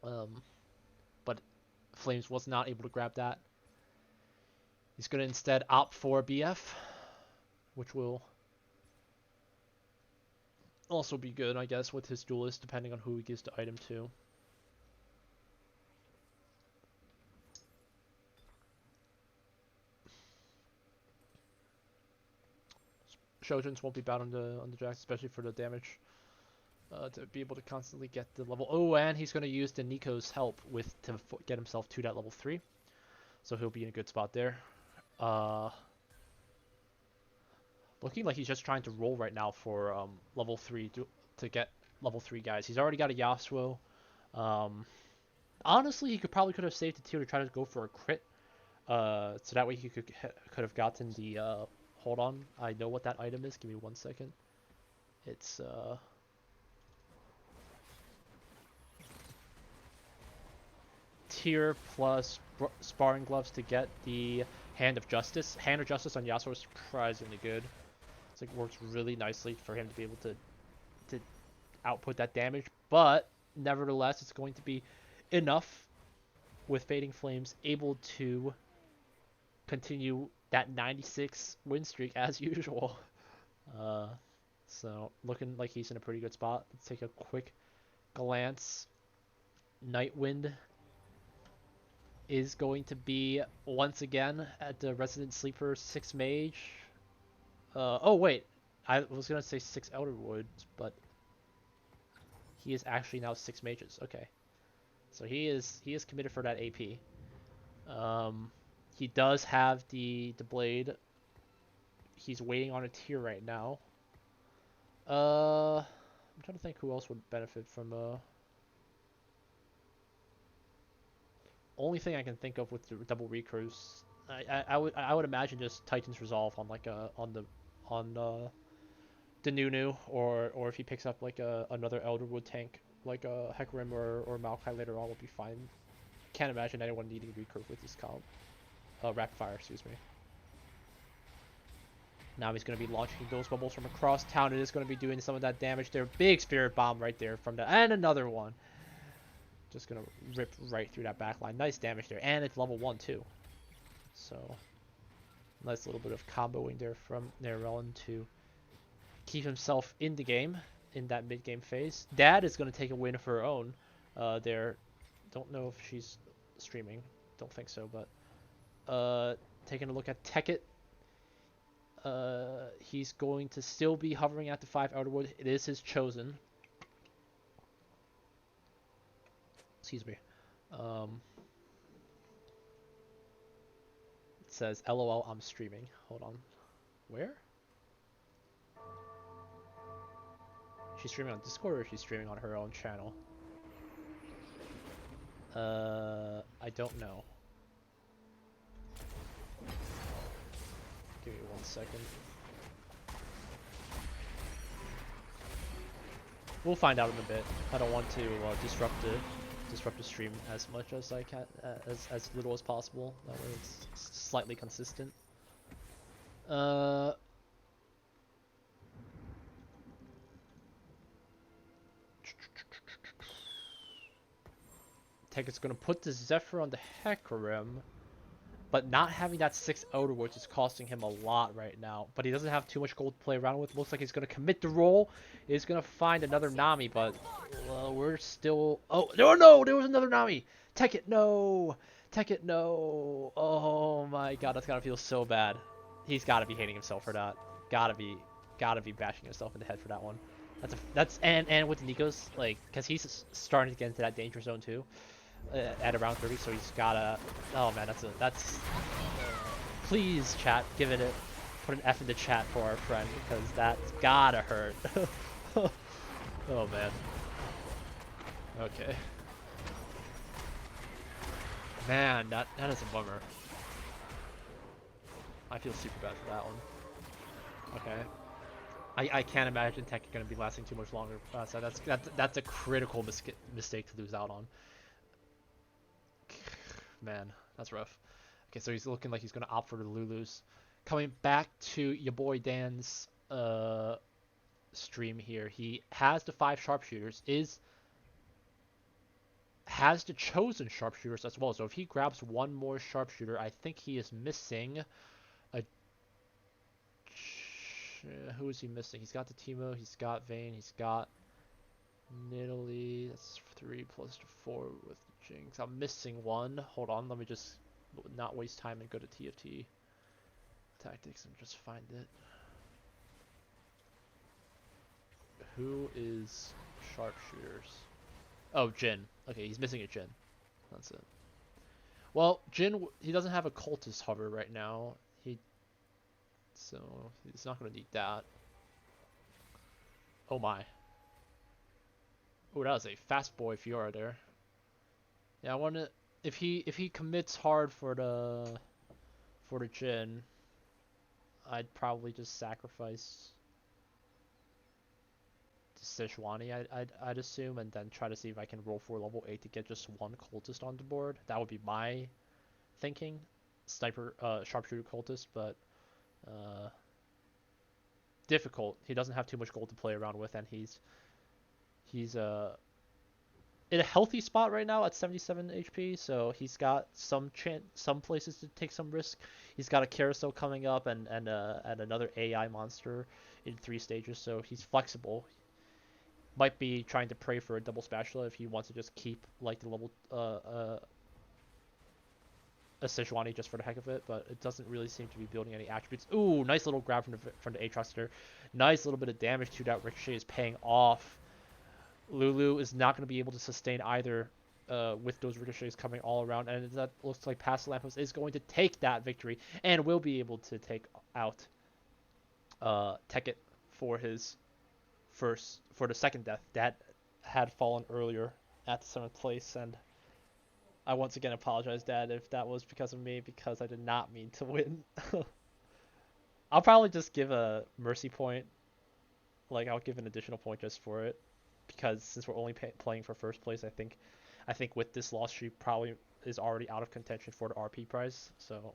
[SPEAKER 7] But Flames was not able to grab that. He's gonna instead opt for BF, which will also be good, I guess, with his duelist, depending on who he gives the item to. Shojins won't be bad on the Jax, especially for the damage. To be able to constantly get the level. Oh, and he's going to use the Nico's help with to get himself to that level 3. So he'll be in a good spot there. Looking like he's just trying to roll right now for level 3 to get level 3 guys. He's already got a Yasuo. Honestly, he could have saved the tier to try to go for a crit. So that way he could have gotten the hold on. I know what that item is. Give me 1 second. It's tier plus sparring gloves to get the Hand of Justice. Hand of Justice on Yasuo is surprisingly good. It's like works really nicely for him to be able to output that damage, but nevertheless, it's going to be enough with Fading Flames able to continue that 96 win streak as usual. So looking like he's in a pretty good spot. Let's take a quick glance. Nightwind is going to be once again at the Resident Sleeper 6 Mage. Oh wait, I was gonna say 6 Elder Woods, but he is actually now 6 Mages. Okay, so he is committed for that AP. He does have the blade. He's waiting on a tier right now. I'm trying to think who else would benefit from only thing I can think of with the double recurves. I would imagine just Titan's Resolve on like on the Nunu, or if he picks up like another Elderwood tank like a Hecarim or Maokai later on would be fine. Can't imagine anyone needing recurve with this comp. Rapid fire, excuse me. Now he's going to be launching those bubbles from across town. It is going to be doing some of that damage there. Big Spirit Bomb right there from the... And another one. Just going to rip right through that back line. Nice damage there. And it's level 1 too. So, nice little bit of comboing there from Nerelin to keep himself in the game in that mid-game phase. Dad is going to take a win of her own there. Don't know if she's streaming. Don't think so, but taking a look at Tekkit. He's going to still be hovering at the 5 Outerwood. It is his chosen. Excuse me. It says, LOL, I'm streaming. Hold on. Where? She's streaming on Discord or she's streaming on her own channel? I don't know. Give me 1 second. We'll find out in a bit. I don't want to disrupt the stream as much as I can, as little as possible. That way it's slightly consistent. Tech is going to put the Zephyr on the Hecarim, but not having that 6 Outer Worlds is costing him a lot right now. But he doesn't have too much gold to play around with. Looks like he's going to commit the roll. He's going to find another Nami, but we're still... Oh, no, there was another Nami. Tech it, no. Tech it, no. Oh my god, that's got to feel so bad. He's got to be hating himself for that. Gotta be bashing himself in the head for that one. And with Nico's, like, because he's starting to get into that danger zone too, at around 30, so he's gotta. Oh man, that's. Please, chat, give it put an F in the chat for our friend, because that's gotta hurt. Oh man. Okay. Man, that is a bummer. I feel super bad for that one. Okay. I can't imagine Tech going to be lasting too much longer. So that's a critical mistake to lose out on. Man, that's rough. Okay, so he's looking like he's going to opt for the Lulus. Coming back to your boy Dan's stream here, he has the 5 sharpshooters. Has the chosen sharpshooters as well. So if he grabs one more sharpshooter, I think he is missing a. Who is he missing? He's got the Teemo, he's got Vayne, he's got Nidalee. That's 3 plus 4 with the Jinx. I'm missing one. Hold on, let me just not waste time and go to TFT tactics and just find it. Who is sharpshooters? Oh, Jhin. Okay, he's missing a Jhin. That's it. Well, Jhin, he doesn't have a cultist hover right now. So he's not going to need that. Oh my. Oh, that was a fast boy Fiora there. Yeah, I wonder if he commits hard for the Jhin, I'd probably just sacrifice Sejuani, I'd assume, and then try to see if I can roll for level 8 to get just one cultist on the board. That would be my thinking. Sniper, sharpshooter cultist, but difficult. He doesn't have too much gold to play around with, and he's in a healthy spot right now at 77 HP, so he's got some places to take some risk. He's got a carousel coming up and another AI monster in 3 stages, so he's flexible. Might be trying to pray for a double spatula if he wants to just keep like the level a Sejuani just for the heck of it, but it doesn't really seem to be building any attributes. Ooh, nice little grab from the Aatrox there. Nice little bit of damage to that Ricochet is paying off. Lulu is not going to be able to sustain either with those ricochets coming all around, and that looks like Past the Lamppost is going to take that victory and will be able to take out Tekkit for the second death that had fallen earlier at the 7th place. And I once again apologize, Dad, if that was because of me, because I did not mean to win. I'll probably just give a mercy point. Like, I'll give an additional point just for it, because since we're only playing for first place, I think with this loss, she probably is already out of contention for the RP prize. So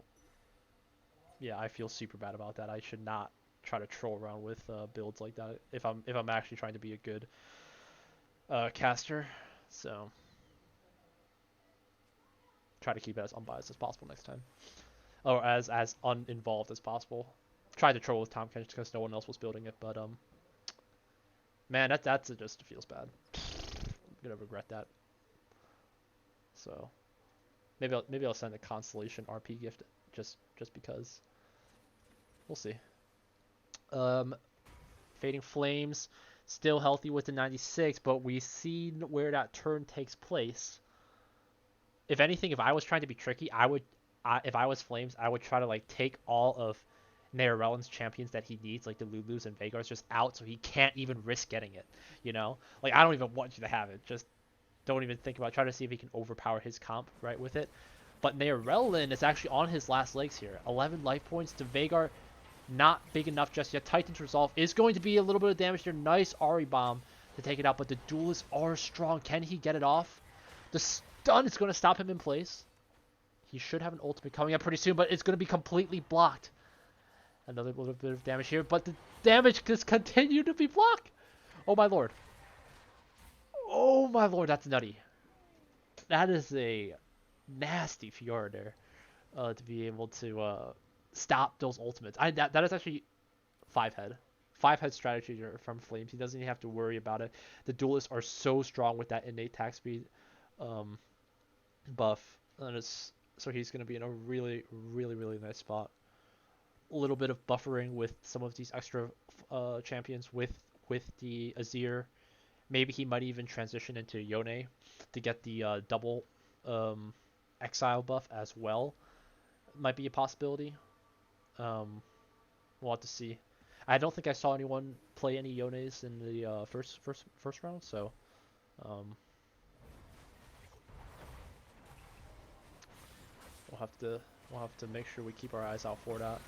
[SPEAKER 7] yeah, I feel super bad about that. I should not try to troll around with builds like that if I'm actually trying to be a good caster. So try to keep it as unbiased as possible next time, or as uninvolved as possible. Tried to troll with Tom Kench because no one else was building it, but man, that's it. Just feels bad. I'm gonna regret that. So maybe I'll send a constellation RP gift just because. We'll see. Fading Flames still healthy with the 96, but we see where that turn takes place. If anything, if I was trying to be tricky, if I was Flames, I would try to like take all of Nairellen's champions that he needs, like the Lulus and Veigar's, just out so he can't even risk getting it. You know, like I don't even want you to have it. Just don't even think about it. Try to see if he can overpower his comp right with it. But Nairellen is actually on his last legs here. 11 life points to Veigar. Not big enough just yet. Titan's Resolve is going to be a little bit of damage there. Nice Ari Bomb to take it out, but the duelists are strong. Can he get it off? The stun is going to stop him in place. He should have an ultimate coming up pretty soon, but it's going to be completely blocked. Another little bit of damage here, but the damage just continued to be blocked. Oh my lord. Oh my lord, that's nutty. That is a nasty Fiora there, to be able to stop those ultimates. That is actually 5-head. 5-head strategy from Flames. He doesn't even have to worry about it. The duelists are so strong with that innate attack speed buff. And so he's going to be in a really, really, really nice spot. A little bit of buffering with some of these extra champions with the Azir. Maybe he might even transition into Yone to get the double exile buff as well. Might be a possibility. We'll have to see. I don't think I saw anyone play any Yones in the first round, so we'll have to make sure we keep our eyes out for that.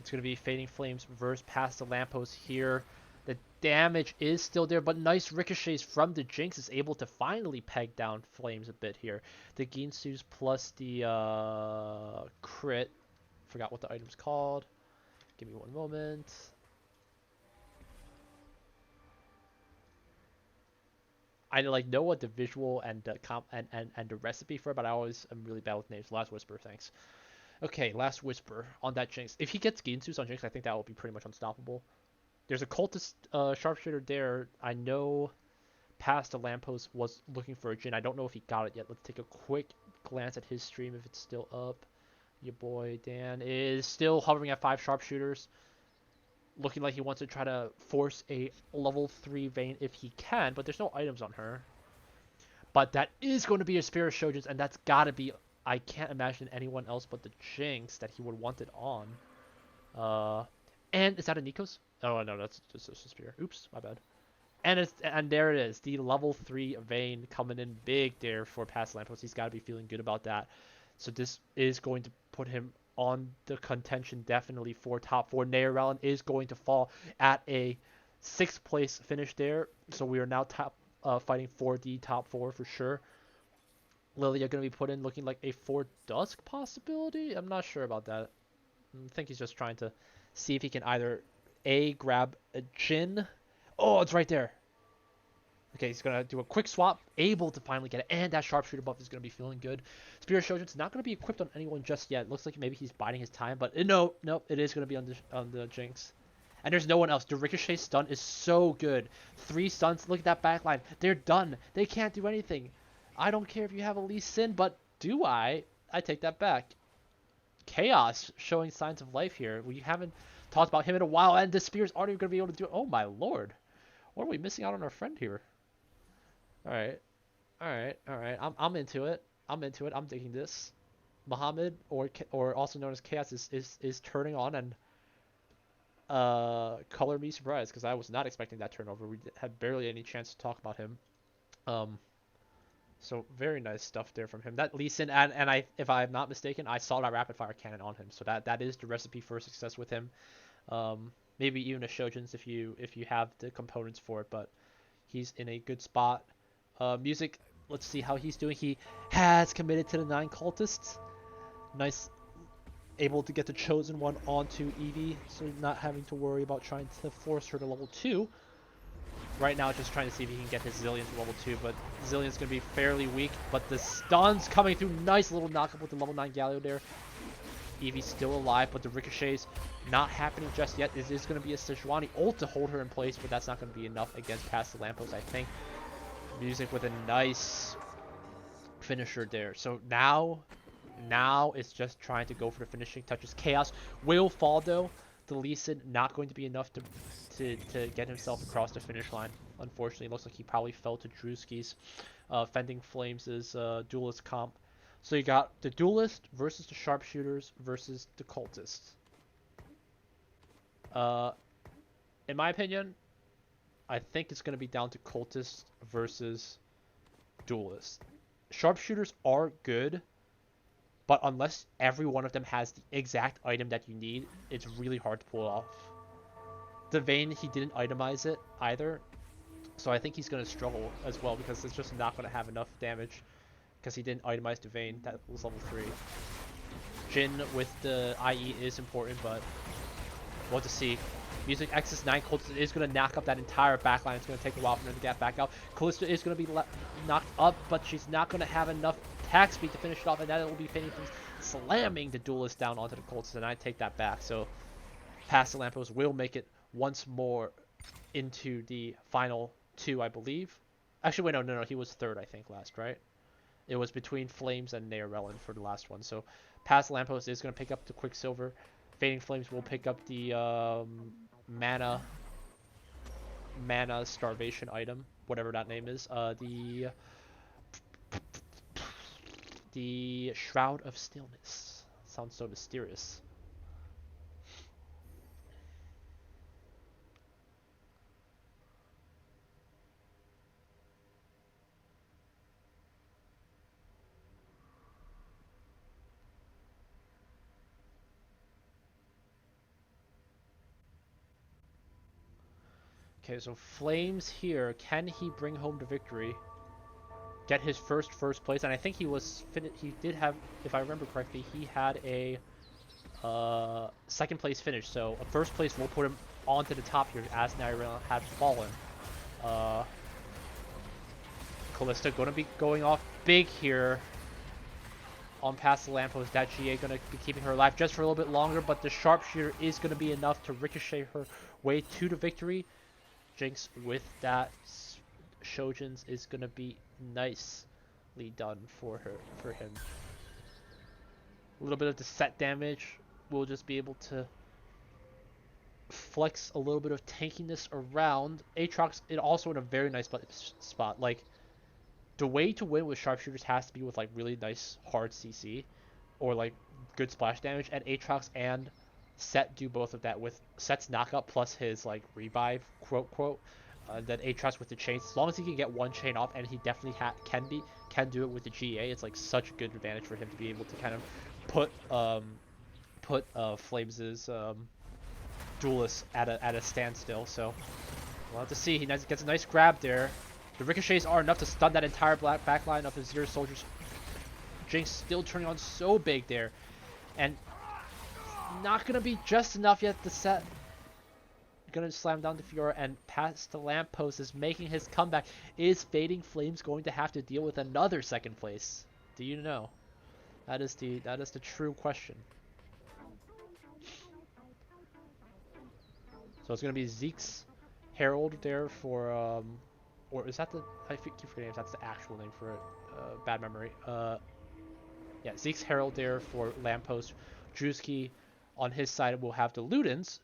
[SPEAKER 7] It's gonna be Fading Flames versus Past the Lamppost here. The damage is still there, but nice ricochets from the Jinx is able to finally peg down Flames a bit here. The Ginsu's plus the crit. Forgot what the item's called. Give me one moment. I know what the visual and the and the recipe for it, but I always am really bad with names. Last Whisper, thanks. Okay, Last Whisper on that Jinx. If he gets Ginsu's on Jinx, I think that will be pretty much unstoppable. There's a cultist sharpshooter there. I know Past the Lamppost was looking for a Jhin. I don't know if he got it yet. Let's take a quick glance at his stream if it's still up. Your boy Dan is still hovering at 5 sharpshooters. Looking like he wants to try to force a level 3 Vayne if he can, but there's no items on her. But that is going to be a Spirit Shoujins, and that's got to be... I can't imagine anyone else but the Jinx that he would want it on. And is that a Nikos? Oh, no, that's just a Spear. Oops, my bad. And there it is, the level 3 Vayne coming in big there for Past Lamppost. He's got to be feeling good about that. So this is going to put him on the contention definitely for top 4. Nairellen is going to fall at a 6th place finish there. So we are now fighting for the top 4 for sure. Lilia going to be put in looking like a 4 Dusk possibility. I'm not sure about that. I think he's just trying to see if he can either grab a Jhin. Oh, it's right there. Okay, he's going to do a quick swap, able to finally get it, and that sharpshooter buff is going to be feeling good. Spirit Shoujin's not going to be equipped on anyone just yet. Looks like maybe he's biding his time, but no, it is going to be on the Jinx. And there's no one else. The Ricochet stun is so good. 3 stuns, look at that backline. They're done. They can't do anything. I don't care if you have a Lee Sin, but do I? I take that back. Chaos showing signs of life here. We haven't talked about him in a while, and the Spears aren't even going to be able to do it. Oh my lord. What are we missing out on our friend here? Alright. I'm into it. I'm digging this. Muhammad, or also known as Chaos, is turning on, and color me surprised, because I was not expecting that turnover. We had barely any chance to talk about him. So very nice stuff there from him. That Lee Sin, and if I'm not mistaken, I saw that rapid fire cannon on him. So that is the recipe for success with him. Maybe even a Shoujins if you have the components for it, but he's in a good spot. Music, let's see how he's doing. He has committed to the 9 cultists. Nice, able to get the chosen one onto Eevee, so not having to worry about trying to force her to level 2. Right now, just trying to see if he can get his Zillion to level 2, but Zillion's going to be fairly weak. But the stuns coming through, nice little knockup with the level 9 Galio there. Eevee's still alive, but the ricochets not happening just yet. It is going to be a Sejuani ult to hold her in place, but that's not going to be enough against Past the Lamppost, I think. Music with a nice finisher there. So now it's just trying to go for the finishing touches. Chaos will fall though. The Lee Sin not going to be enough to get himself across the finish line. Unfortunately, it looks like he probably fell to Drewski's Fending Flames' duelist comp. So you got the duelist versus the sharpshooters versus the cultists. In my opinion, I think it's going to be down to cultists versus duelists. Sharpshooters are good, but unless every one of them has the exact item that you need, it's really hard to pull off. The Vayne, he didn't itemize it either, so I think he's going to struggle as well because it's just not going to have enough damage because he didn't itemize the Vayne. That was level 3. Jhin with the IE is important, but we'll have to see. Music X's 9. Colchester is going to knock up that entire backline. It's going to take a while for her to get back out. Callista is going to be knocked up, but she's not going to have enough attack speed to finish it off, and that will be Fading Flames slamming the Duelist down onto the Colts, and I take that back. So Past the Lamppost will make it once more into the final 2, I believe. Actually, wait, no, he was 3rd, I think, last, right? It was between Flames and Nairellen for the last one. So Past the Lamppost is going to pick up the Quicksilver. Fading Flames will pick up the mana starvation item, whatever that name is. The Shroud of Stillness. Sounds so mysterious. Okay, so Flames here. Can he bring home the victory? Get his first place, and I think he did have, if I remember correctly, he had a 2nd place finish. So a 1st place will put him onto the top here as Nairella had fallen. Callista gonna be going off big here on Past the Lamppost. That GA gonna be keeping her alive just for a little bit longer, but the Sharpshooter is gonna be enough to ricochet her way to the victory. Jinx with that Shojin's is gonna be nicely done for him. A little bit of the set damage will just be able to flex a little bit of tankiness around. Aatrox is also in a very nice spot. Like, the way to win with Sharpshooters has to be with like really nice hard CC or like good splash damage, and Aatrox and Set do both of that with Set's knockup plus his like revive, quote quote. Then Aatrox with the chains. As long as he can get one chain off, and he definitely can do it with the GA. It's like such a good advantage for him to be able to kind of put Flames' Duelist at a standstill. So we'll have to see. He gets a nice grab there. The ricochets are enough to stun that entire backline of his Zero soldiers. Jinx still turning on so big there, and not gonna be just enough yet to set. Gonna slam down the Fiora, and Past the Lamppost is making his comeback. Is Fading Flames going to have to deal with another 2nd place? Do you know? That is the true question. So it's gonna be Zeke's Herald there for or is that the, I keep forgetting if that's the actual name for it. Bad memory. Yeah, Zeke's Herald there for Lamppost. Drewski on his side will have the Ludens,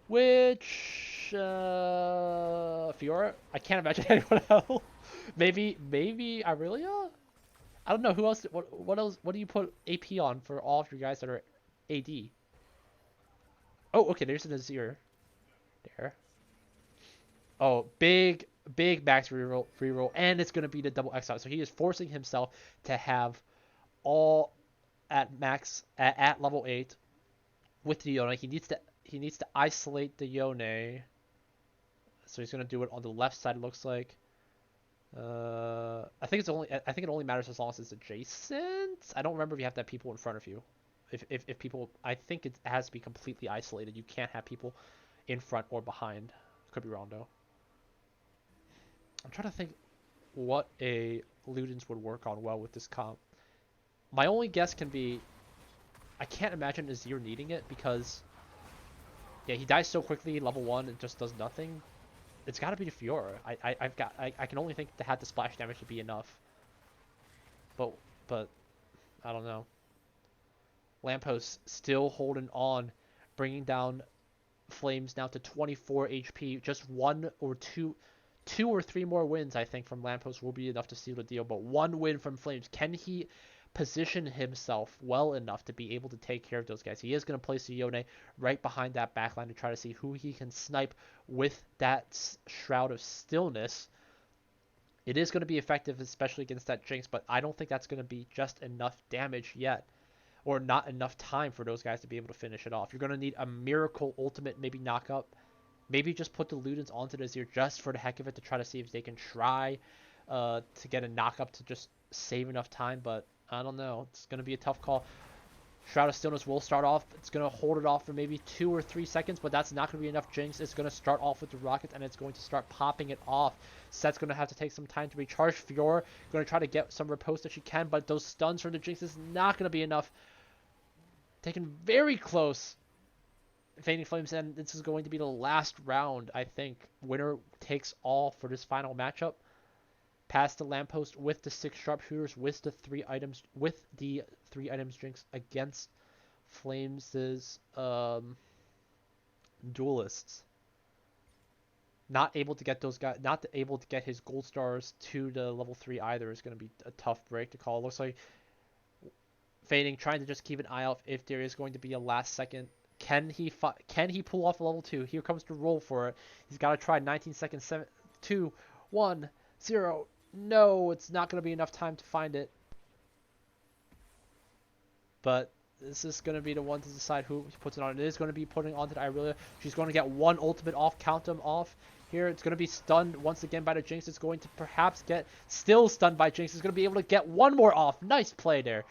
[SPEAKER 7] which Fiora. I can't imagine anyone else. maybe Irelia. I don't know who else. What else? What do you put AP on for all of your guys that are AD? Oh, okay. There's an Azir there. Oh, big max reroll, and it's gonna be the double X out. So he is forcing himself to have all at max at level 8 with the Yone. He needs to isolate the Yone. So he's gonna do it on the left side. It looks like. I think it only matters as long as it's adjacent. I don't remember if you have to have people in front of you. If people, I think it has to be completely isolated. You can't have people in front or behind. Could be wrong though. I'm trying to think what a Ludens would work on well with this comp. My only guess can be, I can't imagine Azir needing it because, yeah, he dies so quickly, level 1, and just does nothing. It's got to be the Fiora. I can only think to have the splash damage to be enough. But I don't know. Lamppost still holding on, bringing down Flames now to 24 HP. Just 1 or 2 or 3 more wins, I think, from Lamppost will be enough to seal the deal. But 1 win from Flames. Can he position himself well enough to be able to take care of those guys? He is going to place the Yone right behind that backline to try to see who he can snipe with that Shroud of Stillness. It is going to be effective, especially against that Jinx, but I don't think that's going to be just enough damage yet, or not enough time for those guys to be able to finish it off. You're going to need a miracle ultimate, maybe knock up. Maybe just put the Ludens onto the Azir just for the heck of it to try to see if they can try to get a knock up to just save enough time, but I don't know. It's going to be a tough call. Shroud of Stillness will start off. It's going to hold it off for maybe 2 or 3 seconds, but that's not going to be enough Jinx. It's going to start off with the rockets, and it's going to start popping it off. Set's going to have to take some time to recharge. Fiora going to try to get some riposte that she can, but those stuns from the Jinx is not going to be enough. Taken very close. Fading Flames, and this is going to be the last round, I think. Winner takes all for this final matchup. Past the lamppost with the 6 sharpshooters, with the 3 items, Jinx against Flames' duelists. Not able to get those guys, not able to get his gold stars to the level 3 either is going to be a tough break to call. It looks like Fading trying to just keep an eye out if there is going to be a last second. Can he pull off level 2? Here comes the roll for it. He's got to try 19 seconds. 7, 2, 1, 0. No, it's not going to be enough time to find it. But this is going to be the one to decide who puts it on. It is going to be putting onto the Irelia. She's going to get one ultimate off, count them off. Here, it's going to be stunned once again by the Jinx. It's going to perhaps get still stunned by Jinx. It's going to be able to get one more off. Nice play there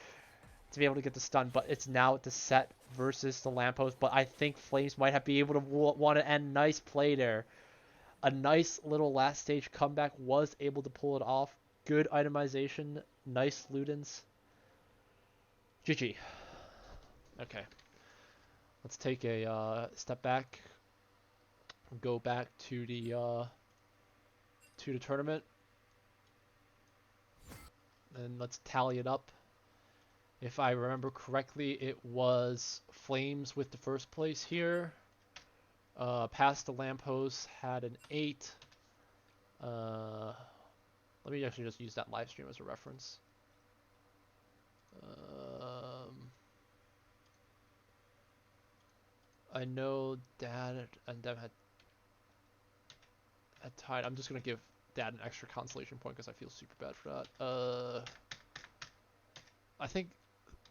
[SPEAKER 7] to be able to get the stun. But it's now the Set versus the lamppost. But I think Flames might have be able to want to end. Nice play there. A nice little last stage comeback, was able to pull it off. Good itemization. Nice Ludens. GG. Okay. Let's take a step back. Go back to the tournament. And let's tally it up. If I remember correctly, it was Flames with the first place here. Past the lamppost had an 8. Let me actually just use that live stream as a reference. I know Dad and Dev had tied. I'm just gonna give Dad an extra consolation point because I feel super bad for that. I think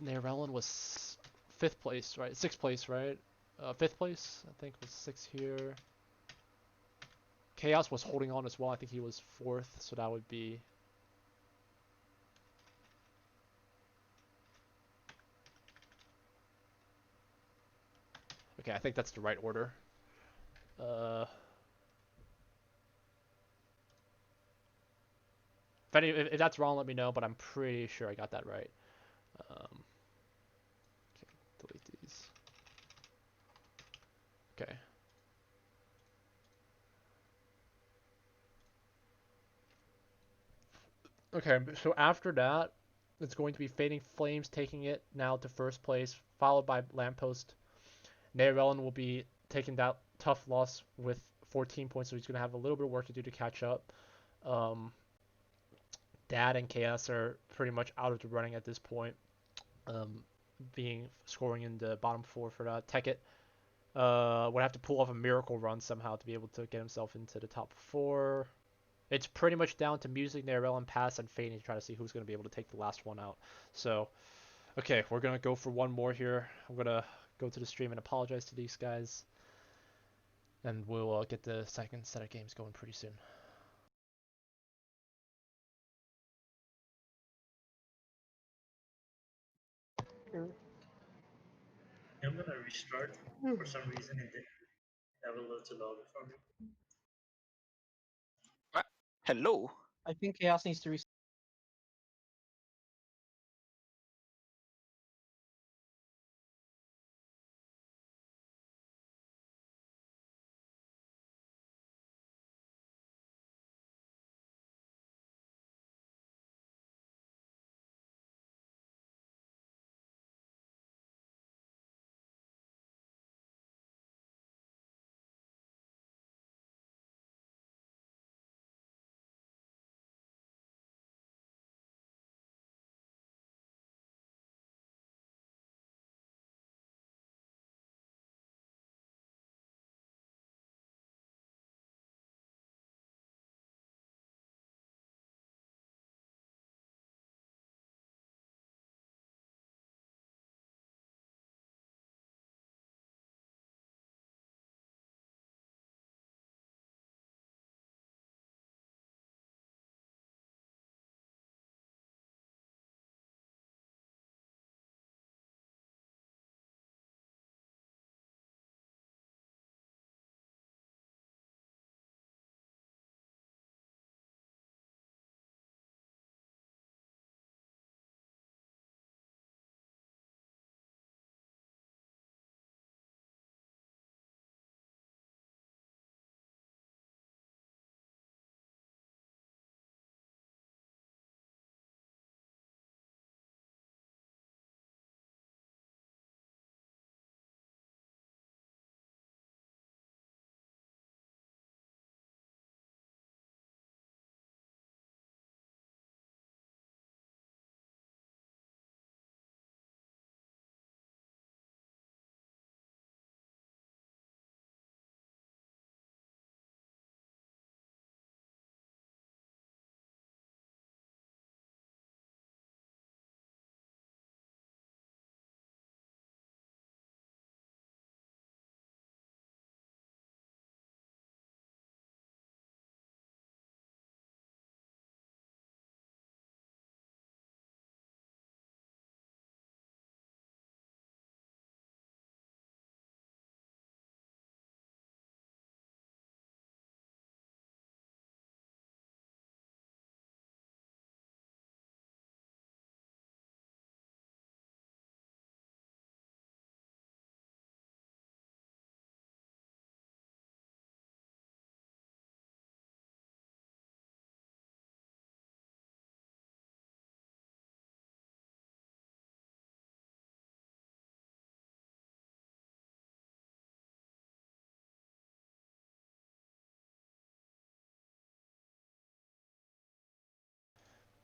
[SPEAKER 7] Nerellan was 5th place, right? 6th place, right? 5th place, I think, was 6 here. Chaos was holding on as well. I think he was 4th, so that would be... Okay, I think that's the right order. If that's wrong, let me know, but I'm pretty sure I got that right. Okay, delete these. Okay. Okay, so after that, it's going to be Fading Flames taking it now to 1st place, followed by Lamppost. Nerellan will be taking that tough loss with 14 points, so he's going to have a little bit of work to do to catch up. Dad and KS are pretty much out of the running at this point, scoring in the bottom 4 for that. Tekkit would have to pull off a miracle run somehow to be able to get himself into the top 4. It's pretty much down to Music, Nerellan, Pass, and Fading to try to see who's going to be able to take the last one out. So, okay, we're going to go for one more here. I'm going to go to the stream and apologize to these guys. And we'll get the second set of games going pretty soon.
[SPEAKER 8] I'm gonna restart. For some reason, it didn't have a little too loud for me.
[SPEAKER 5] Hello.
[SPEAKER 4] I think Chaos needs to restart.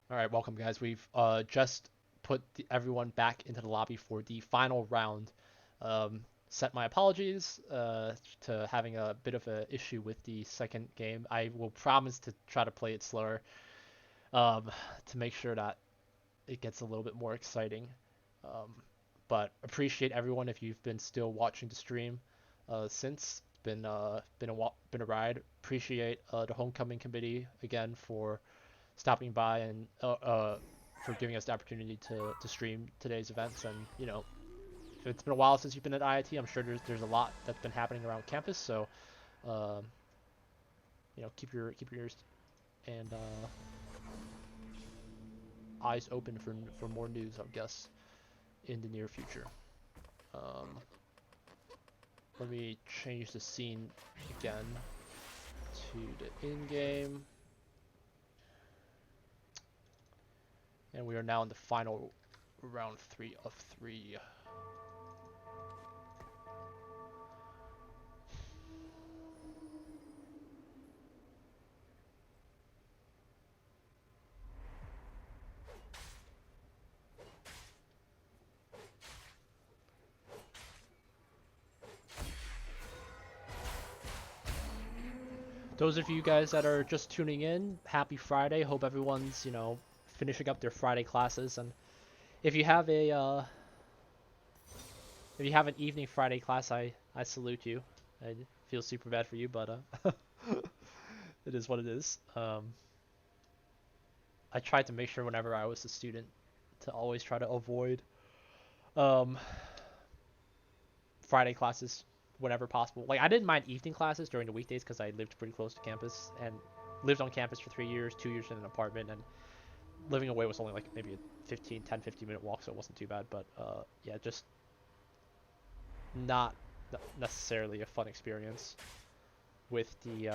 [SPEAKER 7] All right, welcome guys. We've just put everyone back into the lobby for the final round. Set my apologies to having a bit of an issue with the second game. I will promise to try to play it slower to make sure that it gets a little bit more exciting. Um, but appreciate everyone if you've been still watching the stream since. Been a ride. Appreciate the homecoming committee again for stopping by and for giving us the opportunity to stream today's events. And it's been a while since you've been at IIT. I'm sure there's a lot that's been happening around campus. So um, keep your ears and eyes open for more news, I guess, in the near future. Let me change the scene again to the in-game. And we are now in the final round 3 of 3. Those of you guys that are just tuning in, happy Friday. Hope everyone's, finishing up their Friday classes. And if you have an evening Friday class, I salute you. I feel super bad for you, but it is what it is. I tried to make sure whenever I was a student to always try to avoid Friday classes whenever possible. Like, I didn't mind evening classes during the weekdays because I lived pretty close to campus and lived on campus for 3 years, 2 years in an apartment, and living away was only like maybe a 15 minute walk, so it wasn't too bad. But yeah, just not necessarily a fun experience with the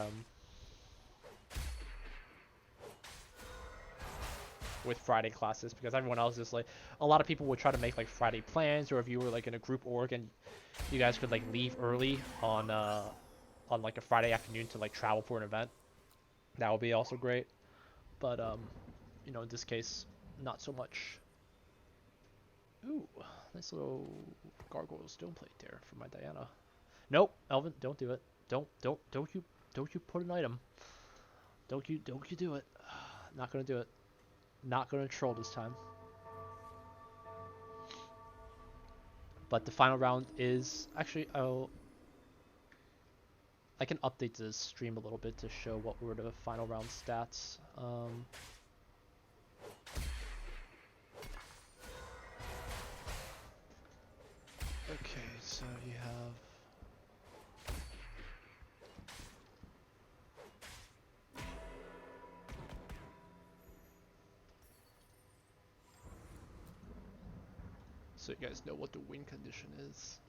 [SPEAKER 7] with Friday classes, because everyone else is like, a lot of people would try to make like Friday plans, or if you were like in a group org and you guys could like leave early on like a Friday afternoon to like travel for an event, that would be also great. But in this case, not so much. Ooh, nice little gargoyle stone plate there for my Diana. Nope, Elvin, don't do it. Don't you put an item. Don't you do it. Not gonna do it. Not gonna troll this time. But the final round is actually I can update the stream a little bit to show what were the final round stats. Okay, so you have so you guys know what the win condition is.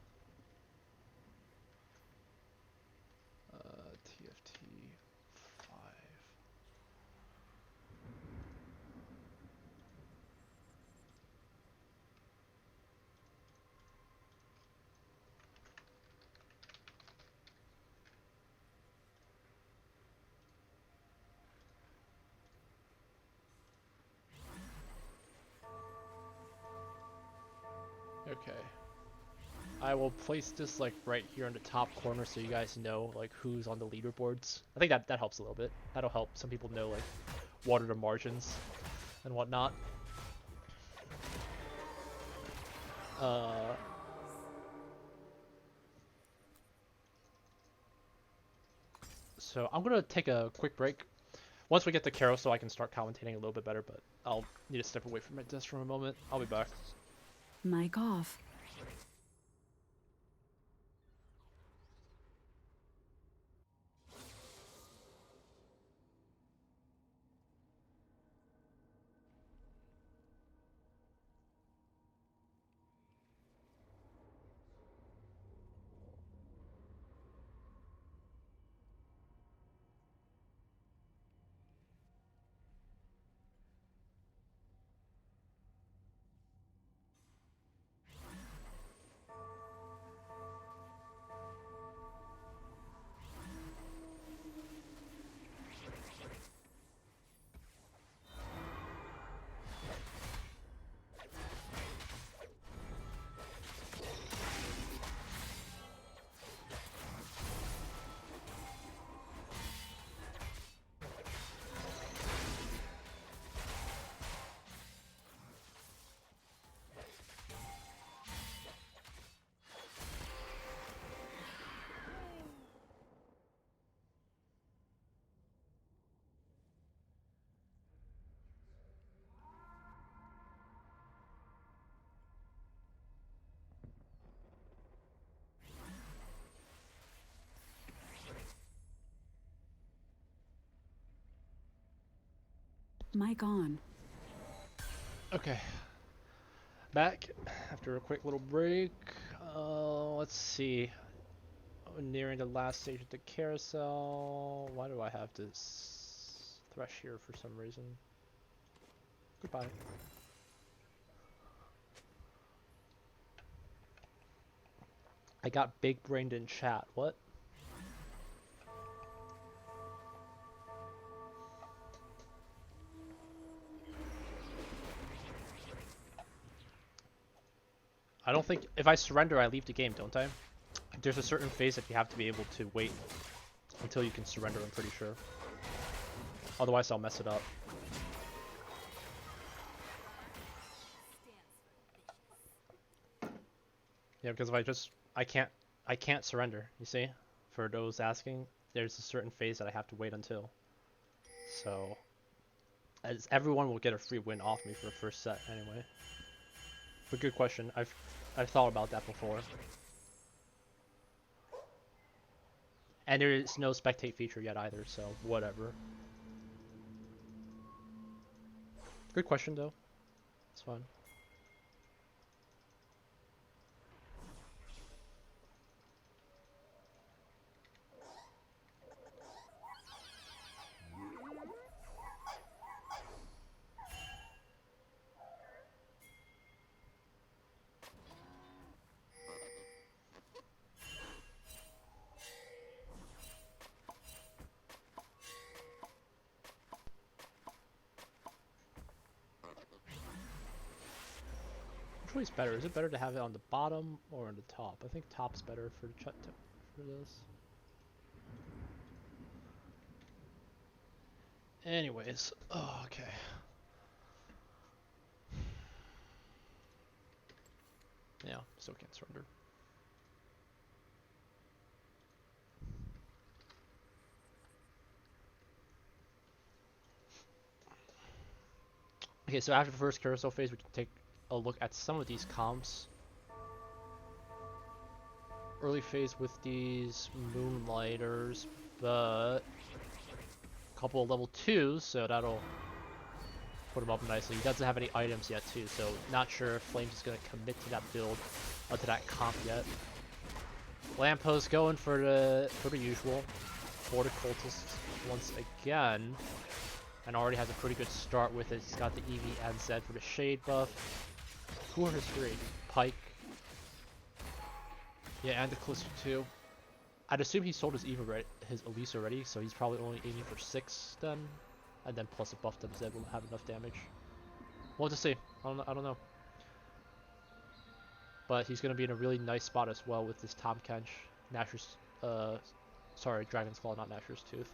[SPEAKER 7] TFT 5. Okay. I will place this like right here in the top corner so you guys know like who's on the leaderboards. I think that helps a little bit. That'll help some people know like what are the margins and whatnot. So I'm gonna take a quick break once we get to Karo so I can start commentating a little bit better, but I'll need to step away from my desk for a moment. I'll be back.
[SPEAKER 1] Mic off. Mic on.
[SPEAKER 7] Okay. Back after a quick little break. Let's see. Nearing the last stage of the carousel. Why do I have this thresh here for some reason? Goodbye. I got big brained in chat. What? I don't think if I surrender, I leave the game, don't I? There's a certain phase that you have to be able to wait until you can surrender, I'm pretty sure. Otherwise, I'll mess it up. Yeah, because if I can't surrender, you see? For those asking, there's a certain phase that I have to wait until. So, as everyone will get a free win off me for the first set anyway. But good question. I've thought about that before. And there is no spectate feature yet either, so whatever. Good question though. It's fun. Which way is better? Is it better to have it on the bottom or on the top? I think top's better for this. Anyways, oh, okay. Yeah, still can't surrender. Okay, so after the first carousel phase, we can take a look at some of these comps. Early phase with these Moonlighters, but a couple of level 2s, so that'll put him up nicely. He doesn't have any items yet too, so not sure if Flames is going to commit to that build, to that comp yet. Lamppost going for the usual. For the cultists once again. And already has a pretty good start with it. He's got the EV and Z for the shade buff. Who are his three? Pike. Yeah, and the Callisto too. I'd assume he sold his Eve already, his Elise already, so he's probably only aiming for 6 then. And then plus a buffed up Zed will have enough damage. We'll have to see. I don't know. But he's going to be in a really nice spot as well with this Tom Kench. Nashor's, sorry, Dragon's Claw, not Nashor's Tooth.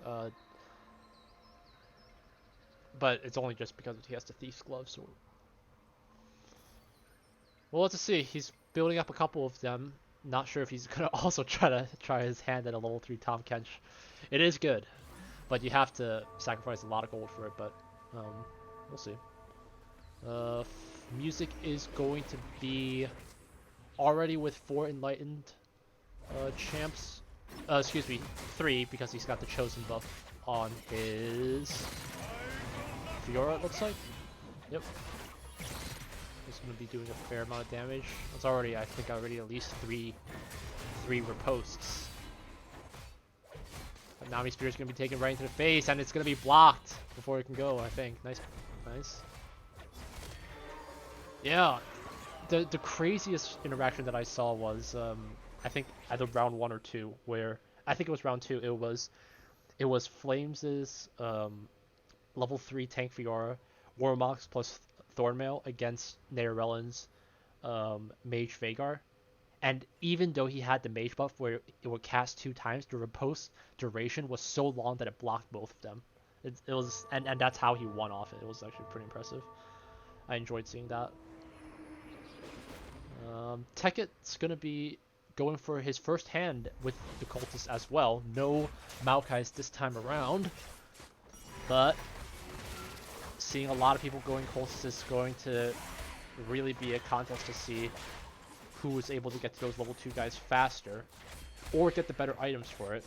[SPEAKER 7] But it's only just because he has the Thief's Glove, so... Well, let's see. He's building up a couple of them. Not sure if he's going to also try his hand at a level 3 Tom Kench. It is good, but you have to sacrifice a lot of gold for it, but we'll see. Music is going to be already with 4 Enlightened champs. Excuse me, 3, because he's got the Chosen buff on his... Fiora, it looks like. Yep. He's going to be doing a fair amount of damage. It's already, I think, at least three riposts. But Nami Spear is going to be taken right into the face, and it's going to be blocked before it can go, I think. Nice. Yeah. The craziest interaction that I saw was, I think, either round 1 or 2, where, I think it was round 2, it was Flames' level 3 tank Fiora, Warmox plus Thornmail against Nairellen's Mage Vhagar. And even though he had the Mage buff where it would cast 2 times, the riposte duration was so long that it blocked both of them. It was, and that's how he won off it. It was actually pretty impressive. I enjoyed seeing that. Teket's going to be going for his first hand with the Cultists as well. No Maokai's this time around. But seeing a lot of people going Cultists is going to really be a contest to see who was able to get to those level 2 guys faster or get the better items for it.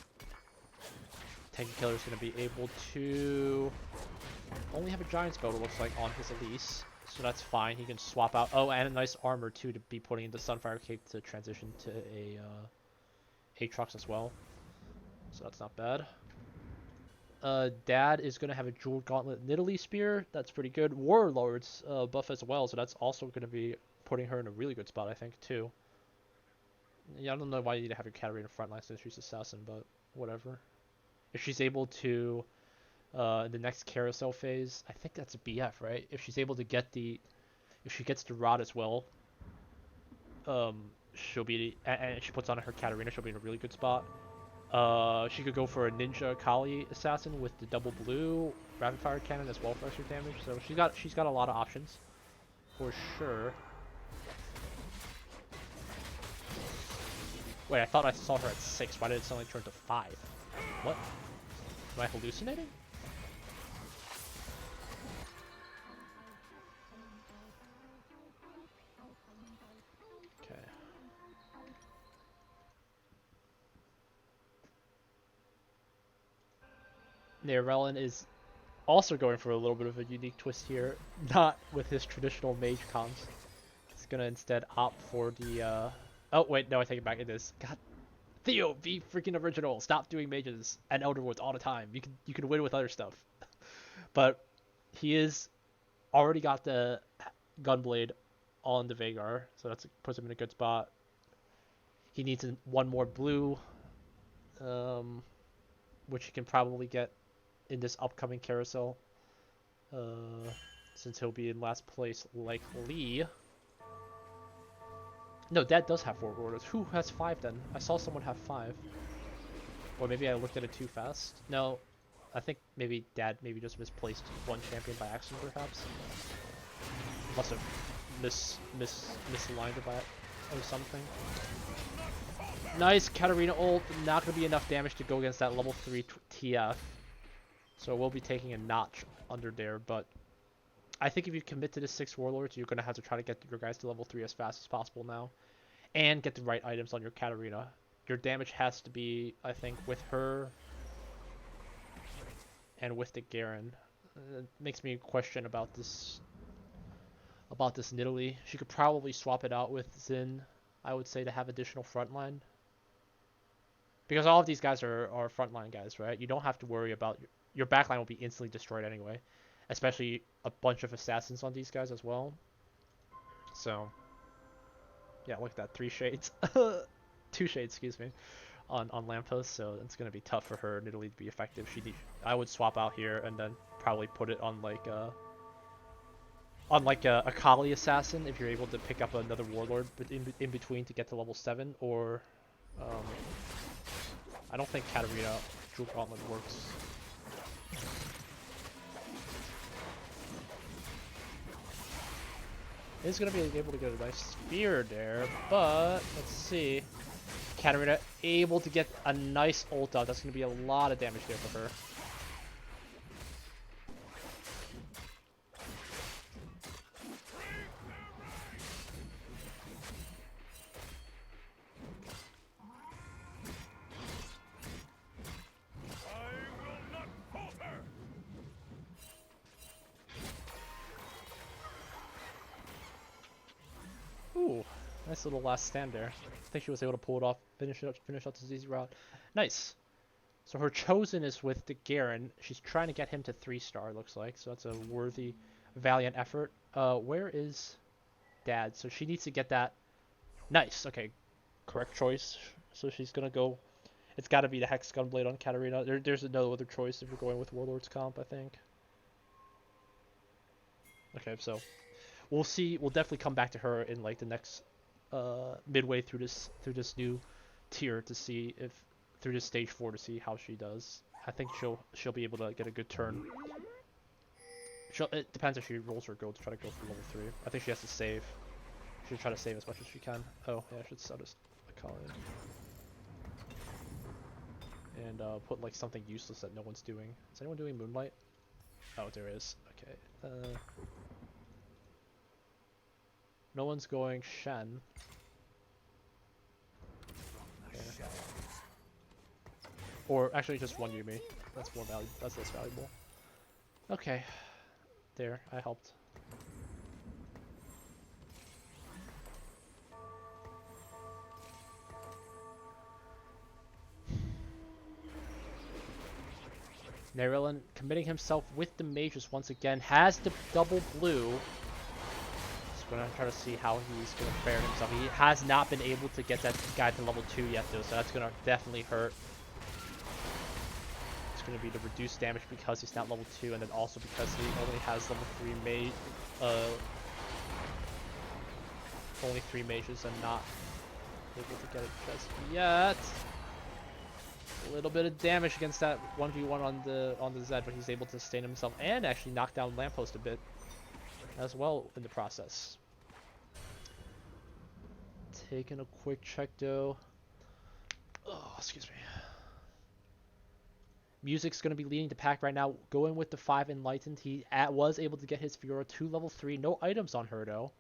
[SPEAKER 7] Tanky Killer is going to be able to only have a Giant's Boat, it looks like, on his Elise. So that's fine. He can swap out. Oh, and a nice armor, too, to be putting into Sunfire Cape to transition to a Aatrox as well. So that's not bad. Dad is going to have a Jeweled Gauntlet Nidalee Spear. That's pretty good. Warlord's buff as well, so that's also going to be putting her in a really good spot, I think, too. Yeah, I don't know why you need to have your Katarina frontline since she's Assassin, but whatever. If she's able to, in the next Carousel phase, I think that's a BF, right? If she's able to get if she gets the Rod as well, she'll be, and she puts on her Katarina, she'll be in a really good spot. She could go for a Ninja Kali Assassin with the double blue rapid fire cannon as well for extra damage. So she's got a lot of options for sure. Wait, I thought I saw her at 6. Why did it suddenly turn to 5? What? Am I hallucinating? Okay. Nerelin is also going for a little bit of a unique twist here, not with his traditional mage comms. He's gonna instead opt for the oh wait, no, I take it back. It is. God, Theo, be freaking original. Stop doing mages and Elderwoods all the time. You can win with other stuff. But he is already got the Gunblade on the Vagar, so that puts him in a good spot. He needs one more blue, which he can probably get in this upcoming carousel, since he'll be in last place likely. No, Dad does have 4 orders. Who has 5 then? I saw someone have 5. Or maybe I looked at it too fast. No, I think maybe Dad just misplaced one champion by accident, perhaps. Must have misaligned it by or something. Nice Katarina ult. Not going to be enough damage to go against that level 3 TF. So we'll be taking a notch under there, but I think if you commit to the 6 Warlords, you're going to have to try to get your guys to level 3 as fast as possible now. And get the right items on your Katarina. Your damage has to be, I think, with her and with the Garen. It makes me question about this Nidalee. She could probably swap it out with Xin, I would say, to have additional frontline. Because all of these guys are frontline guys, right? You don't have to worry about... Your backline will be instantly destroyed anyway. Especially a bunch of assassins on these guys as well. So... yeah, look at that. 3 shades. 2 shades, excuse me. On Lamppost, so it's going to be tough for her Nidalee to be effective. I would swap out here and then probably put it on like a Kali assassin if you're able to pick up another warlord in between to get to level 7, or I don't think Katarina Jewel Gauntlet works. Is going to be able to get a nice spear there, but let's see. Katarina able to get a nice ult out. That's going to be a lot of damage there for her. Ooh, nice little last stand there. I think she was able to pull it off, finish out this easy route. Nice. So her chosen is with the Garen. She's trying to get him to 3-star, looks like. So that's a worthy, valiant effort. Where is Dad? So she needs to get that. Nice. Okay, correct choice. So she's gonna go. It's got to be the Hex Gunblade on Katarina. There's no other choice if you're going with Warlord's comp, I think. Okay, so we'll see. We'll definitely come back to her in like the next midway through this new tier to see if through this stage 4 to see how she does. I think she'll be able to get a good turn. It depends if she rolls her gold to try to go for level 3. I think she has to save. She'll try to save as much as she can. Oh yeah, I should set a call in. And put like something useless that no one's doing. Is anyone doing Moonlight? Oh, there is. Okay. No one's going Shen. Okay. Or actually just one Yuumi. That's more valuable. That's less valuable. Okay. There, I helped. Nerylin committing himself with the mages once again, has the double blue. Just gonna try to see how he's gonna fare himself. He has not been able to get that guy to level 2 yet though, so that's gonna definitely hurt. It's gonna be the reduced damage because he's not level 2, and then also because he only has level 3 mage, only 3 mages and not able to get it just yet. A little bit of damage against that 1v1 on the Zed, but he's able to sustain himself and actually knock down Lamppost a bit as well in the process. Taking a quick check though. Oh, excuse me. Music's going to be leading the pack right now, going with the 5 Enlightened. He was able to get his Fiora to level 3. No items on her though.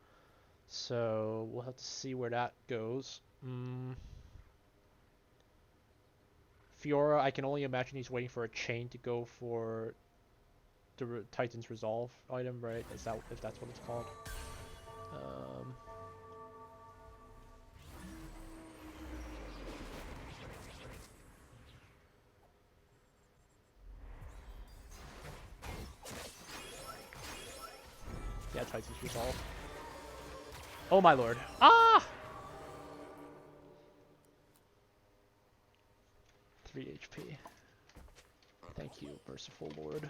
[SPEAKER 7] So we'll have to see where that goes. Fiora, I can only imagine he's waiting for a chain to go for the Titan's Resolve item, right? Is that, if that's what it's called? Yeah, Titan's Resolve. Oh my lord. Ah! 3 HP. Thank you, merciful lord.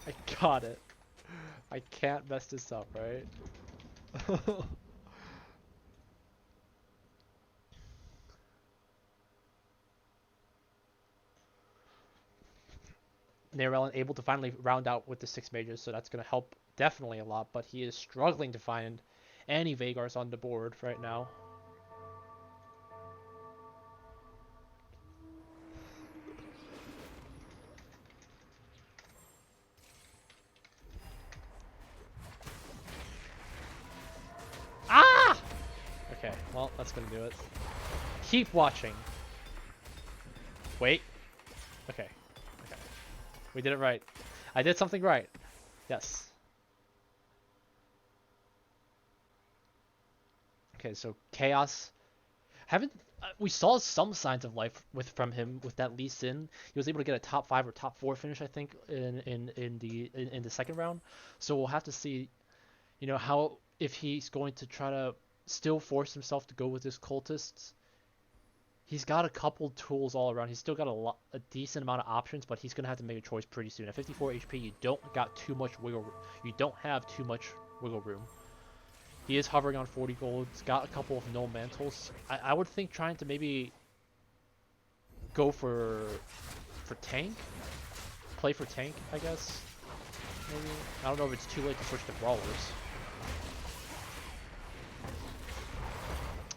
[SPEAKER 7] I got it. I can't mess this up, right? Nerylin able to finally round out with the 6 mages, so that's going to help definitely a lot, but he is struggling to find any Vagars on the board right now. Ah! Okay, well, that's going to do it. Keep watching. Wait. Okay. Okay. We did it right. I did something right. Yes. Okay, so Chaos. We saw some signs of life from him with that Lee Sin. He was able to get a top 5 or top 4 finish, I think, in the second round. So we'll have to see, you know, how if he's going to try to still force himself to go with his cultists. He's got a couple tools all around. He's still got a decent amount of options, but he's gonna have to make a choice pretty soon. At 54 HP, you don't got too much wiggle. You don't have too much wiggle room. He is hovering on 40 gold. He's got a couple of no mantles. I would think trying to maybe go for tank, play for tank, I guess. Maybe I don't know if it's too late to switch to brawlers.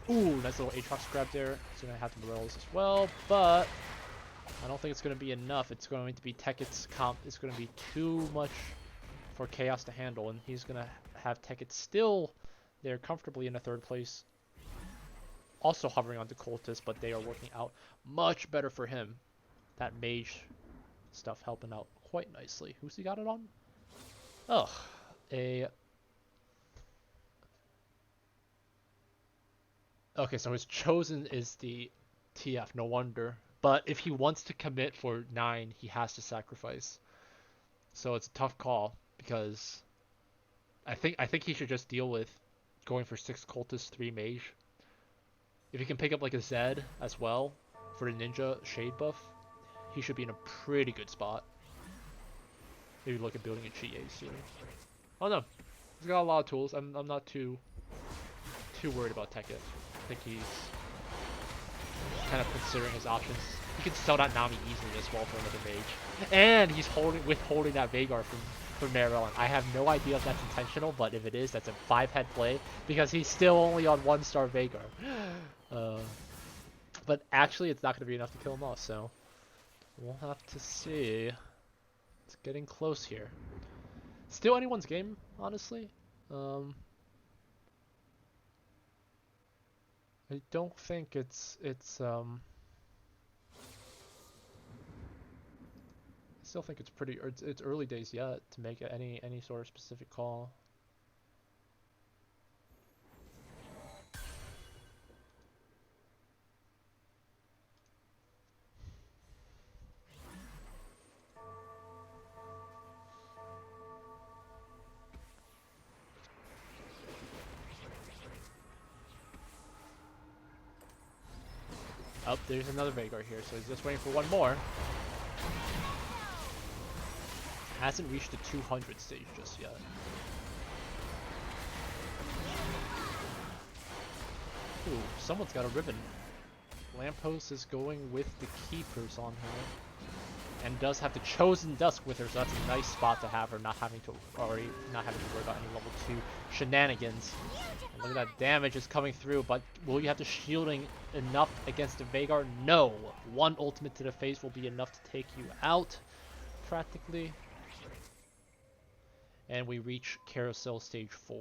[SPEAKER 7] Ooh, nice little Aatrox grab there. He's gonna have the Morels as well, but I don't think it's gonna be enough. It's going to be Tekkett's comp. It's gonna be too much for Chaos to handle, and he's gonna have Tekkett still there comfortably in a 3rd place. Also hovering on the cultists, but they are working out much better for him. That mage stuff helping out quite nicely. Who's he got it on? Oh, okay, so his chosen is the TF, no wonder. But if he wants to commit for 9, he has to sacrifice. So it's a tough call because I think he should just deal with going for 6 cultists, 3 mage. If he can pick up like a Zed as well for the ninja shade buff, he should be in a pretty good spot. Maybe look at building a GA soon. Oh no, he's got a lot of tools. I'm not too worried about Tekkett. I think he's kind of considering his options. He can sell that Nami easily as well for another mage, and he's withholding that Vhagar from Nerylin. I have no idea if that's intentional, but if it is, that's a 5-head play because he's still only on 1-star Vhagar. But actually, it's not going to be enough to kill him off, so we'll have to see. It's getting close here. Still anyone's game, honestly. I don't think I still think it's pretty, it's early days yet to make any sort of specific call. Oh, there's another Veigar here, so he's just waiting for one more. Hasn't reached the 200 stage just yet. Ooh, someone's got a ribbon. Lamppost is going with the keepers on her, and does have the Chosen Dusk with her, so that's a nice spot to have her, not having to worry about any level 2 shenanigans. And look at that damage is coming through, but will you have the shielding enough against the Veigar? No! One ultimate to the face will be enough to take you out, practically. And we reach Carousel Stage 4.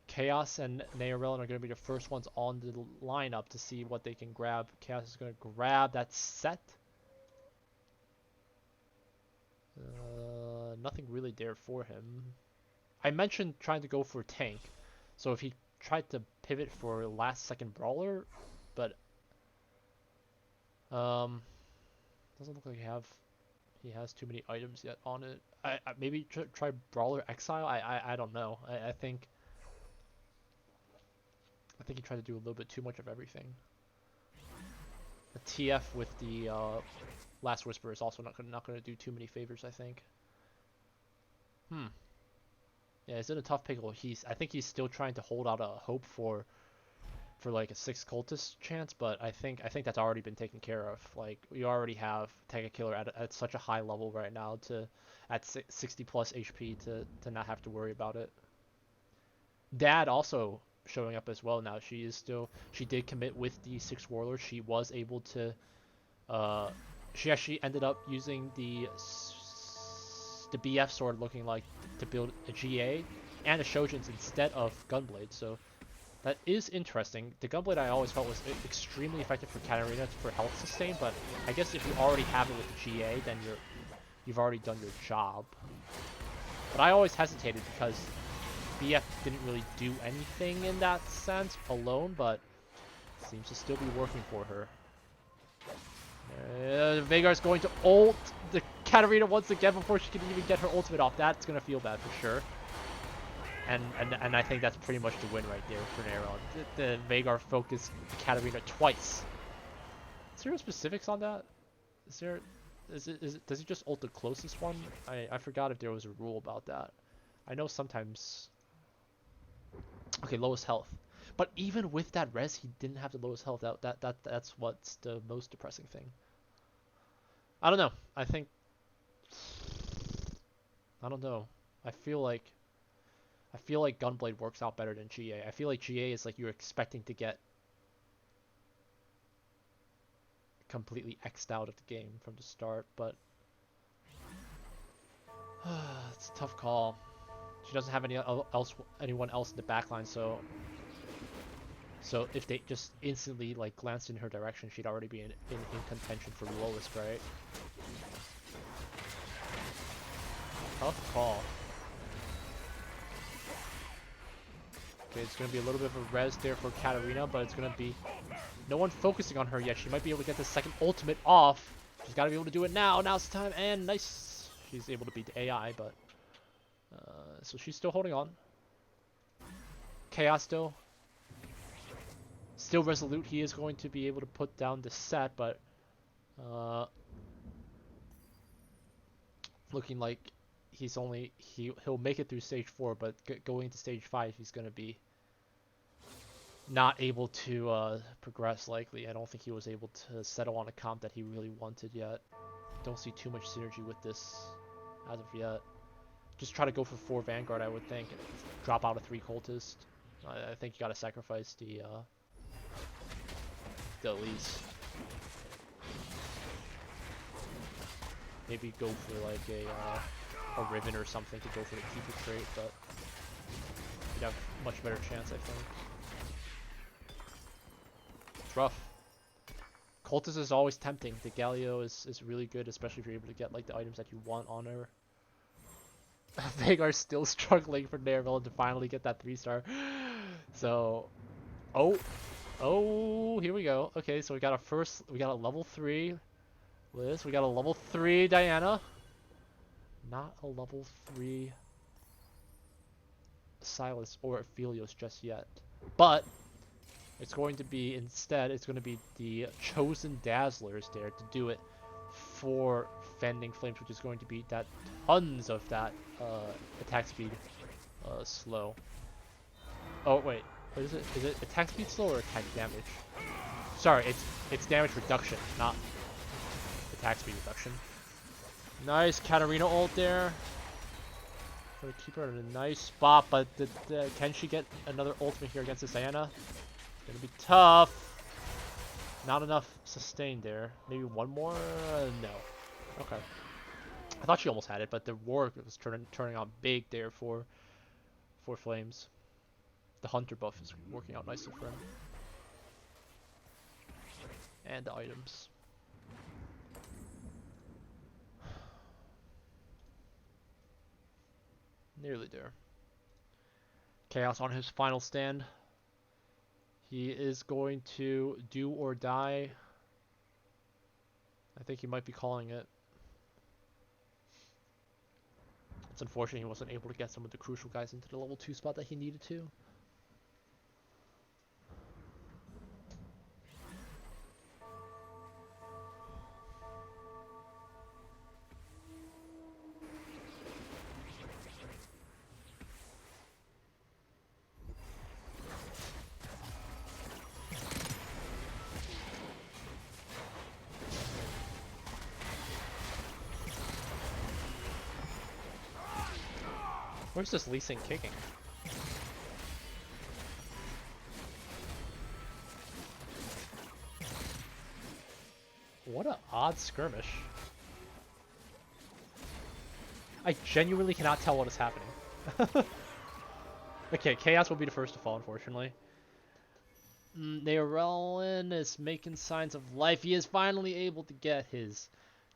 [SPEAKER 7] Chaos and Nairelin are going to be the first ones on the lineup to see what they can grab. Chaos is going to grab that set. Nothing really there for him. I mentioned trying to go for tank, so if he tried to pivot for last second brawler, but doesn't look like he has too many items yet on it. I maybe try brawler exile. I don't know. I think he tried to do a little bit too much of everything. A TF with the Last Whisper is also not gonna do too many favors, I think. Yeah, it's in a tough pickle. I think he's still trying to hold out a hope for like a 6 cultist chance, but I think that's already been taken care of. Like, we already have Tega Killer at such a high level right now at 60 plus HP to not have to worry about it. Dad also showing up as well now. She did commit with the 6 warlords. She was able to she actually ended up using the BF sword, looking like, to build a GA and a Shojin's instead of Gunblade, so that is interesting. The Gunblade I always felt was extremely effective for Katarina for health sustain, but I guess if you already have it with the GA, then you've already done your job. But I always hesitated because BF didn't really do anything in that sense alone, but seems to still be working for her. Veigar's going to ult the Katarina once again before she can even get her ultimate off. That's going to feel bad for sure. And I think that's pretty much the win right there for Nairelin. The Veigar focused Katarina twice. Is there specifics on that? Does he just ult the closest one? I forgot if there was a rule about that. I know sometimes. Okay, lowest health. But even with that res, he didn't have the lowest health. That's what's the most depressing thing. I don't know. I don't know. I feel like Gunblade works out better than GA. I feel like GA is like you're expecting to get completely X'd out of the game from the start, but it's a tough call. She doesn't have anyone else in the backline, so if they just instantly like glanced in her direction, she'd already be in contention for the lowest, right? Tough call. Okay, it's going to be a little bit of a res there for Katarina, but it's going to be no one focusing on her yet. She might be able to get the second ultimate off. She's got to be able to do it now. Now's the time, and nice. She's able to beat the AI, but so she's still holding on. Chaos still resolute. He is going to be able to put down the set, but looking like he'll make it through stage 4, but going to stage 5, he's going to be not able to progress likely. I don't think he was able to settle on a comp that he really wanted yet. Don't see too much synergy with this as of yet. Just try to go for 4 Vanguard, I would think. Drop out a 3 Cultist. I think you gotta sacrifice the Elise. Maybe go for like a Riven or something to go for the Keeper trait, but you'd have a much better chance, I think. rough. Cultist is always tempting. The Galio is really good, especially if you're able to get like the items that you want on her. Vagar's still struggling for Nerval to finally get that 3-star. So, oh, here we go. Okay, so we got a level 3 Liz. We got a level 3 Diana. Not a level 3 Silas or Aphelios just yet. But it's going to be, instead, it's going to be the Chosen Dazzlers there to do it for Fending Flames, which is going to be that tons of that attack speed slow. Oh, wait. What is it? Is it attack speed slow or attack damage? Sorry, it's damage reduction, not attack speed reduction. Nice Katarina ult there. Gonna keep her in a nice spot, but can she get another ultimate here against this Diana? Gonna be tough. Not enough sustain there. Maybe one more? No. Okay. I thought she almost had it, but the war was turning out big there for Flames. The Hunter buff is working out nicely for him. And the items. Nearly there. Chaos on his final stand. He is going to do or die. I think he might be calling it. It's unfortunate he wasn't able to get some of the crucial guys into the level 2 spot that he needed to. Where's this Lee Sin kicking? What an odd skirmish. I genuinely cannot tell what is happening. Okay, Chaos will be the first to fall, unfortunately. Neorelin is making signs of life. He is finally able to get his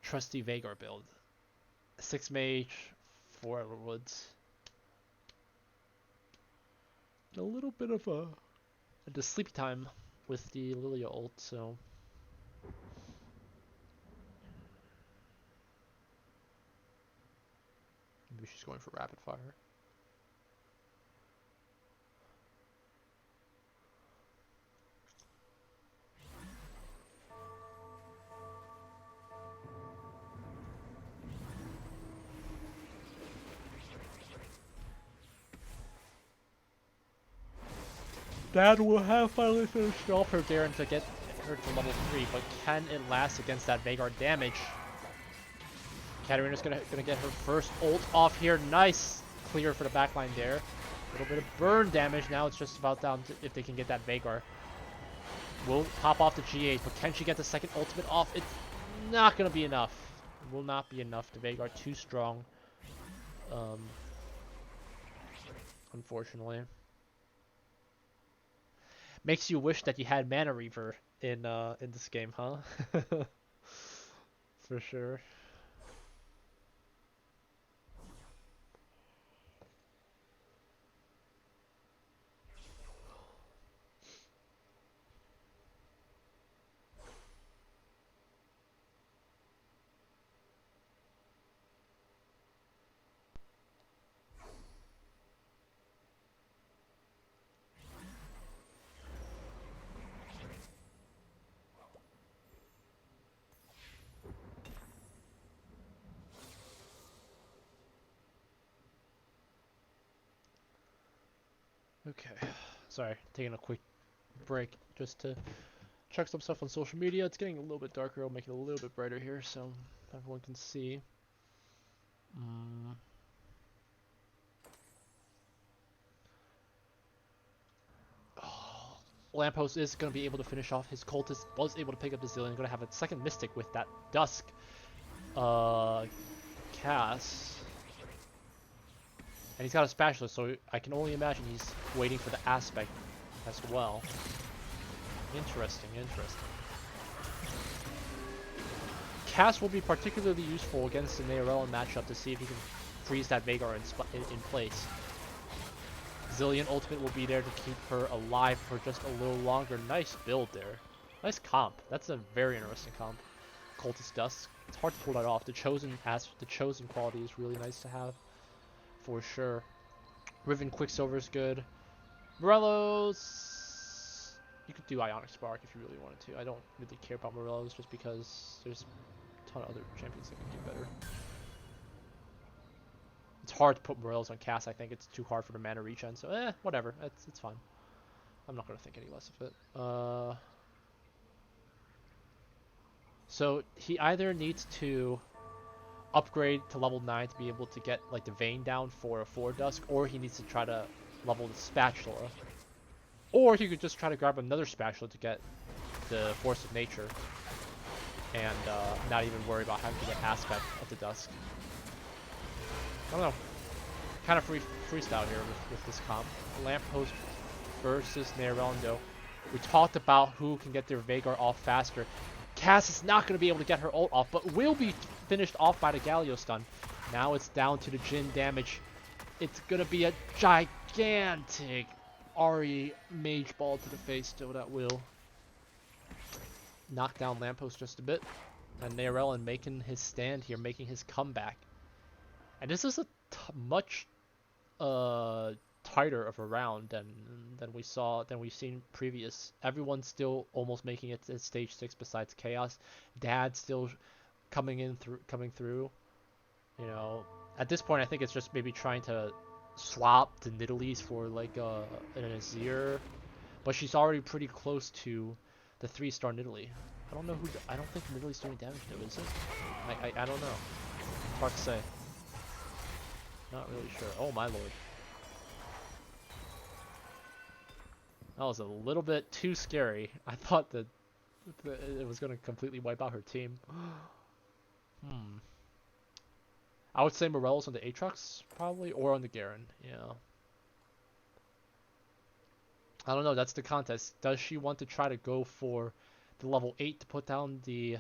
[SPEAKER 7] trusty Vagar build. 6 mage, 4 Everwoods. A little bit of the sleepy time with the Lilia ult, so maybe she's going for rapid fire. That will have finally finished off her Baron to get her to level 3, but can it last against that Vagar damage? Katarina's gonna get her first ult off here. Nice clear for the backline there. A little bit of burn damage. Now it's just about down to if they can get that Vagar. Will pop off the G8, but can she get the second ultimate off? It's not gonna be enough. It will not be enough. The Vagar too strong. Unfortunately. Makes you wish that you had Mana Reaver in this game, huh? For sure. Okay, sorry, taking a quick break just to check some stuff on social media. It's getting a little bit darker. I'll make it a little bit brighter here so everyone can see. Oh, Lamppost is going to be able to finish off his cultist. Was able to pick up the Zillion. Going to have a second Mystic with that Dusk cast. And he's got a Spatula, so I can only imagine he's waiting for the Aspect as well. Interesting, interesting. Cass will be particularly useful against the Nairella matchup to see if he can freeze that Veigar in place. Zillion ultimate will be there to keep her alive for just a little longer. Nice build there. Nice comp. That's a very interesting comp. Cultist Dusk. It's hard to pull that off. The chosen quality is really nice to have, for sure. Riven Quicksilver is good. Morello's, you could do Ionic Spark if you really wanted to. I don't really care about Morello's just because there's a ton of other champions that can do better. It's hard to put Morello's on Cass. I think it's too hard for the mana regen. So whatever. It's fine. I'm not gonna think any less of it. So he either needs to upgrade to level 9 to be able to get like the Vayne down for a 4 Dusk, or he needs to try to level the Spatula. Or he could just try to grab another Spatula to get the Force of Nature and not even worry about having to get Aspect of the Dusk. I don't know. Kind of freestyle here with this comp. Lamppost versus Nairelndo. We talked about who can get their Veigar off faster. Cass is not going to be able to get her ult off, but will be finished off by the Galio stun. Now it's down to the Jhin damage. It's going to be a gigantic Ahri Mage Ball to the face still that will knock down Lamppost just a bit. And Nairella making his stand here, making his comeback. And this is a much tighter of a round than we've seen previous. Everyone's still almost making it to stage 6 besides Chaos. Dad still coming through. You know, at this point I think it's just maybe trying to swap the Nidalees for like an Azir, but she's already pretty close to the 3-star Nidalee. I don't think Nidalee's doing damage though, is it? I don't know. It's hard to say. Not really sure. Oh my lord. That was a little bit too scary. I thought that it was going to completely wipe out her team. I would say Morello's on the Aatrox, probably, or on the Garen. Yeah. I don't know. That's the contest. Does she want to try to go for the level 8 to put down the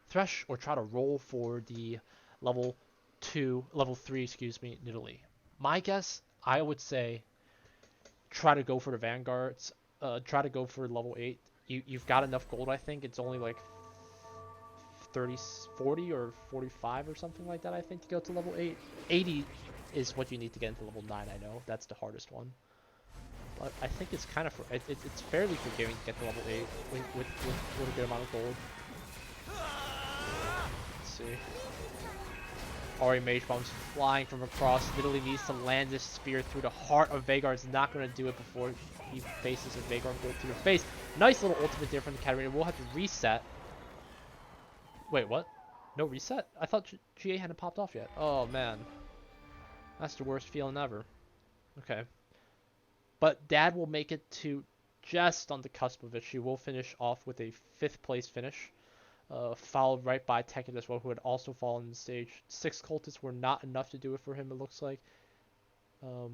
[SPEAKER 7] Thresh, or try to roll for the level 3, excuse me, Nidalee? My guess, I would say, try to go for the Vanguards. Try to go for level 8. You've got enough gold, I think. It's only like 40 or 45 or something like that, I think, to go to level 8. 80 is what you need to get into level 9, I know. That's the hardest one. But I think it's kind of... It's fairly forgiving to get to level 8 with a good amount of gold. Let's see. Ahri Mage Bomb's flying from across. Literally needs to land this spear through the heart of Veigar. It's not going to do it before he faces a Veigar go to the face. Nice little ultimate there from the Katarina. We'll have to reset. Wait, what? No reset? I thought GA hadn't popped off yet. Oh, man. That's the worst feeling ever. Okay. But Dad will make it to just on the cusp of it. She will finish off with a 5th place finish. Followed right by Tekken as well, who had also fallen in the stage. 6 cultists were not enough to do it for him, it looks like.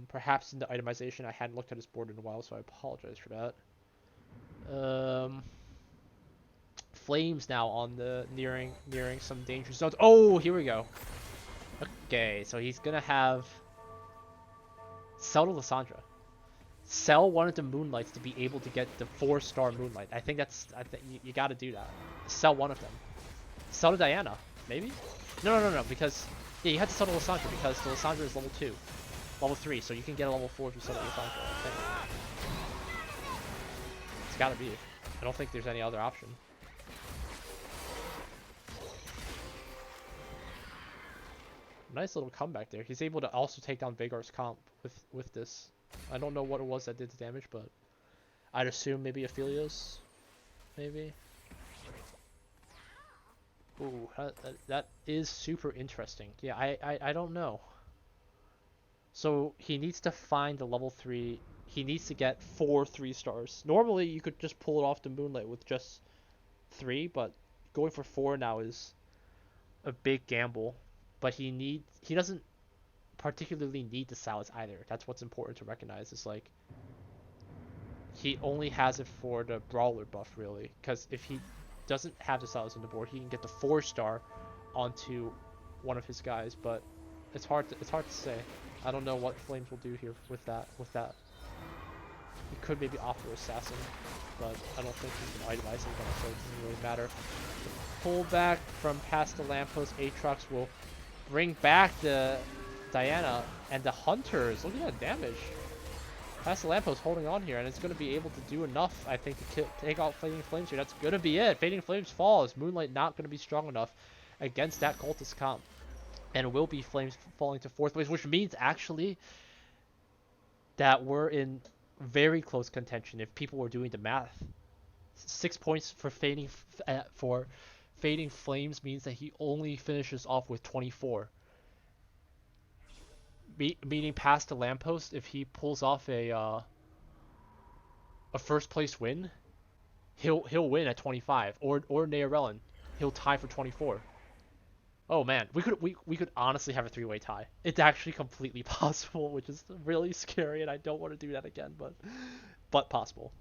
[SPEAKER 7] Perhaps in the itemization, I hadn't looked at his board in a while, so I apologize for that. Flames now on the nearing some danger zones. Oh, here we go. Okay, so he's gonna have Sell to Lissandra. Sell one of the Moonlights to be able to get the 4-star Moonlight. I think you got to do that. Sell one of them. Sell to Diana, maybe? No, because yeah, you have to sell to Lissandra because the Lissandra is level 2, level 3, so you can get a level 4 if you sell to Lissandra. I think it's got to be. I don't think there's any other option. Nice little comeback there. He's able to also take down Veigar's comp with this. I don't know what it was that did the damage, but I'd assume maybe Aphelios, maybe. Ooh, that is super interesting. Yeah, I don't know. So he needs to find the level 3. He needs to get 4 3-stars. Normally you could just pull it off the Moonlight with just 3, but going for 4 now is a big gamble. But he doesn't particularly need the salads either. That's what's important to recognize. Is like he only has it for the brawler buff really, because if he doesn't have the Silas on the board, he can get the 4-star onto one of his guys. But it's hard to say. I don't know what Flames will do here with that. He could maybe offer Assassin, but I don't think he can itemize him, so it doesn't really matter. The pullback from past the lamppost, Aatrox will bring back the Diana and the Hunters. Look at that damage. Past the lamppost holding on here, and it's going to be able to do enough, I think, to take out Fading Flames here. That's going to be it. Fading Flames falls. Moonlight not going to be strong enough against that cultist comp. And it will be Flames falling to 4th place, which means actually that we're in very close contention if people were doing the math. 6 points for Fading Flames means that he only finishes off with 24. Meaning past the lamppost, if he pulls off a first place win, he'll win at 25, or Neorelin, he'll tie for 24. Oh man, we could honestly have a 3-way tie. It's actually completely possible, which is really scary, and I don't want to do that again, but possible.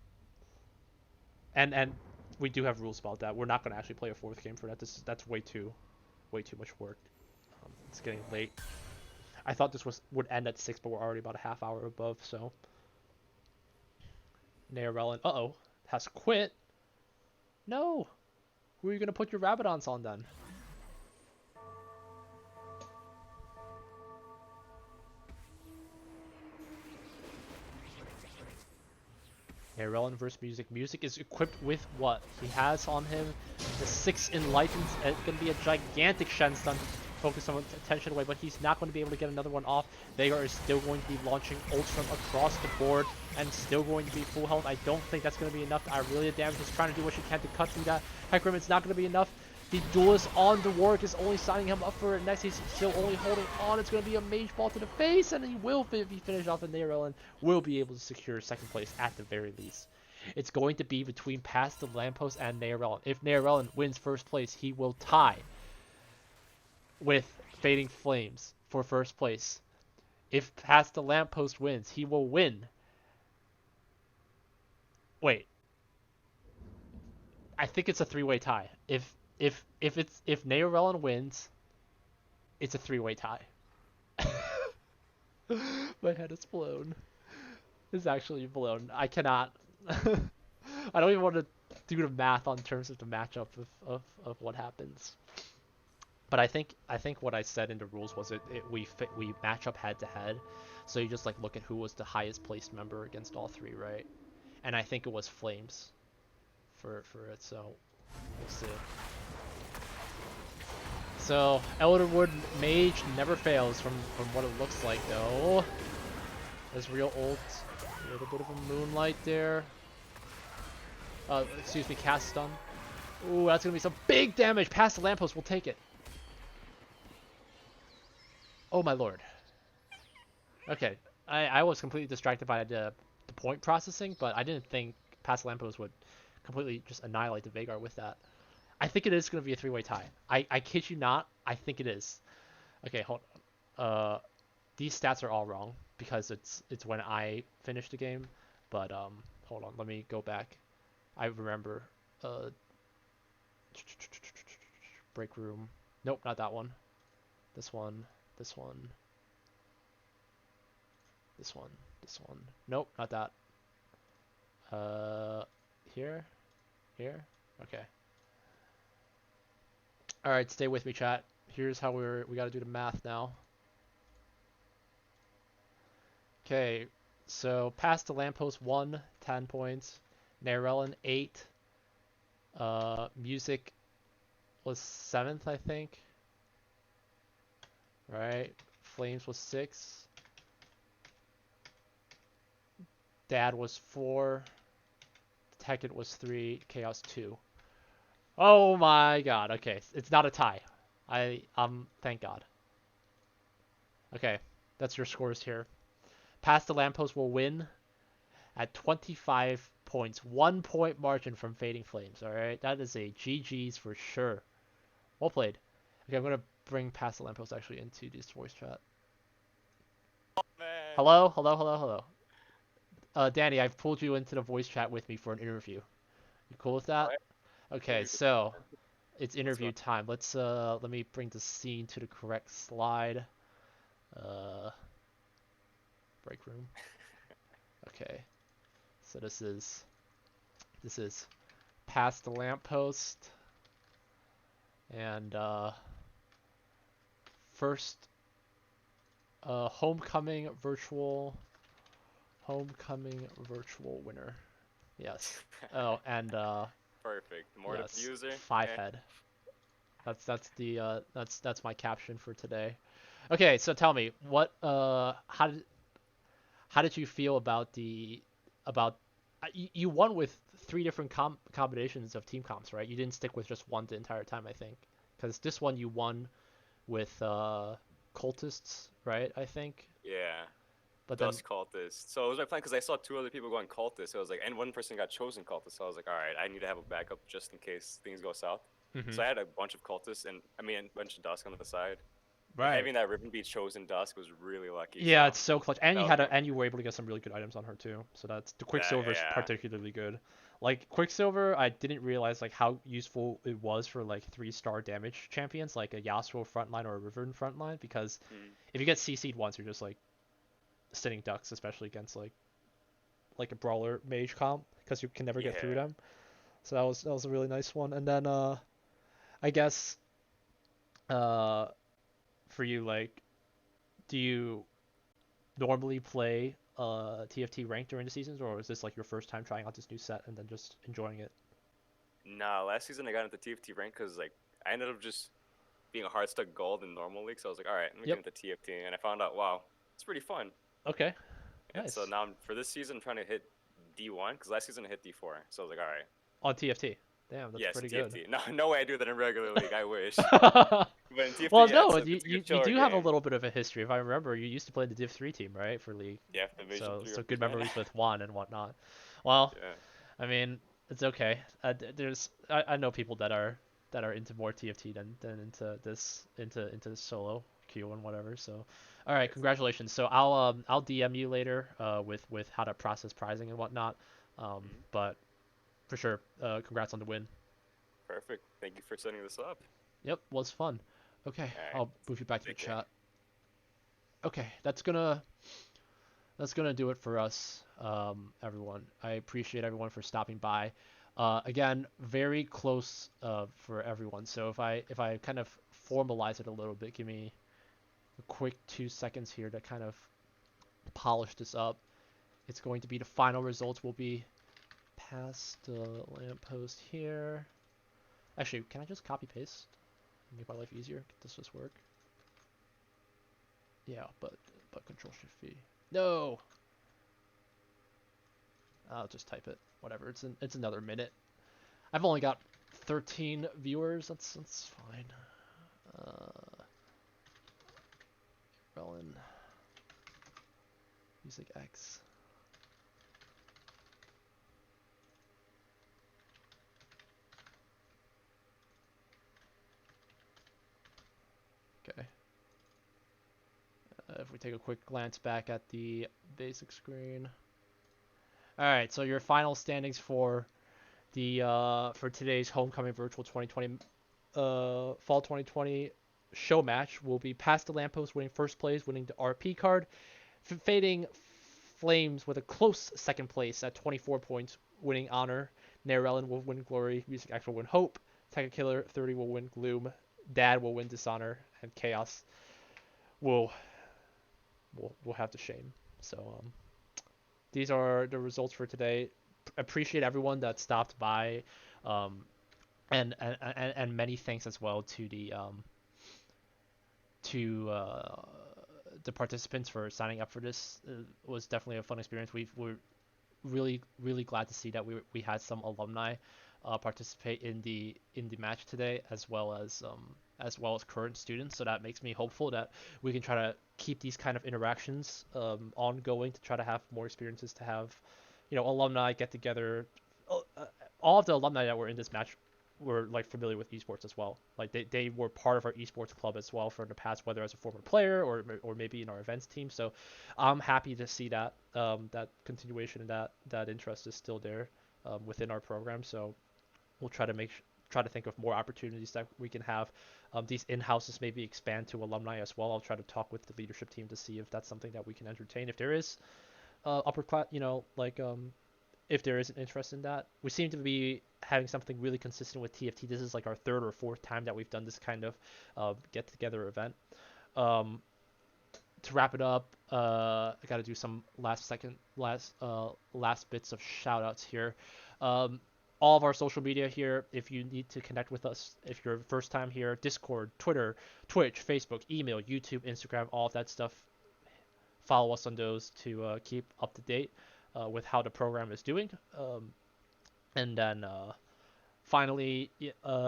[SPEAKER 7] And we do have rules about that. We're not going to actually play a 4th game for that. That's way too much work. It's getting late. I thought this would end at 6, but we're already about a half hour above, so. Neorelin, has quit. No! Who are you going to put your Rabadons on then? Neorelin versus Music. Music is equipped with what? He has on him the 6 Enlightened. It's going to be a gigantic Shen stun to focus some attention away, but he's not going to be able to get another one off. Veigar is still going to be launching ults from across the board and still going to be full health. I don't think that's going to be enough. Irelia damage is trying to do what she can to cut through that. Hecarim, it's not going to be enough. The duelist on the work is only signing him up for it next. He's still only holding on. It's going to be a mage ball to the face, and he will be finished off, and Neorelin will be able to secure 2nd place at the very least. It's going to be between past the lamppost and Neorelin. If Neorelin wins 1st place, he will tie with Fading Flames for 1st place. If past the lamppost wins, he will win. Wait. I think it's a 3-way tie. If Neorelin wins, it's a 3-way tie. My head is blown. It's actually blown. I cannot. I don't even want to do the math on terms of the matchup of what happens. But I think what I said in the rules was we match up head to head, so you just like look at who was the highest placed member against all 3, right? And I think it was Flames for it, so we'll see. So Elderwood Mage never fails from what it looks like though. There's real ult, a little bit of a Moonlight there. Excuse me, cast stun. Ooh, that's gonna be some big damage. Past the lamppost, we'll take it. Oh my lord. Okay, I was completely distracted by the point processing, but I didn't think past the lamppost would completely just annihilate the Veigar with that. I think it is going to be a 3-way tie. I kid you not, I think it is. Okay, hold on. These stats are all wrong because it's when I finished the game, but hold on, let me go back. I remember break room. Nope, not that one. This one. This one. This one. This one. Nope, not that. Here. Here. Okay. All right, stay with me, chat. Here's how we got to do the math now. Okay, so past the lamppost 1, 10 points. Neorelin 8. Music was 7th, I think. Right. Flames was 6. Dad was 4. Tekkit was 3. Chaos 2. Oh my god. Okay, it's not a tie. Thank god. Okay, that's your scores here. Past the lamppost will win at 25 points. 1 point margin from Fading Flames. Alright, that is a GG's for sure. Well played. Okay, I'm going to bring Past the lamppost actually into this voice chat.
[SPEAKER 3] Oh, man.
[SPEAKER 7] Hello? Hello, hello, hello. Danny, I've pulled you into the voice chat with me for an interview. You cool with that?
[SPEAKER 3] Alright.
[SPEAKER 7] Okay,
[SPEAKER 3] Interview.
[SPEAKER 7] so it's
[SPEAKER 3] go.
[SPEAKER 7] interview time. Let me bring the scene to the correct slide. Break room. Okay. So this is past the lamppost, and first homecoming virtual winner. Yes. Oh, and
[SPEAKER 3] Perfect. More
[SPEAKER 7] yes,
[SPEAKER 3] user.
[SPEAKER 7] 5 head. That's my caption for today. Okay, so tell me how did you feel about about you won with 3 different combinations of team comps, right? You didn't stick with just one the entire time, I think, because this one you won with cultists, right? I think,
[SPEAKER 3] Yeah.
[SPEAKER 7] but then
[SPEAKER 3] Dust cultist. So it was my plan because I saw 2 other people going cultist. So I was like, and one person got chosen cultist. So I was like, all right, I need to have a backup just in case things go south.
[SPEAKER 7] Mhm.
[SPEAKER 3] So I had a bunch of cultists and I mean a bunch of dusk on the side. And
[SPEAKER 7] right.
[SPEAKER 3] having that ribbon be chosen dusk was really lucky.
[SPEAKER 7] Yeah,
[SPEAKER 3] So
[SPEAKER 7] it's so clutch, and
[SPEAKER 3] that
[SPEAKER 7] you
[SPEAKER 3] was
[SPEAKER 7] had
[SPEAKER 3] one.
[SPEAKER 7] and you were able to get some really good items on her too. So that's the
[SPEAKER 3] That,
[SPEAKER 7] Quicksilver's
[SPEAKER 3] yeah.
[SPEAKER 7] particularly good. Like Quicksilver, I didn't realize like how useful it was for like 3-star damage champions like a Yasuo frontline or a Riven frontline, because
[SPEAKER 3] Mm,
[SPEAKER 7] if you get CC'd once, you're just like sitting ducks, especially against like a brawler mage comp, because you can never get through
[SPEAKER 3] yeah.
[SPEAKER 7] them. So that was a really nice one. And then I guess uh for you, like, do you normally play TFT rank during the seasons, or is this like your first time trying out this new set and then just enjoying it?
[SPEAKER 3] Nah, last season I got into TFT rank because like I ended up just being a hard stuck gold in normal league. So I was like, all right, let me get
[SPEAKER 7] Yep.
[SPEAKER 3] into TFT, and I found out, wow, it's pretty fun.
[SPEAKER 7] Okay.
[SPEAKER 3] And so
[SPEAKER 7] Nice.
[SPEAKER 3] now for this season, I'm trying to hit D1 because last season I hit D4. So I was like, all right,
[SPEAKER 7] On TFT. Damn, that's
[SPEAKER 3] yes,
[SPEAKER 7] pretty good.
[SPEAKER 3] TFT. No, no way I do that in regular league. I wish. But in TFT,
[SPEAKER 7] Well,
[SPEAKER 3] yeah,
[SPEAKER 7] no,
[SPEAKER 3] it's a good
[SPEAKER 7] you
[SPEAKER 3] chiller
[SPEAKER 7] do have a
[SPEAKER 3] game.
[SPEAKER 7] little bit of a history. If I remember, you used to play the Div 3 team, right, for League.
[SPEAKER 3] Yeah, Division
[SPEAKER 7] So
[SPEAKER 3] 3
[SPEAKER 7] good
[SPEAKER 3] represent.
[SPEAKER 7] memories with Juan and whatnot. Well,
[SPEAKER 3] Yeah.
[SPEAKER 7] I mean, it's okay. I know people that are into more TFT than into solo queue and whatever. So, all right,
[SPEAKER 3] Yes.
[SPEAKER 7] congratulations. So I'll DM you later with how to process prizing and whatnot.
[SPEAKER 3] Mhm.
[SPEAKER 7] But for sure, congrats on the win.
[SPEAKER 3] Perfect. Thank you for setting this up.
[SPEAKER 7] Yep, was fun. Okay,
[SPEAKER 3] All right.
[SPEAKER 7] I'll move you back to the
[SPEAKER 3] Take care.
[SPEAKER 7] chat. Okay, that's gonna do it for us, everyone. I appreciate everyone for stopping by. Again, very close for everyone. So if I kind of formalize it a little bit, give me a quick 2 seconds here to kind of polish this up. It's going to be the final results will be past the lamppost here. Actually, can I just copy paste? Make my life easier. Does this work? Yeah, but Control Shift V. No. I'll just type it. Whatever. It's another minute. I've only got 13 viewers. That's fine. Relin. Music X. Okay. If we take a quick glance back at the basic screen. All right. So your final standings for the for today's Homecoming Virtual 2020 Fall 2020 show match will be Past the Lamppost winning first place, winning the RP card. Fading Flames with a close second place at 24 points, winning Honor. Nairellen will win Glory. Music X will win Hope. Tekka Killer 30 will win Gloom. Dad will win Dishonor. And Chaos will have the Shame. So these are the results for today. Appreciate everyone that stopped by, um, and many thanks as well to to the participants for signing up for this. It was definitely a fun experience. We're really glad to see that we had some alumni participate in the match today, as well as current students. So that makes me hopeful that we can try to keep these kind of interactions ongoing to try to have more experiences, to have alumni get together. All of the alumni that were in this match were like familiar with esports as well. Like they were part of our esports club as well for the past, whether as a former player or maybe in our events team. So I'm happy to see that that continuation and that interest is still there within our program. So we'll try to think of more opportunities that we can have. These in-houses maybe expand to alumni as well. I'll try to talk with the leadership team to see if that's something that we can entertain. If there is upper class, if there is an interest in that. We seem to be having something really consistent with TFT. This is like our third or fourth time that we've done this kind of get together event. To wrap it up, I got to do some last bits of shout outs here. All of our social media here, if you need to connect with us, if you're first time here, Discord, Twitter, Twitch, Facebook, email, YouTube, Instagram, all of that stuff. Follow us on those to keep up to date with how the program is doing. And then finally,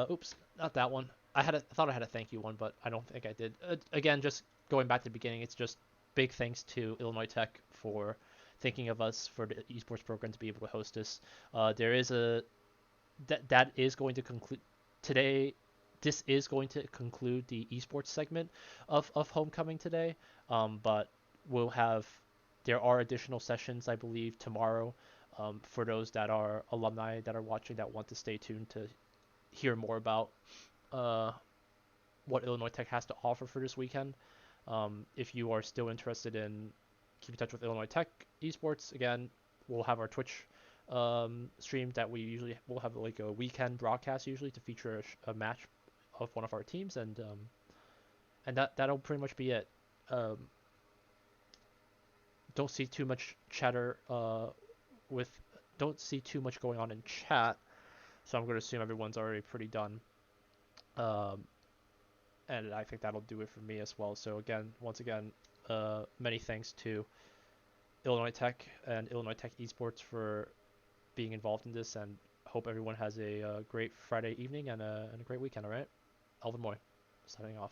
[SPEAKER 7] oops, not that one. I thought I had a thank you one, but I don't think I did. Again, just going back to the beginning, it's just big thanks to Illinois Tech for thinking of us for the esports program to be able to host this. There is that is going to conclude today. This is going to conclude the esports segment of Homecoming today. But there are additional sessions, I believe, tomorrow for those that are alumni that are watching that want to stay tuned to hear more about what Illinois Tech has to offer for this weekend. If you are still interested in keep in touch with Illinois Tech esports, again, we'll have our Twitch stream that we'll have like a weekend broadcast usually to feature a match of one of our teams, and that'll pretty much be it. Don't see too much chatter don't see too much going on in chat, so I'm going to assume everyone's already pretty done. And I think that'll do it for me as well. So once again, many thanks to Illinois Tech and Illinois Tech Esports for being involved in this, and hope everyone has a great Friday evening and a great weekend. All right, Alvin Moy, signing off.